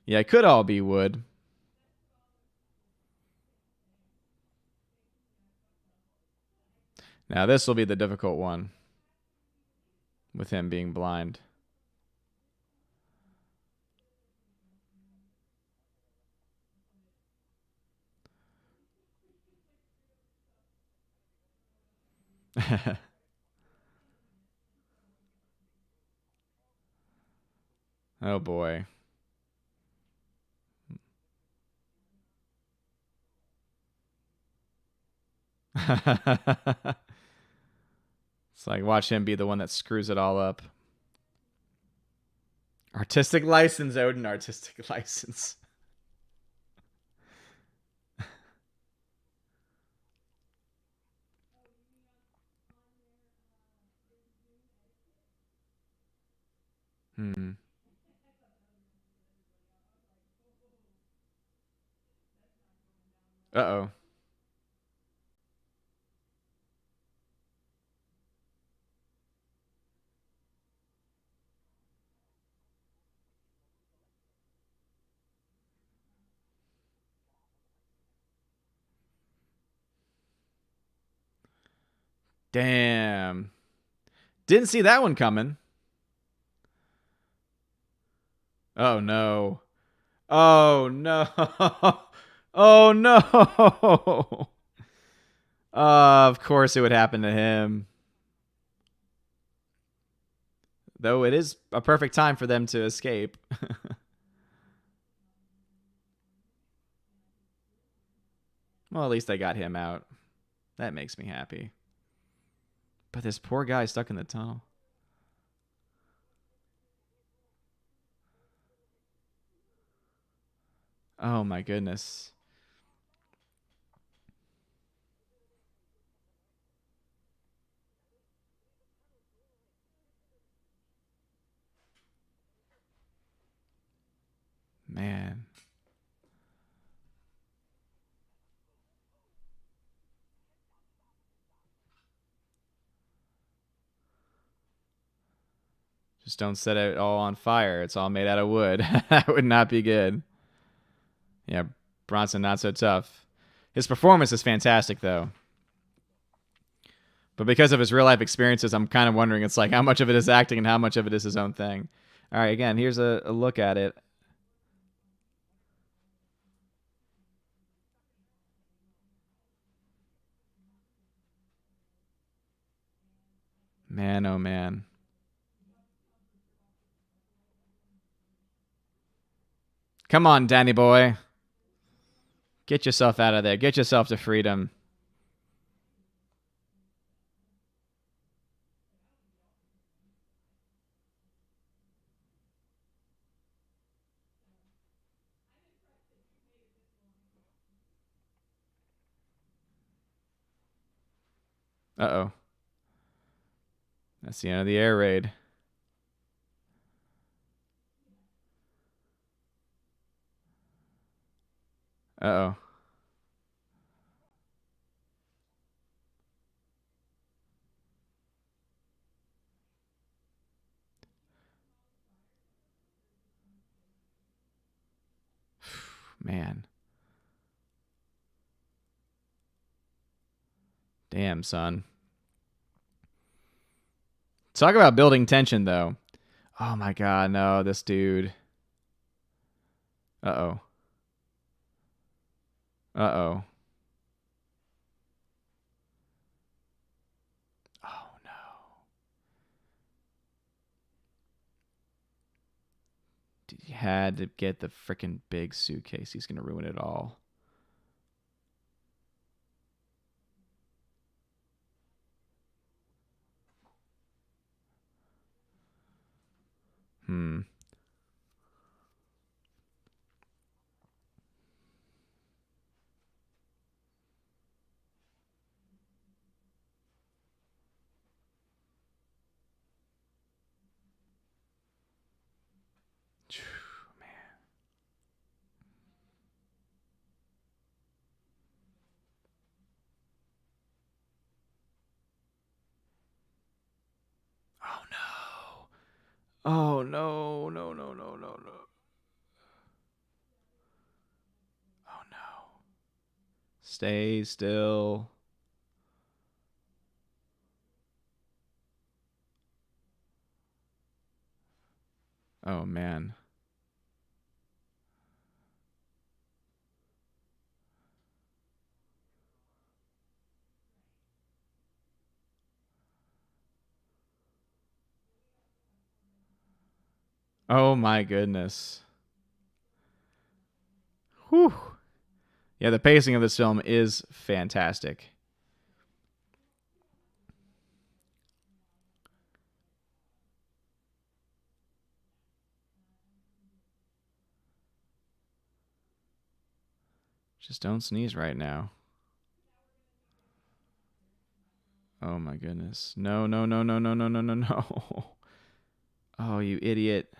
Yeah, it could all be wood. Now, this will be the difficult one with him being blind. Oh, boy. It's like, watch him be the one that screws it all up. Artistic license, Odin, artistic license. Hmm. Uh-oh. Damn. Didn't see that one coming. Oh no. Oh no. Oh no. Of course it would happen to him. Though it is a perfect time for them to escape. Well, at least they got him out. That makes me happy. But this poor guy stuck in the tunnel. Oh my goodness. Man. Just don't set it all on fire. It's all made out of wood. That would not be good. Yeah, Bronson, not so tough. His performance is fantastic, though. But because of his real life experiences, I'm kind of wondering it's like how much of it is acting and how much of it is his own thing. All right, again, here's a look at it. Man, oh man. Come on, Danny boy. Get yourself out of there. Get yourself to freedom. Uh oh. That's the end of the air raid. Uh oh. Man. Damn, son. Talk about building tension, though. Oh my god, no, this dude. Uh oh. Uh oh. Oh no. He had to get the freaking big suitcase. He's gonna ruin it all. Hmm. Man. Oh no. Oh no. No, no, no, no, no. Oh no. Stay still. Oh man. Oh my goodness. Whew. Yeah, the pacing of this film is fantastic. Just don't sneeze right now. Oh my goodness. No, no, no, no, no, no, no, no, no. Oh, you idiot.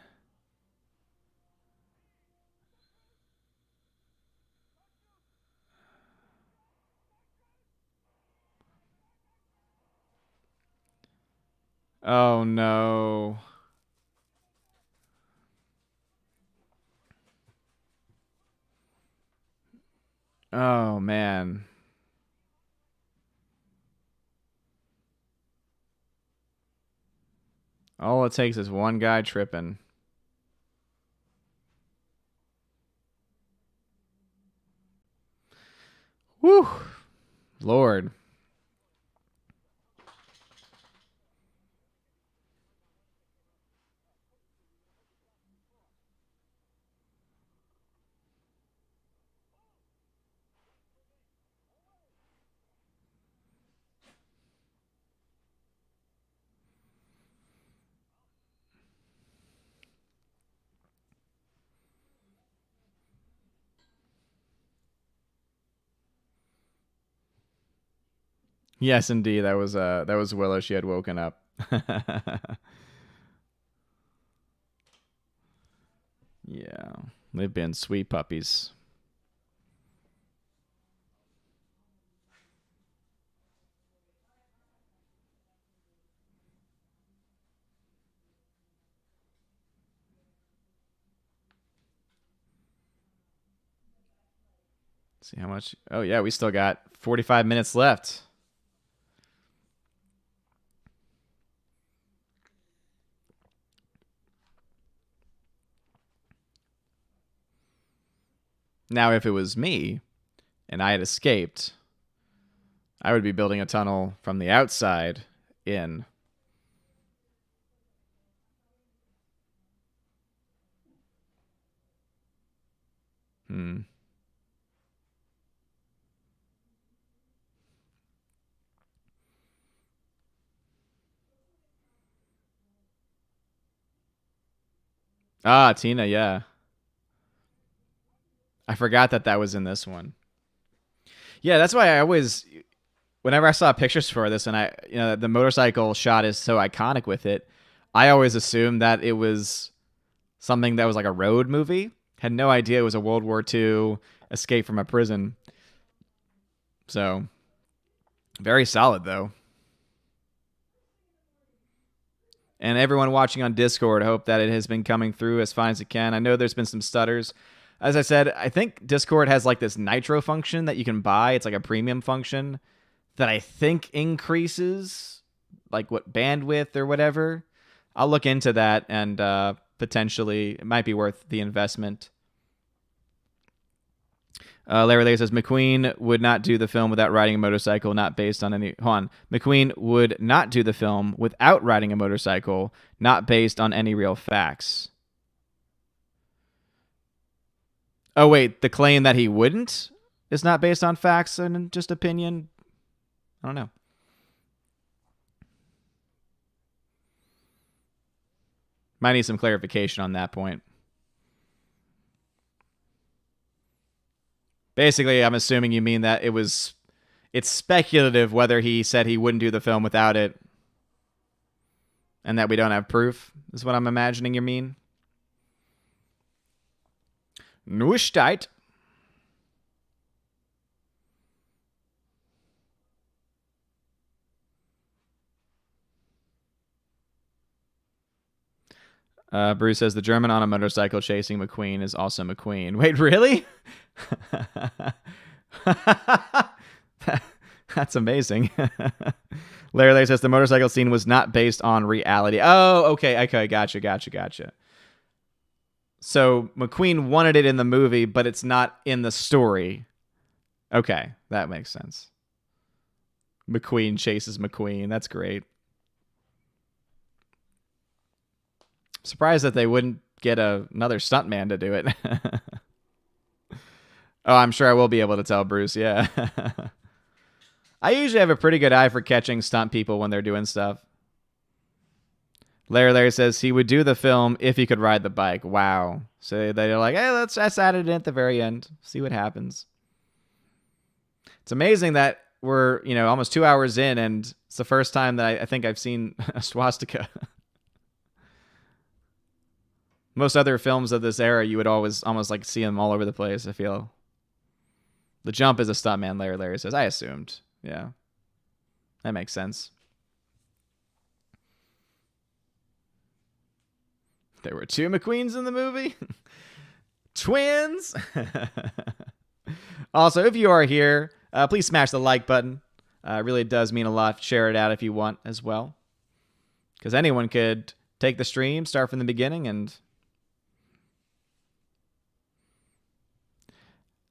Oh, no. Oh, man. All it takes is one guy tripping. Whew. Lord. Yes, indeed. That was Willow. She had woken up. Yeah. They've been sweet puppies. See how much. Oh, yeah, we still got 45 minutes left. Now, if it was me and I had escaped, I would be building a tunnel from the outside in. Hmm. Ah, Tina, yeah. I forgot that that was in this one. Yeah, that's why I always, whenever I saw pictures for this, and the motorcycle shot is so iconic with it, I always assumed that it was something that was like a road movie. Had no idea it was a World War II escape from a prison. So, very solid though. And everyone watching on Discord, I hope that it has been coming through as fine as it can. I know there's been some stutters. As I said, I think Discord has like this nitro function that you can buy. It's like a premium function that I think increases like what bandwidth or whatever. I'll look into that and potentially it might be worth the investment. Larry Lay says McQueen would not do the film without riding a motorcycle, not based on any. Hold on. McQueen would not do the film without riding a motorcycle, not based on any real facts. Oh, wait. The claim that he wouldn't is not based on facts and just opinion? I don't know. Might need some clarification on that point. Basically, I'm assuming you mean that it's speculative whether he said he wouldn't do the film without it and that we don't have proof, is what I'm imagining you mean. Neustadt. Bruce says the German on a motorcycle chasing McQueen is also McQueen. Wait, really? That's amazing. Larry says the motorcycle scene was not based on reality. Oh, okay, gotcha. So McQueen wanted it in the movie, but it's not in the story. Okay, that makes sense. McQueen chases McQueen. That's great. Surprised that they wouldn't get another stuntman to do it. Oh, I'm sure I will be able to tell Bruce, yeah. I usually have a pretty good eye for catching stunt people when they're doing stuff. Larry says he would do the film if he could ride the bike. Wow. So they're like, hey, let's add it in at the very end. See what happens. It's amazing that we're, almost 2 hours in, and it's the first time that I think I've seen a swastika. Most other films of this era, you would always almost like see him all over the place, I feel. The Jump is a stuntman, Larry says. I assumed. Yeah. That makes sense. There were 2 McQueens in the movie? Twins? Also, if you are here, please smash the like button. It really does mean a lot. Share it out if you want as well. Because anyone could take the stream, start from the beginning, and...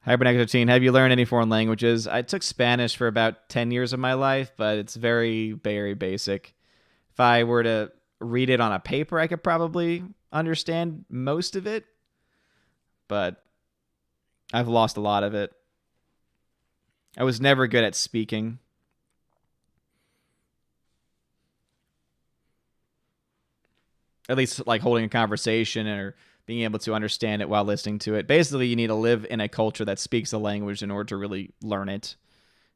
Hibernectin, have you learned any foreign languages? I took Spanish for about 10 years of my life, but it's very, very basic. If I were to read it on a paper, I could probably understand most of it, but I've lost a lot of it. I was never good at speaking. At least like holding a conversation or being able to understand it while listening to it. Basically, you need to live in a culture that speaks the language in order to really learn it.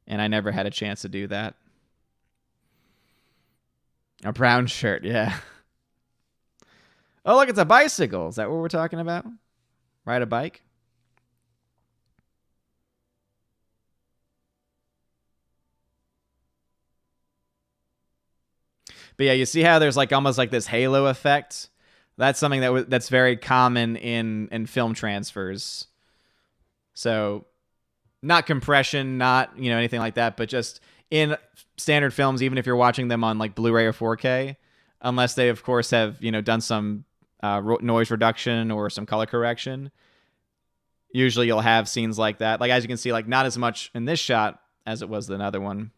And I never had a chance to do that. A brown shirt, yeah. Oh, look, it's a bicycle. Is that what we're talking about? Ride a bike? But yeah, you see how there's like almost like this halo effect? That's something that's very common in film transfers. So not compression, not, anything like that, but just in standard films, even if you're watching them on like Blu-ray or 4K, unless they of course have, done some noise reduction or some color correction, usually you'll have scenes like that. Like as you can see, like not as much in this shot as it was in another one.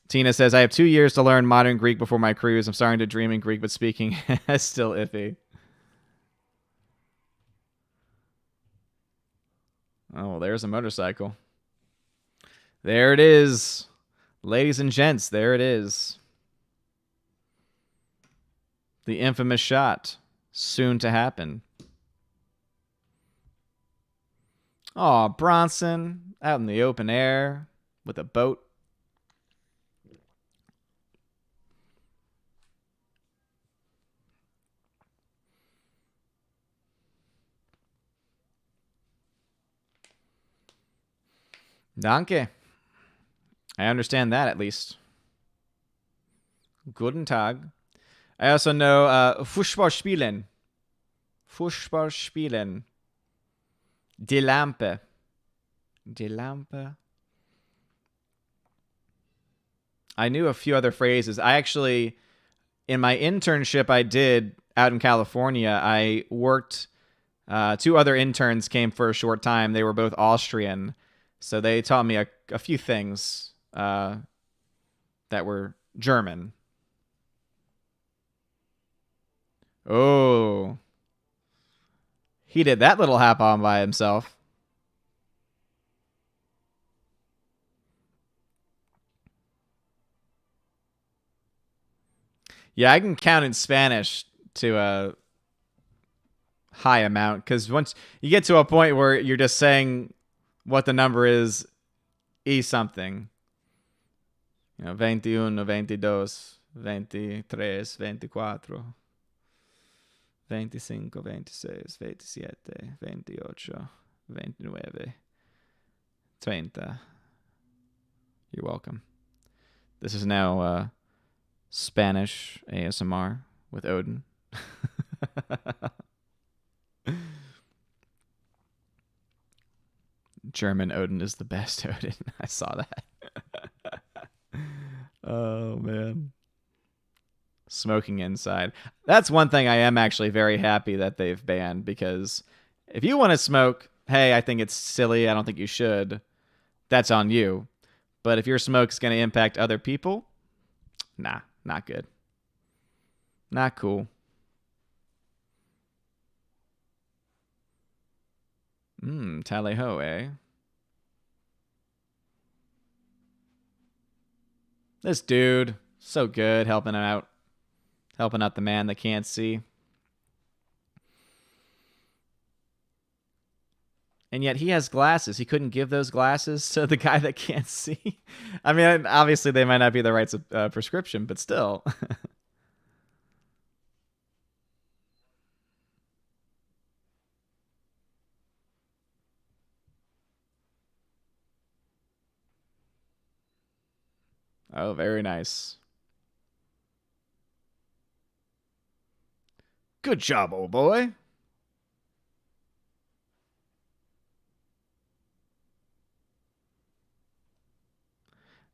Tina says, I have 2 years to learn modern Greek before my cruise. I'm starting to dream in Greek, but speaking is still iffy. Oh, well, there's a motorcycle. There it is. Ladies and gents, there it is. The infamous shot. Soon to happen. Oh, Bronson out in the open air with a boat. Danke. I understand that at least. Guten Tag. I also know Fußball spielen. Fußball spielen. Die Lampe. Die Lampe. I knew a few other phrases. I actually, in my internship I did out in California, I worked, 2 other interns came for a short time. They were both Austrian. So they taught me a few things that were German. Oh. He did that little hop on by himself. Yeah, I can count in Spanish to a high amount, because once you get to a point where you're just saying what the number is, y something. 21, 22, 23, 24, 25, 26, 27, 28, 29, 30. You're welcome. This is now Spanish ASMR with Odin. German Odin is the best Odin. I saw that. Oh, man. Smoking inside. That's one thing I am actually very happy that they've banned, because if you want to smoke, hey, I think it's silly, I don't think you should, that's on you. But if your smoke is going to impact other people, nah, not good. Not cool. Tally ho, eh? This dude, so good, helping out the man that can't see. And yet he has glasses. He couldn't give those glasses to the guy that can't see. I mean, obviously they might not be the right prescription, but still. Oh, very nice. Good job, old boy.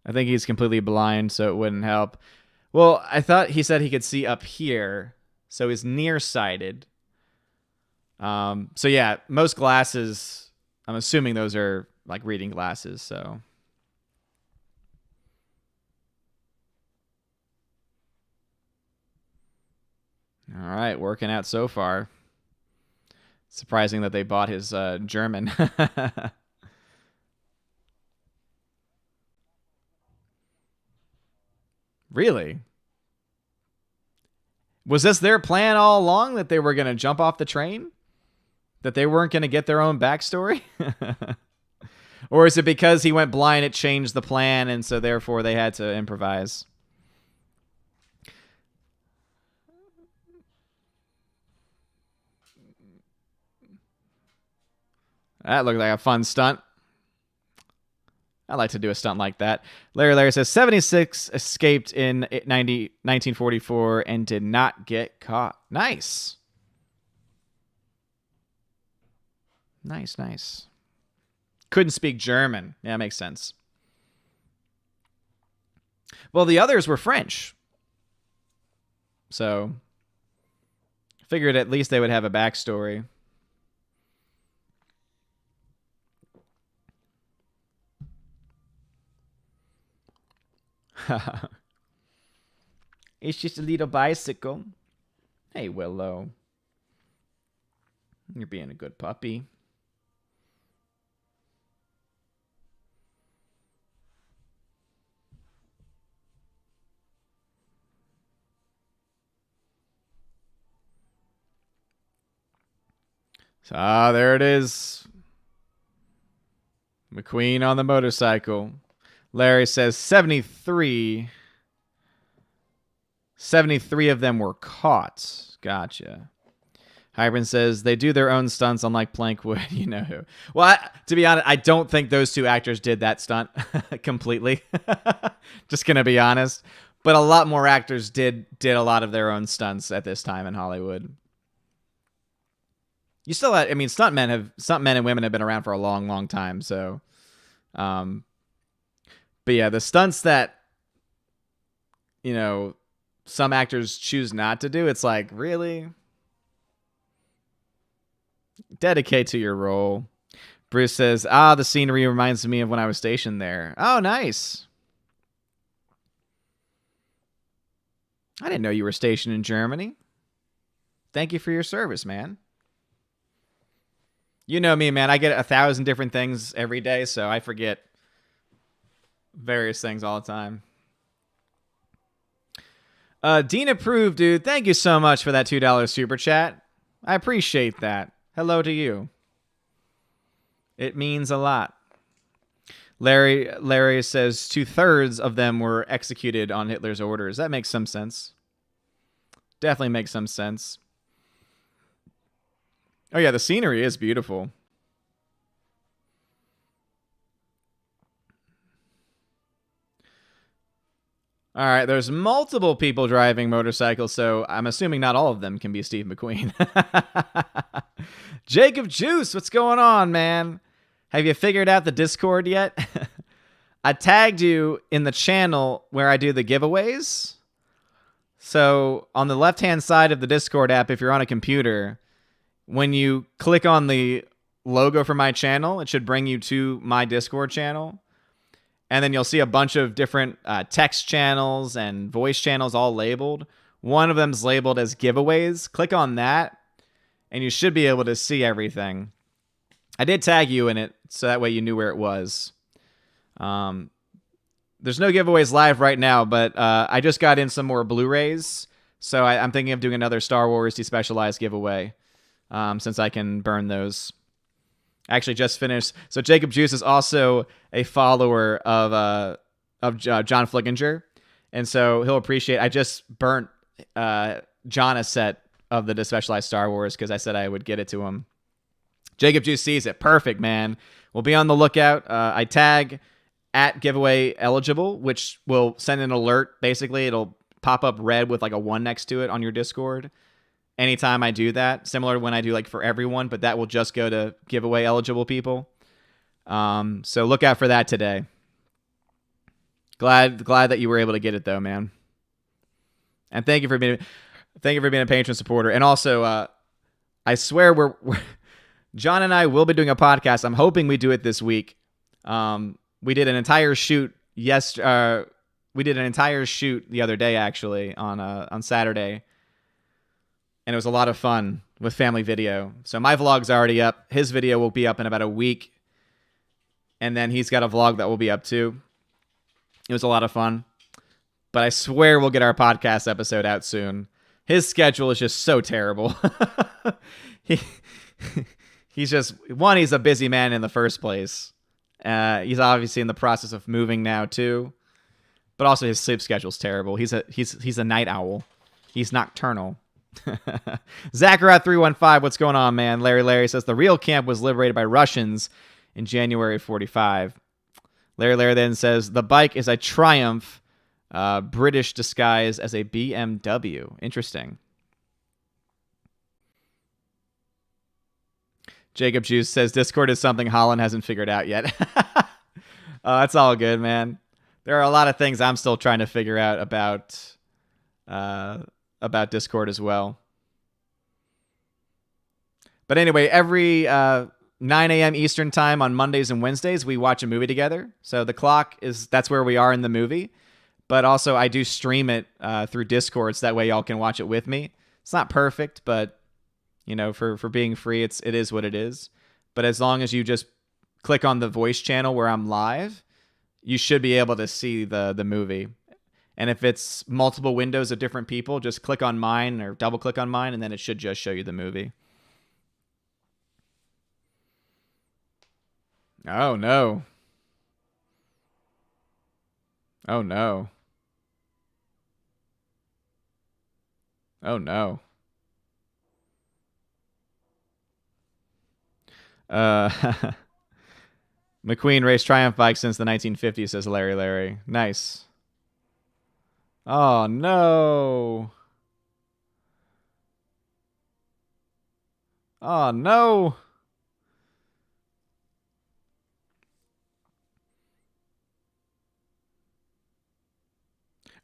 I think he's completely blind, so it wouldn't help. Well, I thought he said he could see up here, so he's nearsighted. So yeah, most glasses, I'm assuming those are like reading glasses, so. All right, working out so far. Surprising that they bought his German. Really? Was this their plan all along that they were going to jump off the train? That they weren't going to get their own backstory? Or is it because he went blind, it changed the plan, and so therefore they had to improvise? That looked like a fun stunt. I like to do a stunt like that. Larry says 76 escaped in 1944 and did not get caught. Nice. Nice. Couldn't speak German. Yeah, that makes sense. Well, the others were French. So, figured at least they would have a backstory. It's just a little bicycle. Hey, Willow. You're being a good puppy. Ah, there it is. McQueen on the motorcycle. Larry says 73. 73 of them were caught. Gotcha. Hybrid says they do their own stunts, unlike Plankwood. You know who? Well, to be honest, I don't think those two actors did that stunt completely. Just gonna be honest, but a lot more actors did a lot of their own stunts at this time in Hollywood. You still had, I mean, stuntmen and women have been around for a long time. So, but yeah, the stunts that, you know, some actors choose not to do, it's like, really? Dedicate to your role. Bruce says, the scenery reminds me of when I was stationed there. Oh, nice. I didn't know you were stationed in Germany. Thank you for your service, man. You know me, man. I get 1,000 different things every day, so I forget various things all the time. Dean approved, dude. Thank you so much for that $2 super chat. I appreciate that. Hello to you. It means a lot. Larry says 2/3 of them were executed on Hitler's orders. That makes some sense. Definitely makes some sense. Oh yeah, the scenery is beautiful. All right, there's multiple people driving motorcycles, so I'm assuming not all of them can be Steve McQueen. Jacob Juice, what's going on, man? Have you figured out the Discord yet? I tagged you in the channel where I do the giveaways. So on the left-hand side of the Discord app, if you're on a computer, when you click on the logo for my channel, it should bring you to my Discord channel. And then you'll see a bunch of different text channels and voice channels all labeled. One of them's labeled as giveaways. Click on that, and you should be able to see everything. I did tag you in it, so that way you knew where it was. There's no giveaways live right now, but I just got in some more Blu-rays, so I'm thinking of doing another Star Wars Despecialized giveaway, since I can burn those. Actually just finished. So Jacob Juice is also a follower of John Flickinger, and so he'll appreciate. I just burnt John a set of the Despecialized Star Wars because I said I would get it to him. Jacob Juice sees it. Perfect, man. We'll be on the lookout. I tag at giveaway eligible, which will send an alert. Basically, it'll pop up red with like a 1 next to it on your Discord anytime I do that. Similar to when I do like for everyone, but that will just go to giveaway eligible people. So look out for that today. Glad that you were able to get it though, man. And thank you for being a patron supporter. And also, I swear we're John and I will be doing a podcast. I'm hoping we do it this week. We did an entire shoot we did an entire shoot the other day actually on Saturday, and it was a lot of fun with family video. So my vlog's already up. His video will be up in about a week, and then he's got a vlog that will be up too. It was a lot of fun, but I swear we'll get our podcast episode out soon. His schedule is just so terrible. He's a busy man in the first place. He's obviously in the process of moving now too, but also his sleep schedule's terrible. He's a night owl. He's nocturnal. Zachariah 315, what's going on, man? Larry says the real camp was liberated by Russians in January 45. Larry then says the bike is a Triumph, British disguise as a BMW. Interesting. Jacob Juice says Discord is something Holland hasn't figured out yet. That's all good, man. There are a lot of things I'm still trying to figure out about Discord as well. But anyway, every 9 a.m. Eastern time on Mondays and Wednesdays, we watch a movie together. So the clock that's where we are in the movie. But also I do stream it through Discord, so that way y'all can watch it with me. It's not perfect, but you know, for being free, it is what it is. But as long as you just click on the voice channel where I'm live, you should be able to see the movie. And if it's multiple windows of different people, just click on mine or double click on mine, and then it should just show you the movie. Oh, no. Oh, no. Oh, no. McQueen raced Triumph bikes since the 1950s, says Larry. Nice. Oh, no. Oh, no.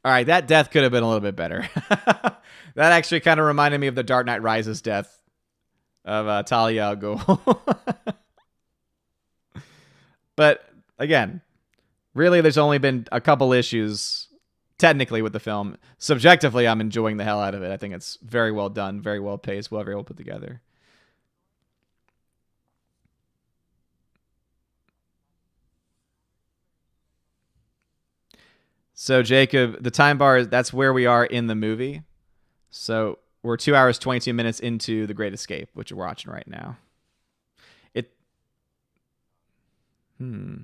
All right, that death could have been a little bit better. That actually kind of reminded me of the Dark Knight Rises death of Talia al Ghul. But again, really, there's only been a couple issues technically with the film. Subjectively, I'm enjoying the hell out of it. I think it's very well done, very well paced, very well put together. So Jacob, the time bar, that's where we are in the movie. So we're 2 hours, 22 minutes into The Great Escape, which we're watching right now. Hmm.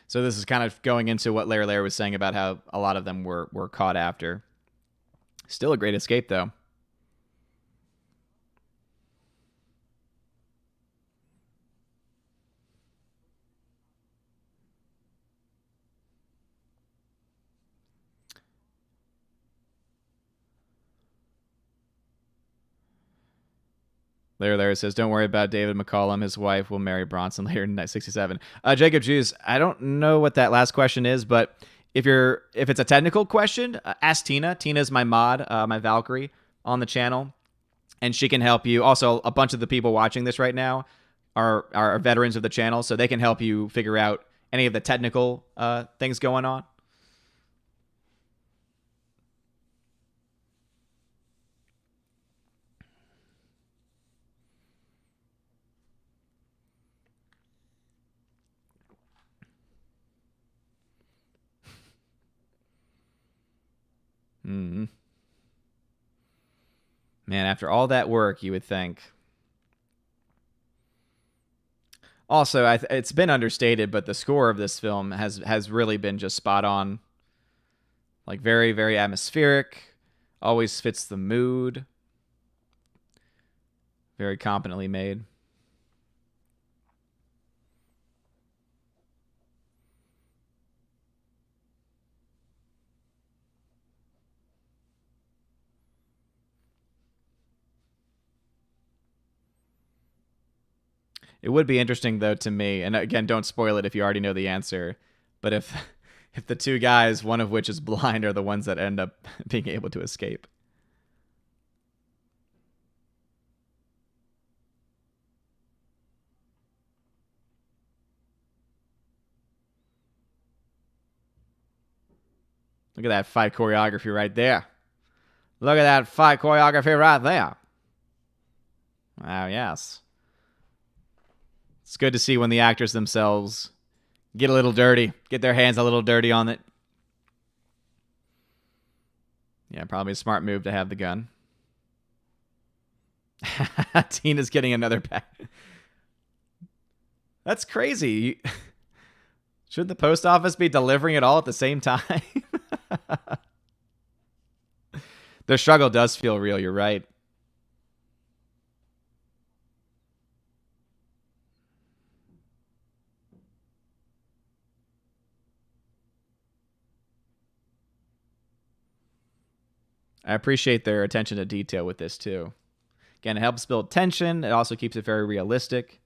So this is kind of going into what Larry was saying about how a lot of them were caught after. Still a great escape, though. Larry says, don't worry about David McCollum. His wife will marry Bronson later in 67. Jacob Jews, I don't know what that last question is, but if it's a technical question, ask Tina. Tina's my mod, my Valkyrie on the channel, and she can help you. Also, a bunch of the people watching this right now are veterans of the channel, so they can help you figure out any of the technical things going on. Mm. Man, after all that work, you would think. Also, it's been understated, but the score of this film has really been just spot on. Like very, very atmospheric. Always fits the mood. Very competently made. It would be interesting though to me, and again, don't spoil it if you already know the answer. But if if the two guys, one of which is blind, are the ones that end up being able to escape. Look at that fight choreography right there. Look at that fight choreography right there. Oh, yes. It's good to see when the actors themselves get a little dirty, get their hands a little dirty on it. Yeah, probably a smart move to have the gun. Tina's getting another pack. That's crazy. Should the post office be delivering it all at the same time? Their struggle does feel real, you're right. I appreciate their attention to detail with this too. Again, it helps build tension. It also keeps it very realistic.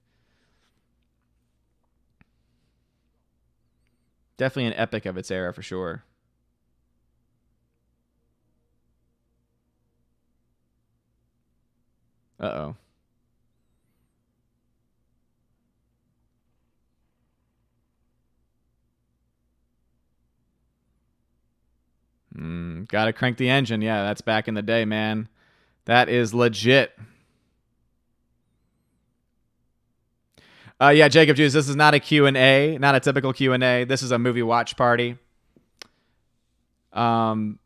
Definitely an epic of its era for sure. Uh-oh. Gotta crank the engine. Yeah, that's back in the day, man. That is legit. Yeah, Jacob Juice, this is not a Q&A, not a typical Q&A. This is a movie watch party. On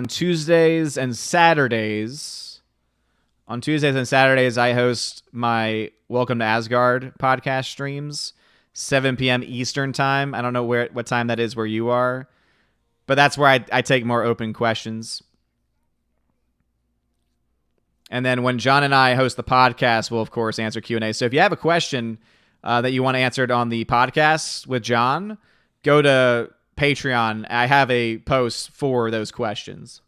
Tuesdays and Saturdays, I host my Welcome to Asgard podcast streams, 7 p.m. Eastern time. I don't know what time that is where you are, but that's where I take more open questions. And then when John and I host the podcast, we'll, of course, answer Q&A. So if you have a question that you want answered on the podcast with John, go to Patreon. I have a post for those questions.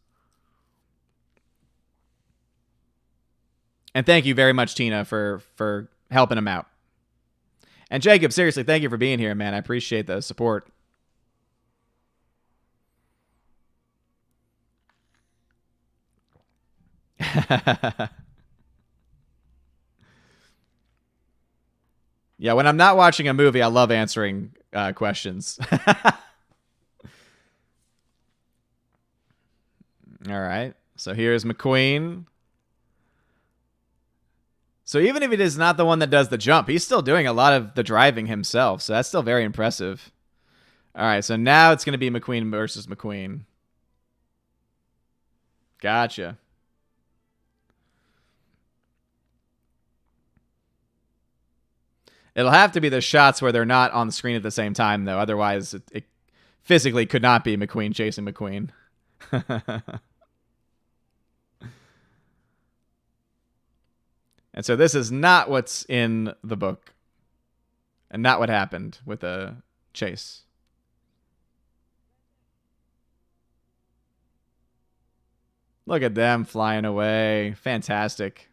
And thank you very much, Tina, for helping him out. And Jacob, seriously, thank you for being here, man. I appreciate the support. Yeah, when I'm not watching a movie, I love answering questions. All right. So here's McQueen. So even if it is not the one that does the jump, he's still doing a lot of the driving himself. So that's still very impressive. All right. So now it's going to be McQueen versus McQueen. Gotcha. It'll have to be the shots where they're not on the screen at the same time, though. Otherwise, it physically could not be McQueen chasing McQueen. And so this is not what's in the book. And not what happened with the chase. Look at them flying away. Fantastic.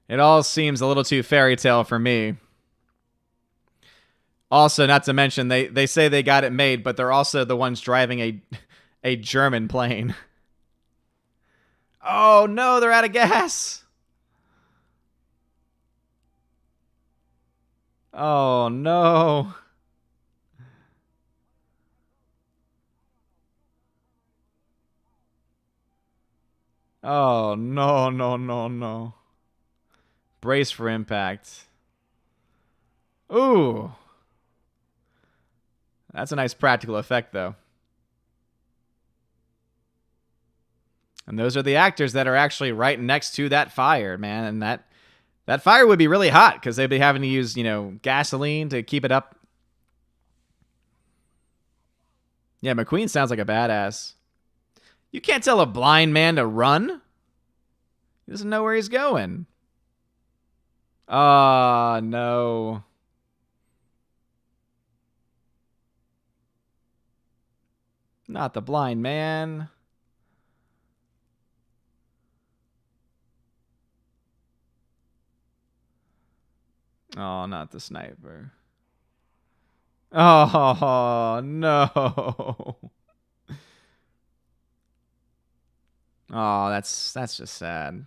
It all seems a little too fairy tale for me. Also, not to mention, they say they got it made, but they're also the ones driving a German plane. Oh, no, they're out of gas. Oh, no. Oh, no, no, no, no. Brace for impact. Ooh. That's a nice practical effect, though. And those are the actors that are actually right next to that fire, man. And that fire would be really hot because they'd be having to use, gasoline to keep it up. Yeah, McQueen sounds like a badass. You can't tell a blind man to run. He doesn't know where he's going. Oh, no. Not the blind man. Oh, not the sniper. Oh, no. Oh, that's just sad.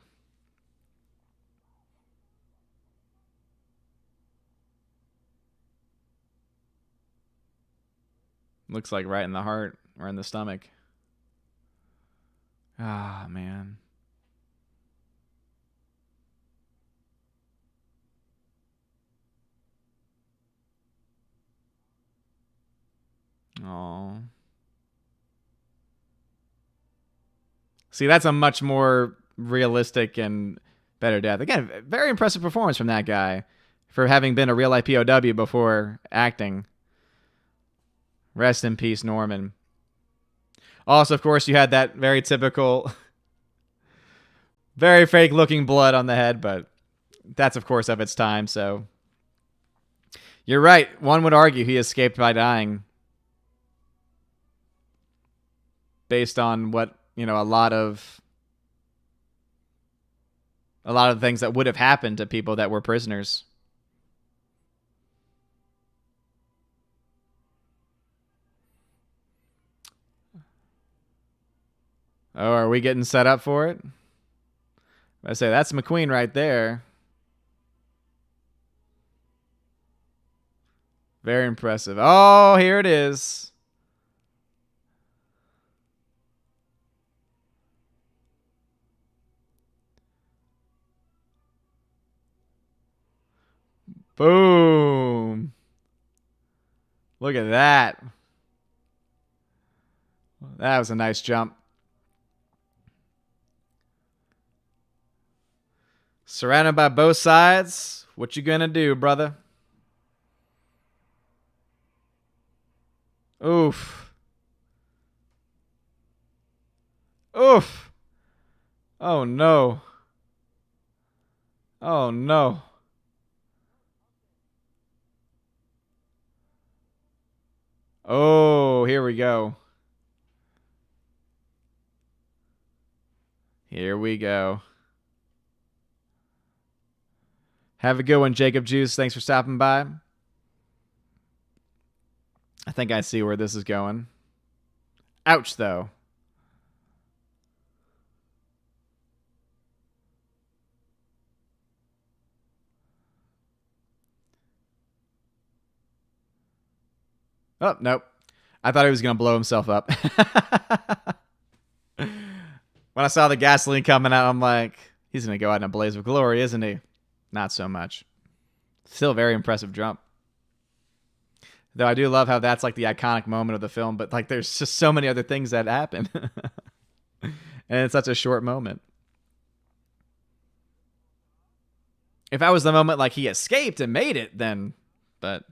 Looks like right in the heart or in the stomach. Ah, man. Oh. See, that's a much more realistic and better death. Again, very impressive performance from that guy for having been a real life POW before acting. Rest in peace, Norman. Also, of course, you had that very typical, very fake looking blood on the head, but that's, of course, of its time, so. You're right. One would argue he escaped by dying based on what, a lot of things that would have happened to people that were prisoners. Oh, are we getting set up for it? I say that's McQueen right there. Very impressive. Oh, here it is. Boom. Look at that. That was a nice jump. Surrounded by both sides. What you gonna do, brother? Oof. Oof. Oh, no. Oh, no. Oh, here we go. Here we go. Have a good one, Jacob Juice. Thanks for stopping by. I think I see where this is going. Ouch, though. Oh, nope. I thought he was going to blow himself up. When I saw the gasoline coming out, I'm like, he's going to go out in a blaze of glory, isn't he? Not so much. Still a very impressive jump. Though I do love how that's like the iconic moment of the film, but like there's just so many other things that happen. And it's such a short moment. If that was the moment like he escaped and made it, then, but.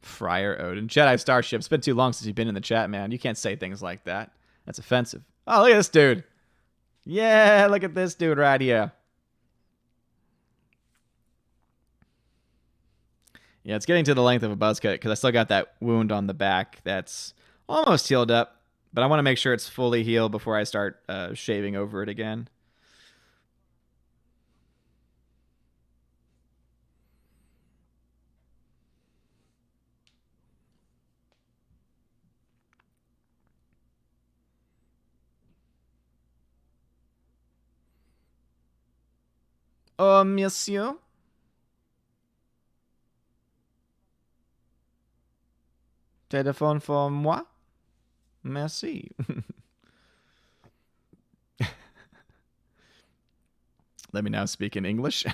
Friar Odin. Jedi Starship. It's been too long since you've been in the chat, man. You can't say things like that. That's offensive. Oh, look at this dude. Yeah, look at this dude right here. Yeah, it's getting to the length of a buzz cut because I still got that wound on the back that's almost healed up. But I want to make sure it's fully healed before I start shaving over it again. Oh, monsieur. Téléphone pour moi. Merci. Let me now speak in English.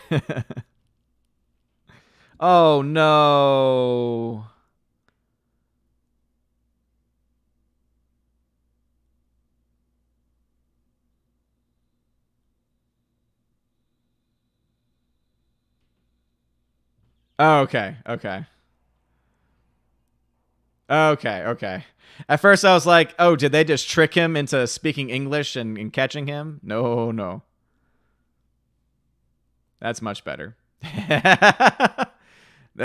Oh no. Oh, okay, okay. Okay, okay. At first I was like, oh, did they just trick him into speaking English and catching him? No, no. That's much better. Let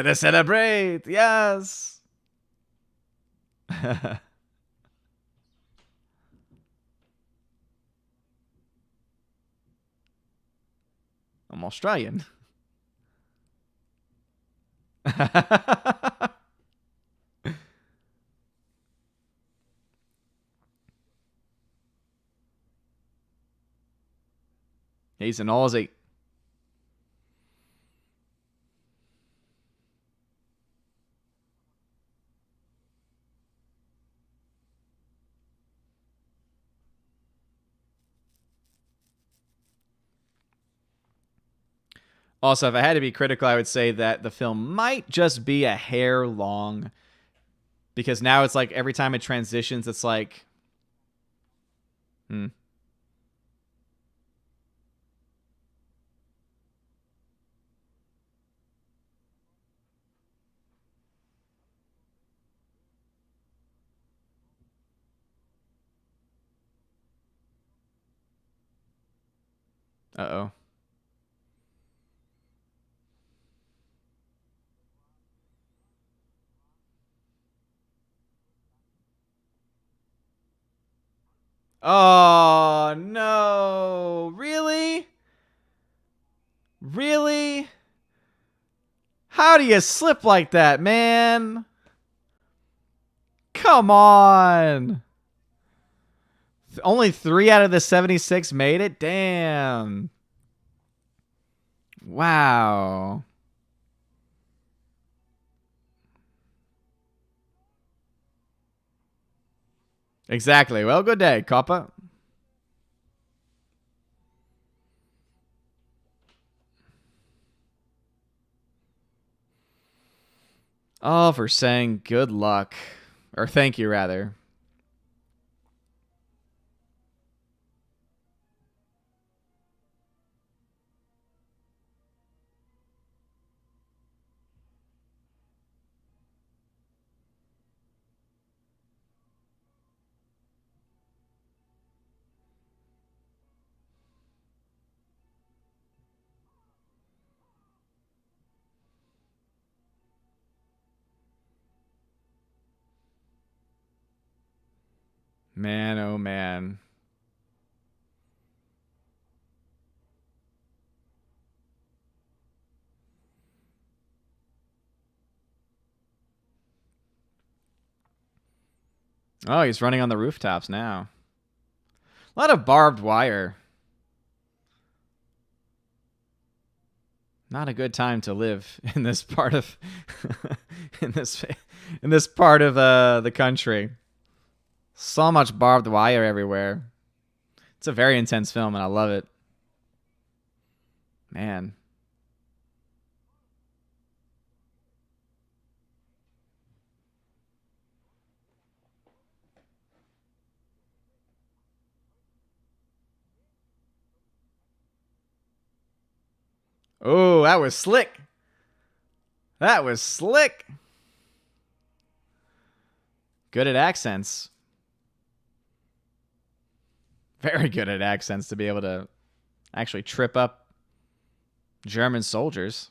us celebrate. Yes. I'm Australian. He's an Aussie. Also, if I had to be critical, I would say that the film might just be a hair long because now it's like every time it transitions, it's like, hmm. Uh-oh. Oh, no. Really? Really? How do you slip like that, man? Come on. Only 3 out of the 76 made it? Damn. Wow. Exactly. Well, good day, Coppa. Oh, for saying good luck. Or thank you, rather. Man, oh man. Oh, he's running on the rooftops now. A lot of barbed wire. Not a good time to live in this part of in this in this part of the country. So much barbed wire everywhere. It's a very intense film and I love it. Man. Oh, that was slick. That was slick. Good at accents. Very good at accents to be able to actually trip up German soldiers.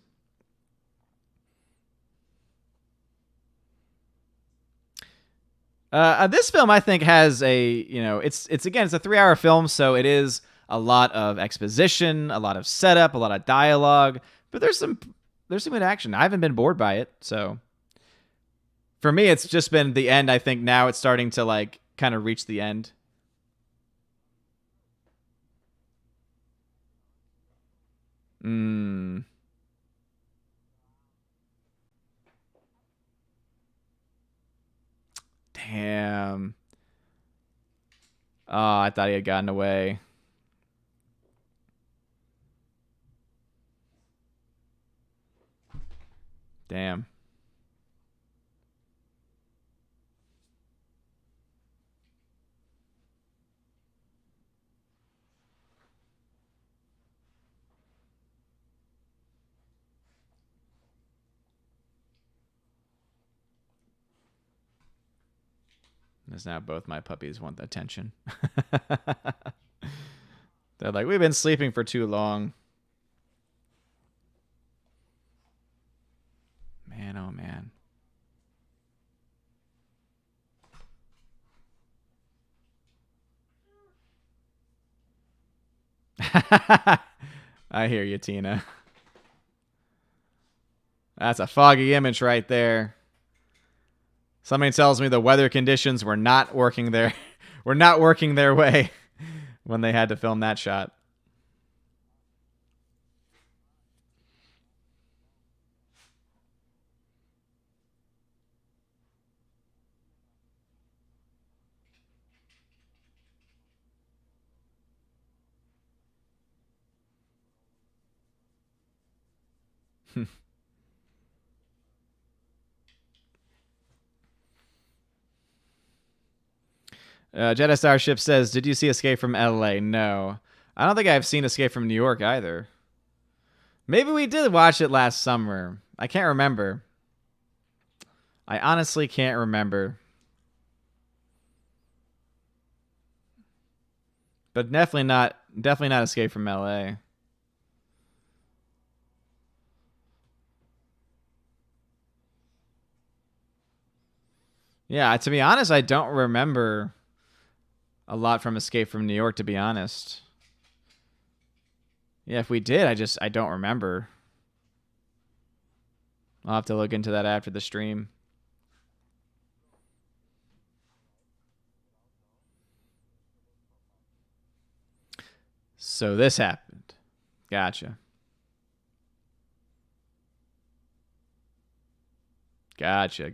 This film, I think, has it's again, it's a 3-hour film, so it is a lot of exposition, a lot of setup, a lot of dialogue, but there's some good action. I haven't been bored by it, so for me, it's just been the end. I think now it's starting to like kind of reach the end. Mm, damn. Oh, I thought he had gotten away. Damn. Because now both my puppies want the attention. They're like, we've been sleeping for too long. Man, oh man. I hear you, Tina. That's a foggy image right there. Somebody tells me the weather conditions were not working their were not working their way when they had to film that shot. Jedi Starship says, "Did you see Escape from L.A.?" No, I don't think I've seen Escape from New York either. Maybe we did watch it last summer. I can't remember. I honestly can't remember. But definitely not Escape from L.A. Yeah, to be honest, I don't remember a lot from Escape from New York, to be honest. Yeah, if we did, I don't remember. I'll have to look into that after the stream. So this happened. Gotcha. Gotcha.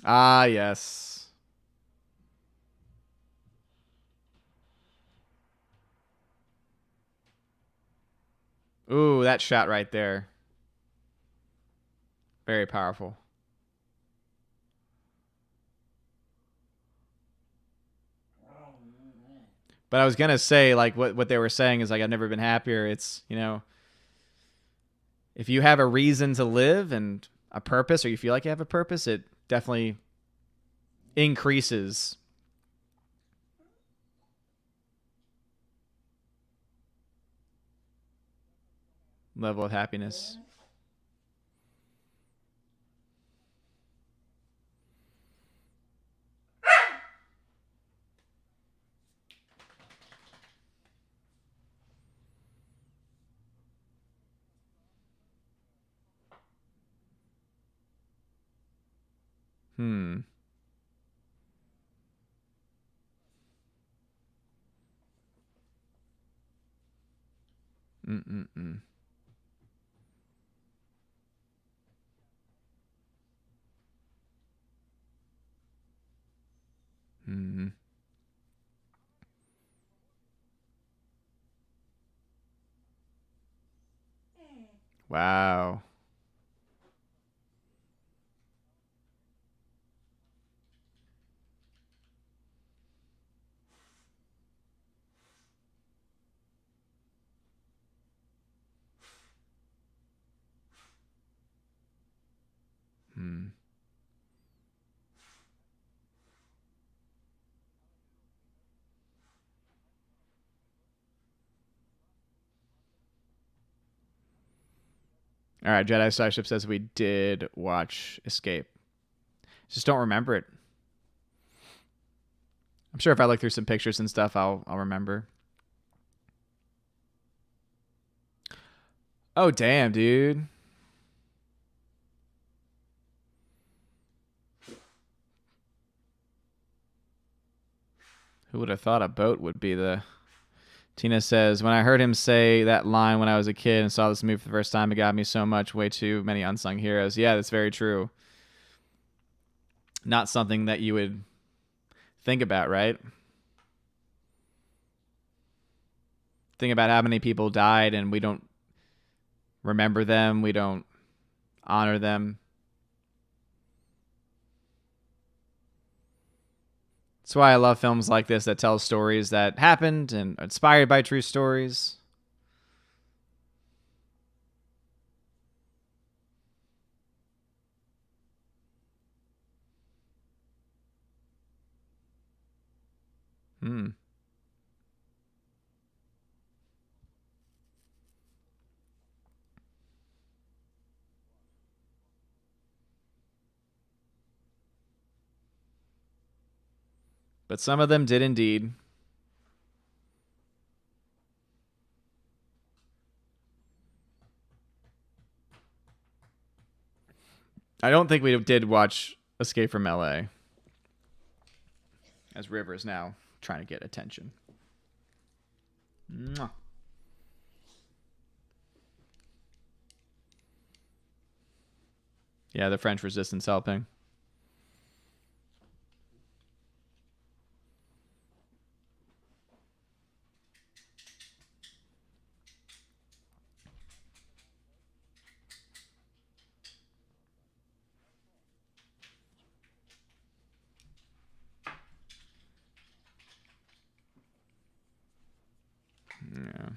Ah, yes. Ooh, that shot right there. Very powerful. But I was gonna say, like, what they were saying is like, I've never been happier. It's, if you have a reason to live and a purpose, or you feel like you have a purpose, it definitely increases level of happiness. Hmm. Mm-mm-mm. Hmm. Wow. Hmm. All right, Jedi Starship says we did watch Escape. Just don't remember it. I'm sure if I look through some pictures and stuff, I'll remember. Oh, damn, dude. Who would have thought a boat would be the... Tina says, when I heard him say that line when I was a kid and saw this movie for the first time, it got me so much. Way too many unsung heroes. Yeah, that's very true. Not something that you would think about, right? Think about how many people died and we don't remember them. We don't honor them. That's why I love films like this that tell stories that happened and are inspired by true stories. But some of them did indeed. I don't think we did watch Escape from LA. As River's now trying to get attention. Mwah. Yeah, the French resistance helping. Yeah.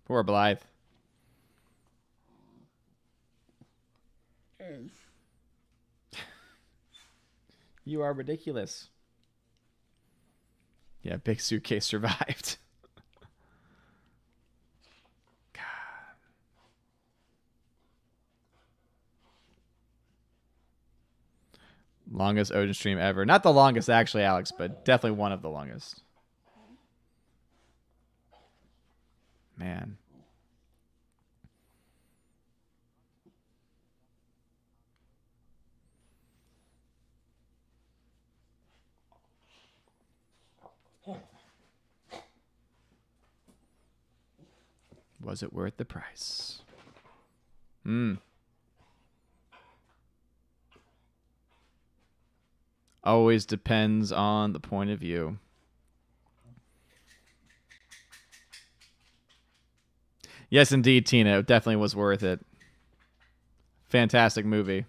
Poor Blythe. You are ridiculous. Yeah, Big Suitcase survived. God. Longest Odin stream ever. Not the longest, actually, Alex, but definitely one of the longest. Man. Was it worth the price? Always depends on the point of view. Yes, indeed, Tina. It definitely was worth it. Fantastic movie.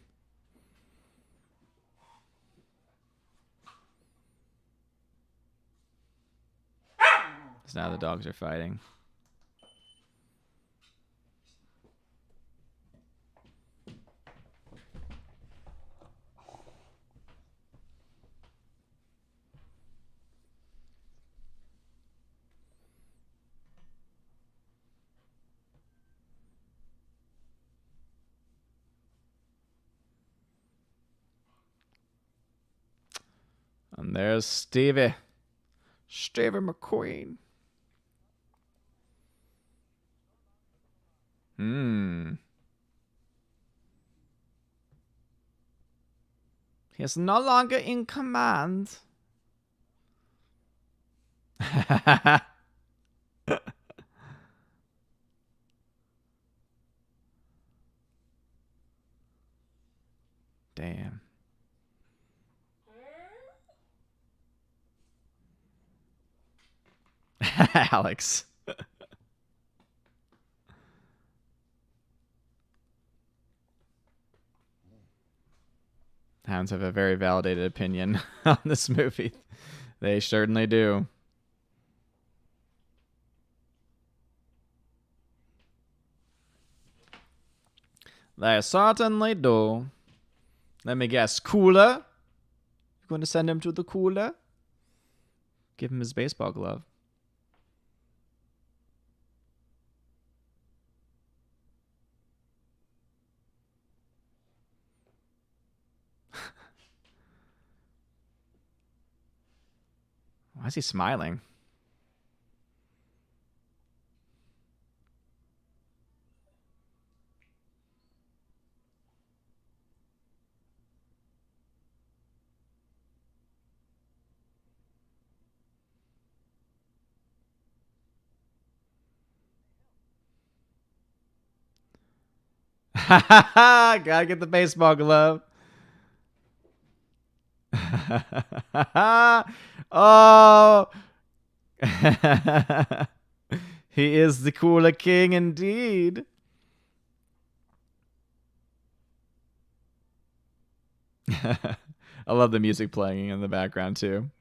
So now the dogs are fighting. And there's Stevie. Stevie McQueen. He is no longer in command. Damn. Alex. Hounds have a very validated opinion on this movie. They certainly do. They certainly do. Let me guess. Cooler? You going to send him to the cooler? Give him his baseball glove. Why is he smiling? Gotta get the baseball glove. Oh. He is the cooler king indeed. I love the music playing in the background too.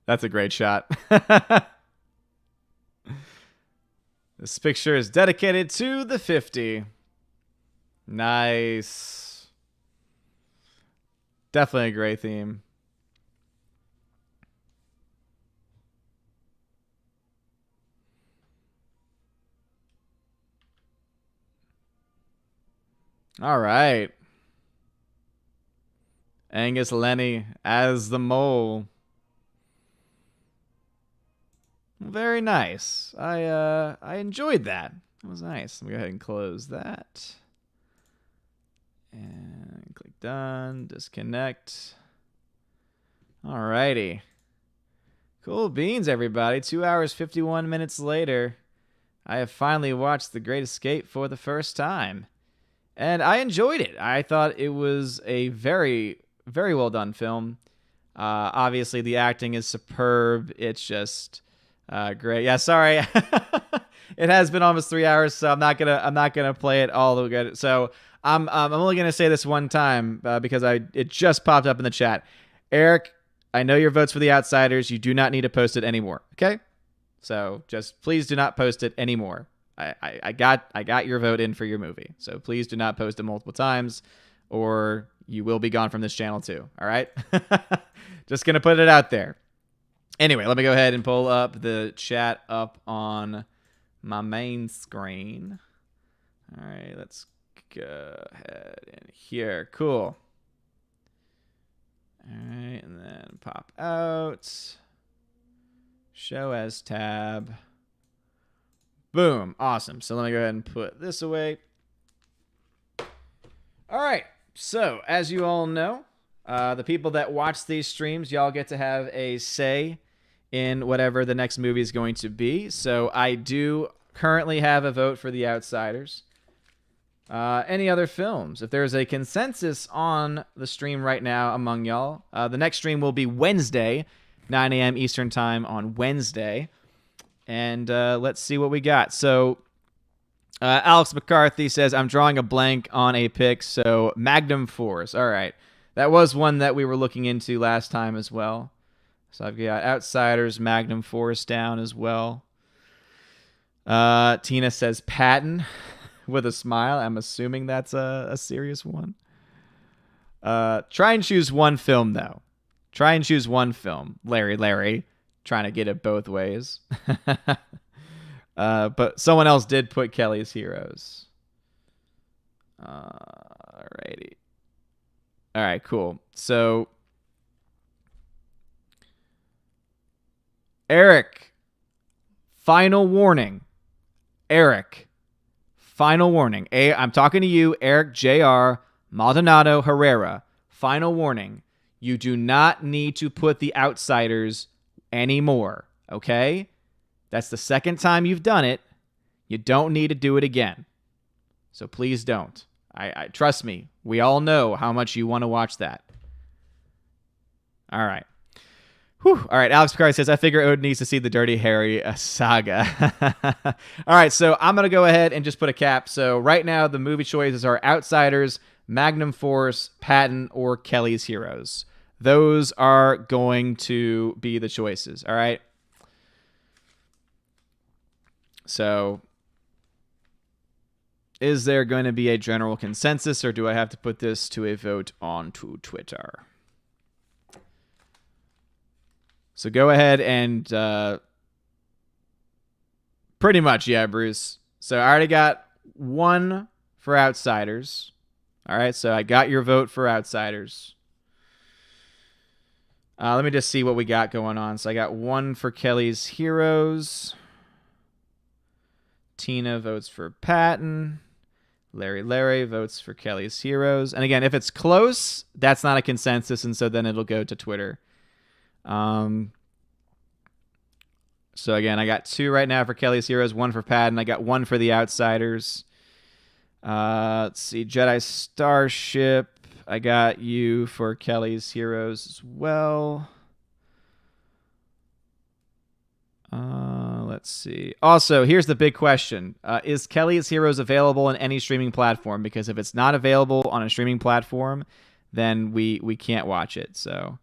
That's a great shot. This picture is dedicated to the 50. Nice. Definitely a great theme. All right. Angus Lenny as the mole. Very nice. I enjoyed that. That was nice. Let me go ahead and close that. And click done. Disconnect. Alrighty. Cool beans, everybody. 2 hours, 51 minutes later, I have finally watched The Great Escape for the first time. And I enjoyed it. I thought it was a very, very well done film. Obviously, the acting is superb. It's just great. Yeah, sorry. It has been almost 3 hours, so I'm not gonna play it all the good. So I'm only gonna say this one time because it just popped up in the chat. Eric, I know your vote's for The Outsiders. You do not need to post it anymore. Okay, so just please do not post it anymore. I got your vote in for your movie, so please do not post it multiple times, or you will be gone from this channel too. All right, just gonna put it out there. Anyway, let me go ahead and pull up the chat up on my main screen. All right, let's go ahead and here. Cool. All right, and then pop out. Show as tab. Boom. Awesome. So let me go ahead and put this away. All right. So as you all know, the people that watch these streams, y'all get to have a say in whatever the next movie is going to be. So I do currently have a vote for The Outsiders. Any other films? If there's a consensus on the stream right now among y'all, the next stream will be Wednesday, 9 a.m. Eastern Time on Wednesday. And let's see what we got. So Alex McCarthy says, I'm drawing a blank on a pick, so Magnum Force. All right. That was one that we were looking into last time as well. So I've got Outsiders, Magnum Force down as well. Tina says Patton with a smile. I'm assuming that's a serious one. Try and choose one film, though. Try and choose one film. Larry. Trying to get it both ways. But someone else did put Kelly's Heroes. Alrighty. All right, cool. So, Eric, final warning. Eric, final warning. I'm talking to you, Eric J.R. Maldonado Herrera. Final warning. You do not need to put The Outsiders anymore, okay? That's the second time you've done it. You don't need to do it again. So please don't. I trust me. We all know how much you want to watch that. All right. Whew. All right. Alex Picard says, I figure Odin needs to see the Dirty Harry saga. All right. So I'm going to go ahead and just put a cap. So right now, the movie choices are Outsiders, Magnum Force, Patton, or Kelly's Heroes. Those are going to be the choices. All right. So is there going to be a general consensus, or do I have to put this to a vote onto Twitter? So go ahead and Pretty much, yeah, Bruce. So I already got one for Outsiders. All right, so I got your vote for Outsiders. Let me just see what we got going on. So I got one for Kelly's Heroes. Tina votes for Patton. Larry votes for Kelly's Heroes. And again, if it's close, that's not a consensus, and so then it'll go to Twitter. So again, I got 2 right now for Kelly's Heroes, 1 for Patton. I got 1 for the Outsiders. Let's see, Jedi Starship. I got you for Kelly's Heroes as well. Let's see. Also, here's the big question. Is Kelly's Heroes available on any streaming platform? Because if it's not available on a streaming platform, then we can't watch it. So,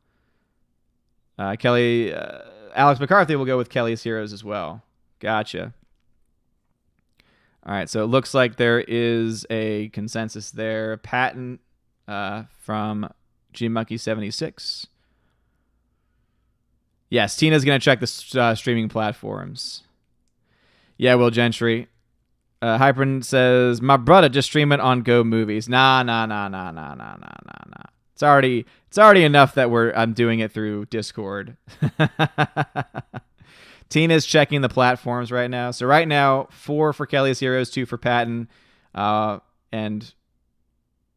Alex McCarthy will go with Kelly's Heroes as well. Gotcha. All right, so it looks like there is a consensus there. Patton from GMonkey76. Yes, Tina's going to check the streaming platforms. Yeah, Will Gentry. Hypern says, my brother just stream it on Go Movies. Nah. It's already enough that I'm doing it through Discord. Tina's checking the platforms right now. So right now, 4 for Kelly's Heroes, 2 for Patton, and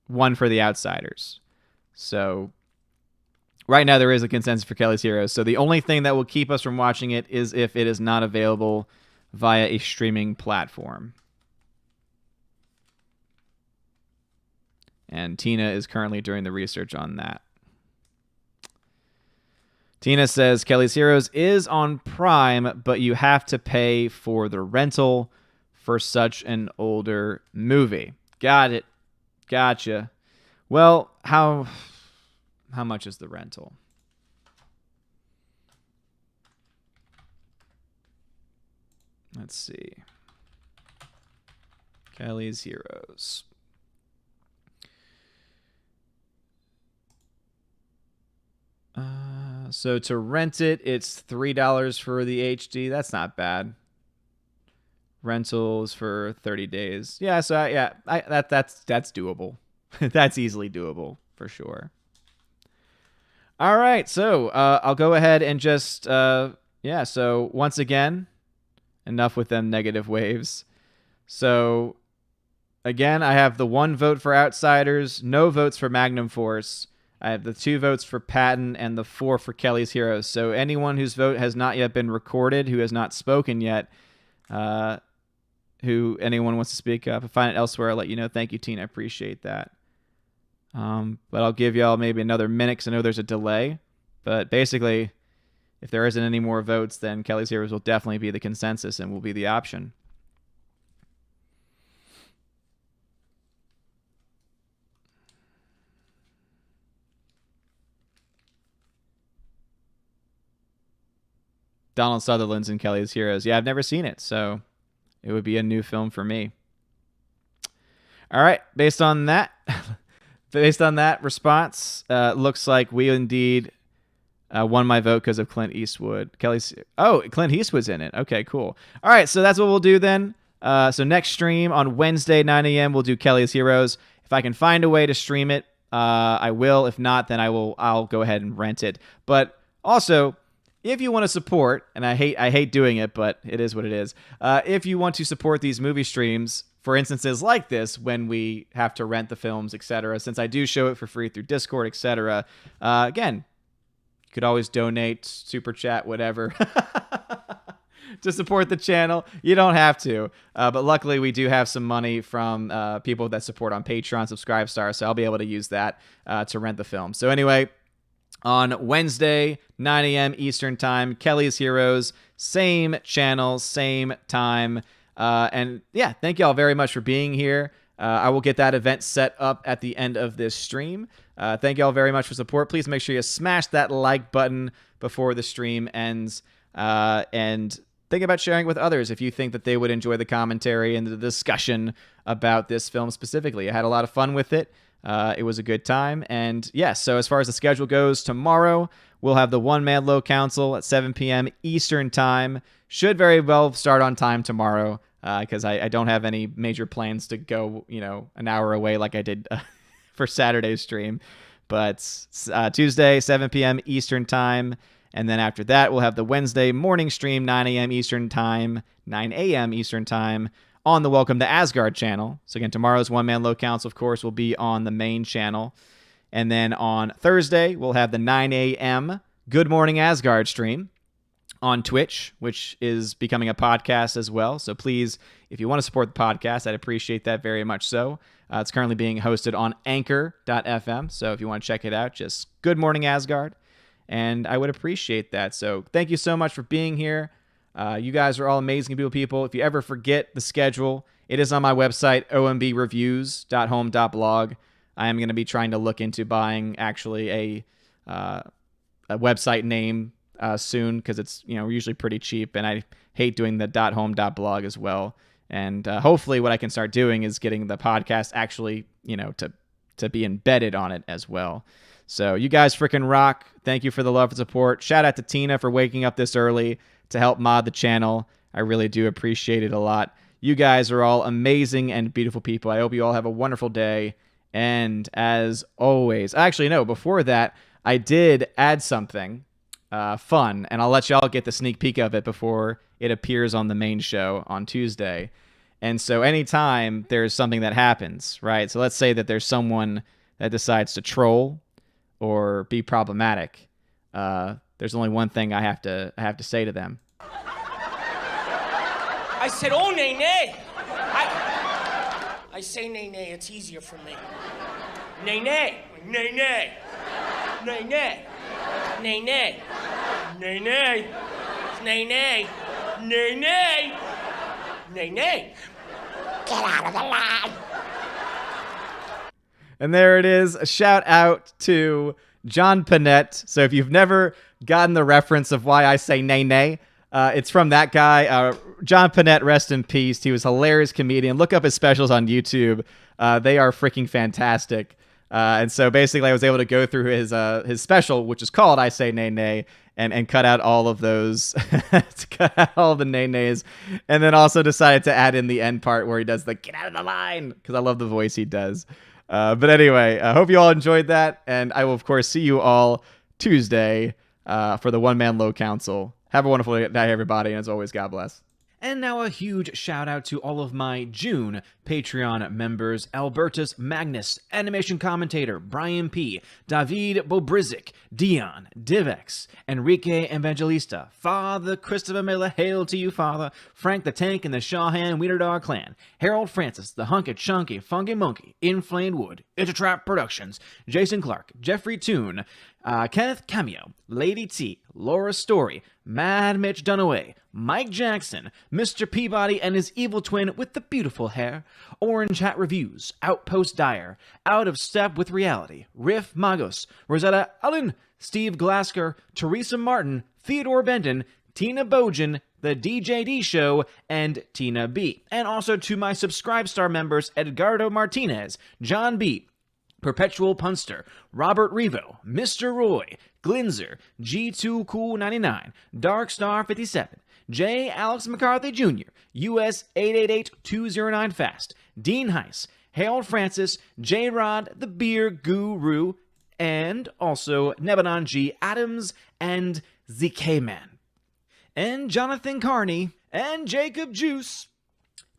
1 for the Outsiders. So right now there is a consensus for Kelly's Heroes. So the only thing that will keep us from watching it is if it is not available via a streaming platform. And Tina is currently doing the research on that. Tina says Kelly's Heroes is on Prime, but you have to pay for the rental for such an older movie. Got it. Gotcha. Well, how much is the rental? Let's see. Kelly's Heroes. So to rent it, it's $3 for the HD. That's not bad. Rentals for 30 days. Yeah, so that's doable. That's easily doable for sure. All right, so I'll go ahead and just so once again, enough with them negative waves. So again, I have the 1 vote for Outsiders, no votes for Magnum Force. I have the 2 votes for Patton and the 4 for Kelly's Heroes. So anyone whose vote has not yet been recorded, who has not spoken yet, who anyone wants to speak up, if I find it elsewhere, I'll let you know. Thank you, Tina. I appreciate that. But I'll give y'all maybe another minute because I know there's a delay. But basically, if there isn't any more votes, then Kelly's Heroes will definitely be the consensus and will be the option. Donald Sutherland's in Kelly's Heroes. Yeah, I've never seen it, so it would be a new film for me. All right, based on that response, looks like we indeed won my vote because of Clint Eastwood. Clint Eastwood's in it. Okay, cool. All right, so that's what we'll do then. So next stream on Wednesday, 9 a.m., we'll do Kelly's Heroes. If I can find a way to stream it, I will. If not, then I'll go ahead and rent it. But also, if you want to support, and I hate doing it, but it is what it is. If you want to support these movie streams, for instances like this, when we have to rent the films, etc., since I do show it for free through Discord, etc., again, you could always donate, super chat, whatever, to support the channel. You don't have to, but luckily we do have some money from people that support on Patreon, Subscribestar, so I'll be able to use that to rent the film. So anyway, on Wednesday, 9 a.m. Eastern Time, Kelly's Heroes, same channel, same time. And yeah, thank y'all very much for being here. I will get that event set up at the end of this stream. Thank y'all very much for support. Please make sure you smash that like button before the stream ends. And think about sharing with others if you think that they would enjoy the commentary and the discussion about this film specifically. I had a lot of fun with it. It was a good time. And yes, so as far as the schedule goes, tomorrow we'll have the One Man Low Council at 7 p.m. Eastern Time. Should very well start on time tomorrow because I don't have any major plans to go, an hour away like I did for Saturday's stream. But Tuesday, 7 p.m. Eastern Time. And then after that, we'll have the Wednesday morning stream, 9 a.m. Eastern Time, 9 a.m. Eastern Time on the Welcome to Asgard channel. So again, tomorrow's One Man Low Council, of course, will be on the main channel. And then on Thursday, we'll have the 9 a.m. Good Morning Asgard stream on Twitch, which is becoming a podcast as well. So please, if you want to support the podcast, I'd appreciate that very much so. It's currently being hosted on anchor.fm. So if you want to check it out, just Good Morning Asgard. And I would appreciate that. So thank you so much for being here. You guys are all amazing people. If you ever forget the schedule, it is on my website, ombreviews.home.blog. I am going to be trying to look into buying actually a website name soon because it's usually pretty cheap, and I hate doing the .home.blog as well. And hopefully what I can start doing is getting the podcast actually, to be embedded on it as well. So you guys freaking rock. Thank you for the love and support. Shout out to Tina for waking up this early to help mod the channel. I really do appreciate it a lot. You guys are all amazing and beautiful people. I hope you all have a wonderful day. And as always, actually, no, before that, I did add something fun, and I'll let y'all get the sneak peek of it before it appears on the main show on Tuesday. And so anytime there's something that happens, right? So let's say that there's someone that decides to troll or be problematic. There's only one thing I have to say to them. I said, oh, nay, nay. I say nay, nay. It's easier for me. Nay, nay. Nay, nay. Nay, nay. Nay, nay. Nay, nay. Nay, nay. Nay, nay. Nay, nay. Get out of the line. And there it is. A shout out to John Panette. So if you've never gotten the reference of why I say nay, nay, it's from that guy. John Panette, rest in peace. He was a hilarious comedian. Look up his specials on YouTube. They are freaking fantastic. And so basically I was able to go through his special, which is called I Say Nay Nay, and cut out all of those, to cut out all the nay nays, and then also decided to add in the end part where he does the get out of the line, because I love the voice he does. But anyway, I hope you all enjoyed that, and I will, of course, see you all Tuesday for the One Man Low Council. Have a wonderful day, everybody, and as always, God bless. And now a huge shout out to all of my June Patreon members: Albertus Magnus, Animation Commentator, Brian P., David Bobrizik, Dion, Divex, Enrique Evangelista, Father Christopher Miller, hail to you, Father, Frank the Tank and the Shawhan Wiener Dog Clan, Harold Francis, the Hunky Chunky Funky Monkey, Inflamed Wood, Intertrap Productions, Jason Clark, Jeffrey Toon, Kenneth Cameo, Lady T, Laura Story, Mad Mitch Dunaway, Mike Jackson, Mr. Peabody and his evil twin with the beautiful hair, Orange Hat Reviews, Outpost Dyer, Out of Step with Reality, Riff Magos, Rosetta Allen, Steve Glasker, Teresa Martin, Theodore Bendon, Tina Bojan, The DJD Show, and Tina B. And also to my Subscribe Star members: Edgardo Martinez, John B., Perpetual Punster, Robert Revo, Mr. Roy, Glinzer, G2 Cool 99, Dark Star 57, J. Alex McCarthy Jr., US 888209 Fast, Dean Heiss, Harold Francis, J. Rod, the Beer Guru, and also Nebanon G. Adams and ZK Man, and Jonathan Carney, and Jacob Juice.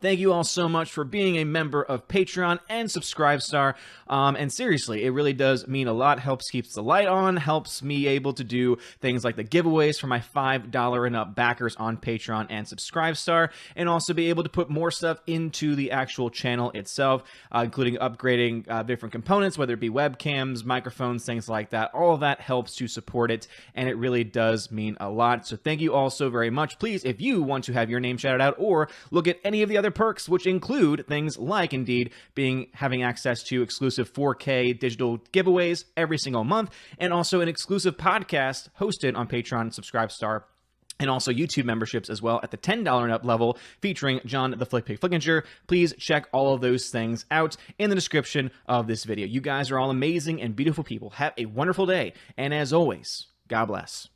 Thank you all so much for being a member of Patreon and Subscribestar. And seriously, it really does mean a lot. Helps keeps the light on, helps me able to do things like the giveaways for my $5 and up backers on Patreon and Subscribestar, and also be able to put more stuff into the actual channel itself, including upgrading different components, whether it be webcams, microphones, things like that. All of that helps to support it, and it really does mean a lot. So thank you all so very much. Please, if you want to have your name shouted out or look at any of the other perks, which include things like indeed having access to exclusive 4K digital giveaways every single month, and also an exclusive podcast hosted on Patreon and Subscribestar, and also YouTube memberships as well at the $10 and up level, featuring John the Flick Pig Flickinger. Please check all of those things out in the description of this video. You guys are all amazing and beautiful people. Have a wonderful day, and as always, God bless.